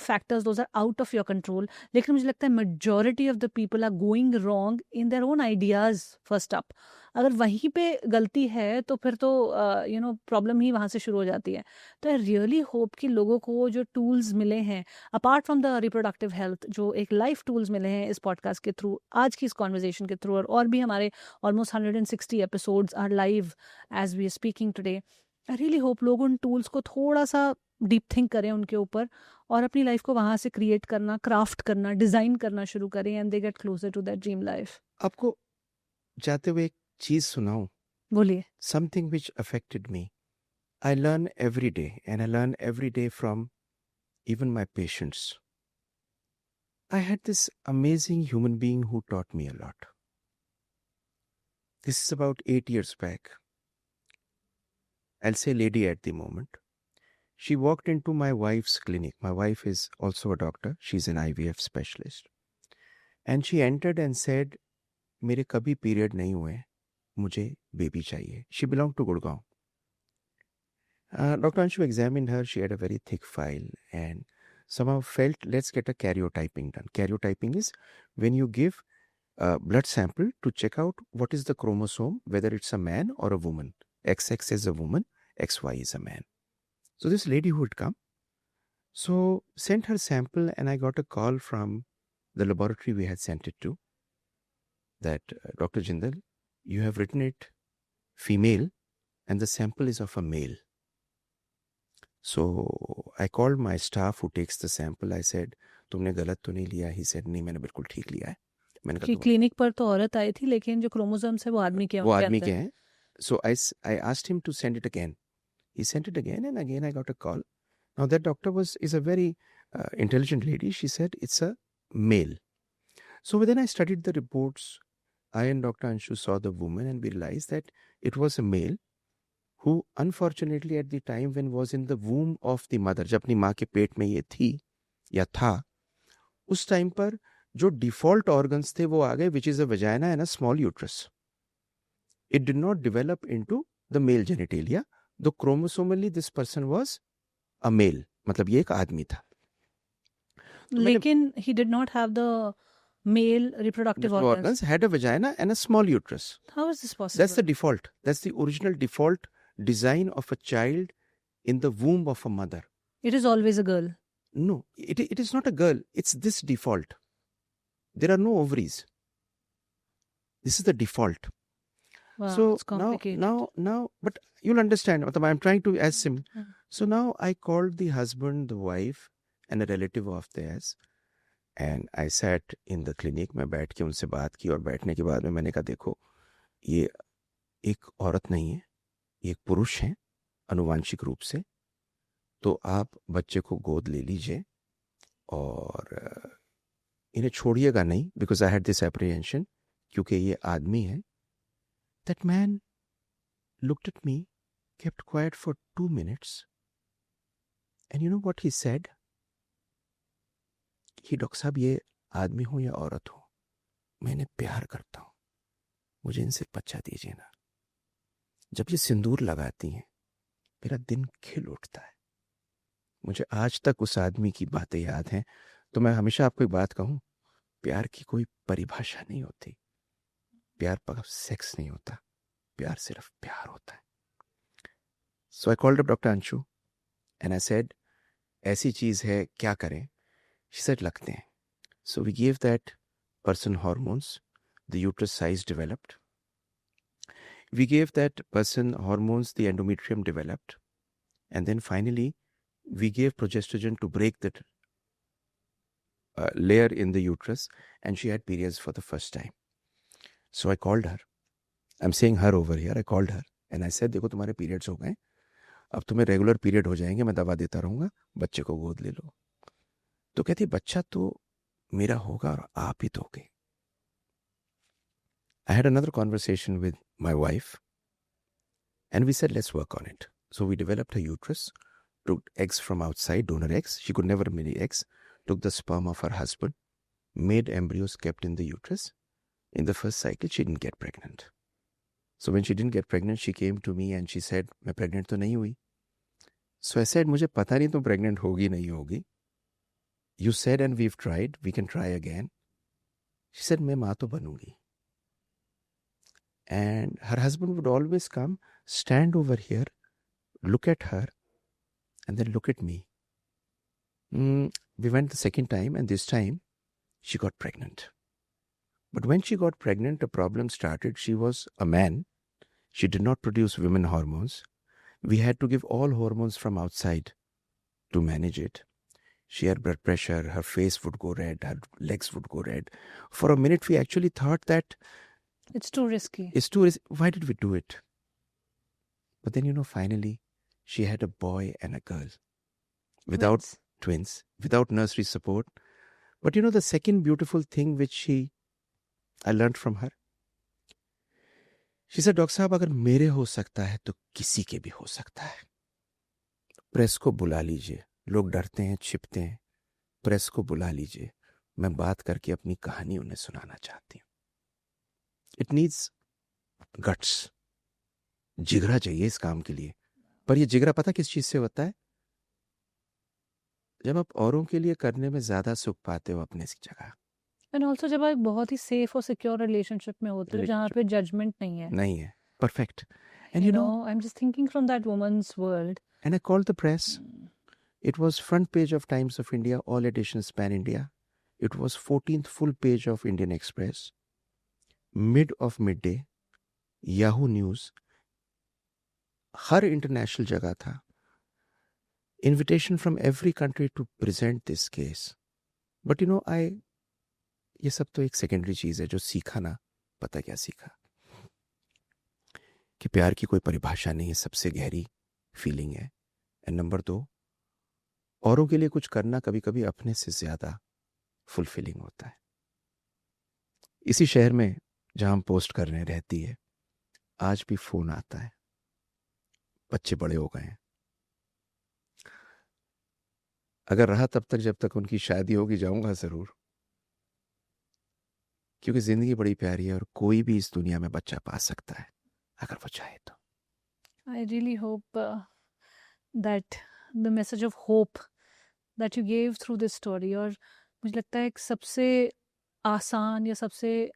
factors, those are out of your control, लेकिन मुझे लगता है majority of the people are going wrong in their own ideas first up. अगर वहीं पे गलती है तो फिर तो प्रॉब्लम ही वहाँ से शुरू हो जाती है। तो आई रियली होप कि लोगों को जो टूल्स मिले हैं apart from the reproductive health, जो एक लाइफ टूल्स मिले हैं इस पॉडकास्ट के थ्रू, आज की इस कॉन्वर्जेशन के थ्रू, और भी हमारे almost 160 episodes are live as we are speaking today. I really hope लोग उन टूल्स को थोड़ा सा डीप थिंक करें उनके ऊपर, और अपनी लाइफ को वहाँ से क्रिएट करना, क्राफ्ट करना, डिज़ाइन करना शुरू करें, and they get closer to that dream life. आपको जाते हुए एक चीज़ सुनाऊं? बोलिए। Something which affected me. I learn every day, and I learn every day from even my patients. I had this amazing human being who taught me a lot. This is about 8 years back. I'll say lady at the moment. She walked into my wife's clinic. My wife is also a doctor. She's an IVF specialist. And she entered and said, मेरे कभी period नहीं हुए, मुझे baby चाहिए. She belonged to Gurgaon. Dr. Anshu examined her. She had a very thick file and somehow felt, let's get a karyotyping done. Karyotyping is when you give a blood sample to check out what is the chromosome, whether it's a man or a woman. XX is a woman, XY is a man. So this lady who had come, so sent her sample, and I got a call from the laboratory we had sent it to that, Dr. Jindal, you have written it female and the sample is of a male. So I called my staff who takes the sample. I said, तुमने गलत तो नहीं लिया? He said, नहीं, मैंने बिल्कुल ठीक लिया है. मैंने कि कहा क्लिनिक पर तो औरत आई थी, लेकिन जो क्रोमोसोम्स है वो आदमी के वो उनके आदमी अंदर के हैं. So I asked him to send it again. He sent it again, and again I got a call. Now that doctor is a very intelligent lady. She said it's a male. So then I studied the reports. I and Dr. Anshu saw the woman, and we realized that it was a male who unfortunately at the time when was in the womb of the mother, जब अपनी माँ के पेट में ये थी या था, उस टाइम पर जो default organs थे वो आ गए, which is a vagina and a small uterus. It did not develop into the male genitalia, though chromosomally this person was a male. मतलब ये एक आदमी था. लेकिन he did not have the male reproductive organs. Had a vagina and a small uterus. How is this possible? That's the default. That's the original default design of a child in the womb of a mother. It is always a girl. No, it is not a girl. It's this default. There are no ovaries. This is the default. Wow, So it's complicated. now, but you'll understand. I'm trying to ask him. So now I called the husband, the wife, and a relative of theirs, and I sat in the clinic. मैं बैठ के उनसे बात की, और बैठने के बाद में मैंने कहा, देखो, ये एक औरत नहीं है, ये एक पुरुष है अनुवांशिक रूप से, तो आप बच्चे को गोद ले लीजिए और इन्हें छोड़िएगा नहीं, because I had this apprehension, क्योंकि ये आदमी है. That man looked at me, kept quiet for 2 minutes, and you know what he said? कि डॉक्टर साहब, ये आदमी हो या औरत हो, मैं इन्हें प्यार करता हूँ, मुझे इनसे बच्चा दीजिए ना. जब ये सिंदूर लगाती हैं, मेरा दिन खिल उठता है. मुझे आज तक उस आदमी की बातें याद हैं. तो मैं हमेशा आपको एक बात कहूँ, प्यार की कोई परिभाषा नहीं होती. प्यार पर सेक्स नहीं होता, प्यार सिर्फ प्यार होता है. So I called up Dr. Anshu and I said, ऐसी चीज है, क्या करें? She said, लगते हैं. So we gave that person hormones. The uterus size developed. We gave that person hormones, the endometrium developed. And then finally, we gave progesterone to break that layer in the uterus, and she had periods for the first time. So I called her. I'm saying her over here. I called her and I said, देखो, तुम्हारे periods हो गए, अब तुम्हें regular period हो जाएंगे, मैं दवा देता रहूँगा, बच्चे को गोद ले लो. तो कहती, बच्चा तो मेरा होगा और आप ही दोगे. I had another conversation with my wife and we said, let's work on it. So we developed a uterus, took eggs from outside, donor eggs. She could never have many eggs. Took the sperm of her husband, made embryos, kept in the uterus. In the first cycle, she didn't get pregnant. So when she didn't get pregnant, she came to me and she said, मैं pregnant तो नहीं हुई. So I said, मुझे पता नहीं तुम pregnant होगी नहीं होगी. You said and we've tried, we can try again. She said, मैं माँ तो बनूंगी. And her husband would always come, stand over here, look at her, and then look at me. We went the second time, and this time she got pregnant. But when she got pregnant, a problem started. She was a man. She did not produce women hormones. We had to give all hormones from outside to manage it. She had blood pressure, her face would go red, her legs would go red. For a minute, we actually thought that it's too risky. It's too risky. Why did we do it? But then, finally, She had a boy and a girl without twins, without nursery support. But the second beautiful thing which I learned from her, she said, doctor साहब अगर मेरे हो सकता है तो किसी के भी हो सकता है. प्रेस को बुला लीजिए. लोग डरते हैं, छिपते हैं. प्रेस को बुला लीजिए. मैं बात करके अपनी कहानी उन्हें सुनाना चाहती हूँ. It needs guts. जिगरा चाहिए इस काम के लिए. पर ये जिगरा पता किस चीज से होता है? जब आप औरों के लिए करने में ज्यादा सुख पाते हो अपने सी जगह. एंड ऑल्सो जब आप बहुत ही सेफ और सिक्योर रिलेशनशिप में होते हो जहाँ पे जजमेंट नहीं है. Perfect. And I'm just thinking from that woman's world. And I called the press. It was front page of Times of India, all editions pan India. It was 14th full page of Indian Express. Mid of midday, Yahoo News. Her international जगह था. Invitation from every country to present this case. But ये सब तो एक secondary चीज है. जो सीखा ना, पता क्या सीखा? कि प्यार की कोई परिभाषा नहीं है, सबसे गहरी फीलिंग है. एंड नंबर 2, औरों के लिए कुछ करना कभी कभी अपने से ज्यादा फुलफिलिंग होता है. इसी शहर में जहां हम पोस्ट कर रहे हैं रहती है. आज भी फोन आता है. बच्चे बड़े हो गए हैं. अगर रहा तब तक जब तक उनकी शादी होगी जाऊंगा जरूर, क्योंकि जिंदगी बड़ी प्यारी है और कोई भी इस दुनिया में बच्चा पा सकता है अगर वो चाहे तो. I really hope that the message of hope that you gave through this story, और मुझे लगता है एक सबसे आसान या सबसे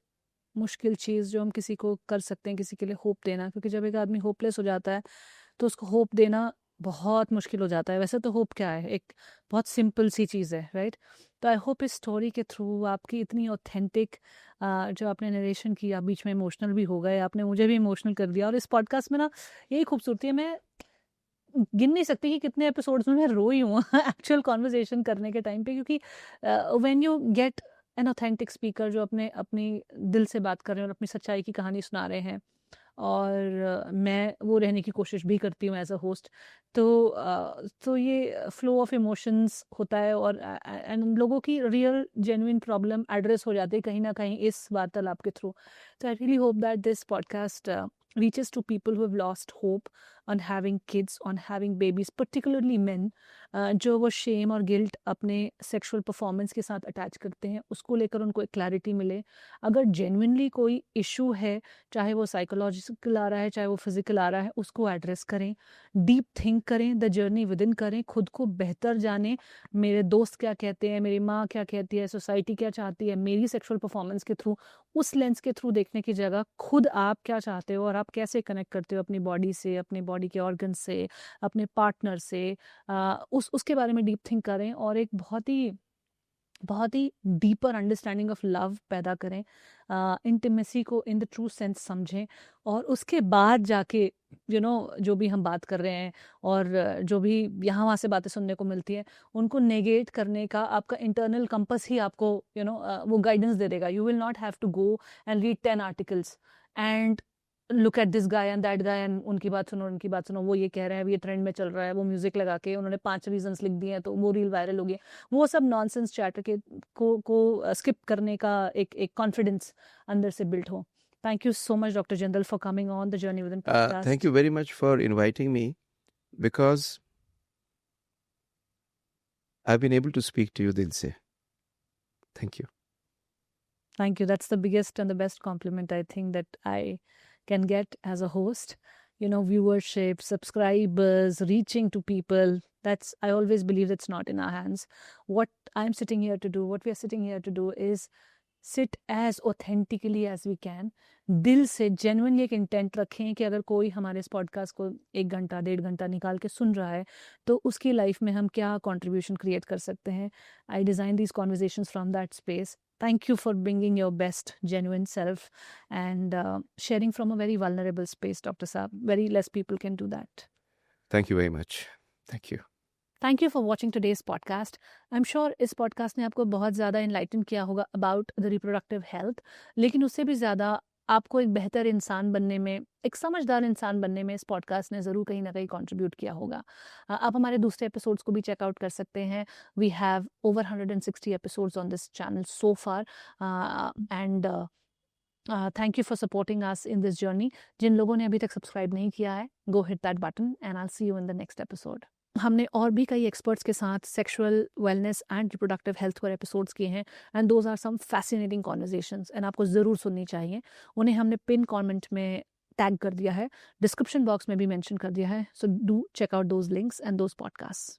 मुश्किल चीज़ जो हम किसी को कर सकते हैं किसी के लिए होप देना, क्योंकि जब एक आदमी होपलेस हो जाता है तो उसको होप देना बहुत मुश्किल हो जाता है. वैसे तो होप क्या है, एक बहुत सिंपल सी चीज़ है, राइट? तो आई होप इस स्टोरी के थ्रू आपकी इतनी ऑथेंटिक जो आपने नरेशन किया, बीच में इमोशनल भी हो गए, आपने मुझे भी इमोशनल कर दिया. और इस पॉडकास्ट में ना यही खूबसूरती है, मैं गिन नहीं सकती कि कितने एपिसोड्स में मैं रोई हूँ एक्चुअल कॉन्वर्जेशन करने के टाइम पे, क्योंकि when you get an authentic speaker जो अपनी दिल से बात कर रहे हैं और अपनी सच्चाई की कहानी सुना रहे हैं, और मैं वो रहने की कोशिश भी करती हूँ एज अ होस्ट, तो ये फ्लो ऑफ इमोशंस होता है और एंड लोगों की रियल जेन्युइन प्रॉब्लम एड्रेस हो जाती है कहीं ना कहीं इस वार्तालाप के थ्रू. तो आई really hope that this podcast reaches to people who have lost hope on having kids, on having babies, particularly men, जो वो shame और guilt अपने sexual performance के साथ attach करते हैं, उसको लेकर उनको एक clarity मिले. अगर genuinely कोई issue है, चाहे वो psychological आ रहा है, चाहे वो physical आ रहा है, उसको address करें, deep think करें, the journey within करें, खुद को बेहतर जानें. मेरे दोस्त क्या कहते हैं, मेरी माँ क्या कहती है, सोसाइटी क्या चाहती है, मेरी सेक्सुअल परफॉर्मेंस के थ्रू, उस लेंस के थ्रू देखने की जगह खुद आप क्या चाहते हो और आप कैसे कनेक्ट करते हो अपनी बॉडी से, अपने बॉडी के ऑर्गन से, अपने पार्टनर से, उसके बारे में डीप थिंक करें और एक बहुत ही डीपर अंडरस्टैंडिंग ऑफ लव पैदा करें, इंटीमेसी को इन द ट्रू सेंस समझें, और उसके बाद जाके जो भी हम बात कर रहे हैं और जो भी यहाँ वहाँ से बातें सुनने को मिलती है, उनको नेगेट करने का आपका इंटरनल कंपस ही आपको वो गाइडेंस दे देगा. You will not have to go and read 10 articles and look at this guy and that guy and उनकी बात सुनो, वो ये कह रहे हैं, ये ट्रेंड में चल रहा है, वो म्यूजिक लगा के उन्होंने 5 रीजंस लिख दिए हैं तो वो रील वायरल हो गई. वो सब नॉनसेंस चैटर के को स्किप करने का एक कॉन्फिडेंस अंदर से बिल्ड हो. Thank you so much, Dr. Jindal, for coming on the Journey Within podcast. Thank you very much for inviting me, because I've been able to speak to you dil se. Thank you. Thank you. That's the biggest and the best compliment I think that I can get as a host. Viewership, subscribers, reaching to people. I always believe that's not in our hands. What I'm sitting here to do, what we are sitting here to do is sit as authentically as we can. दिल से genuinely एक intent रखें कि अगर कोई हमारे इस podcast को 1 घंटा 1.5 घंटा निकाल के सुन रहा है तो उसकी लाइफ में हम क्या कंट्रीब्यूशन क्रिएट कर सकते हैं. I design these conversations from that space. Thank you for bringing your best genuine self and sharing from a very vulnerable space, Dr. Saab. Very less people can do that. Thank you very much. Thank you. Thank you for watching today's podcast. I'm sure इस podcast ने आपको बहुत ज़्यादा enlighten किया होगा about the reproductive health, लेकिन उससे भी ज़्यादा आपको एक बेहतर इंसान बनने में, एक समझदार इंसान बनने में इस पॉडकास्ट ने ज़रूर कहीं ना कहीं कंट्रीब्यूट किया होगा। आप हमारे दूसरे एपिसोड्स को भी चेकआउट कर सकते हैं। We have over 160 episodes on this channel so far, and thank you for supporting us in this journey. जिन लोगों ने अभी तक सब्सक्राइब नहीं किया है, go hit that button and I will see you in the next episode. हमने और भी कई एक्सपर्ट्स के साथ sexual wellness and reproductive health पर एपिसोड्स किए हैं, and those are some fascinating conversations, and आपको ज़रूर सुननी चाहिए। उन्हें हमने पिन कमेंट में टैग कर दिया है, डिस्क्रिप्शन बॉक्स में भी मेंशन कर दिया है, so do check out those links and those podcast.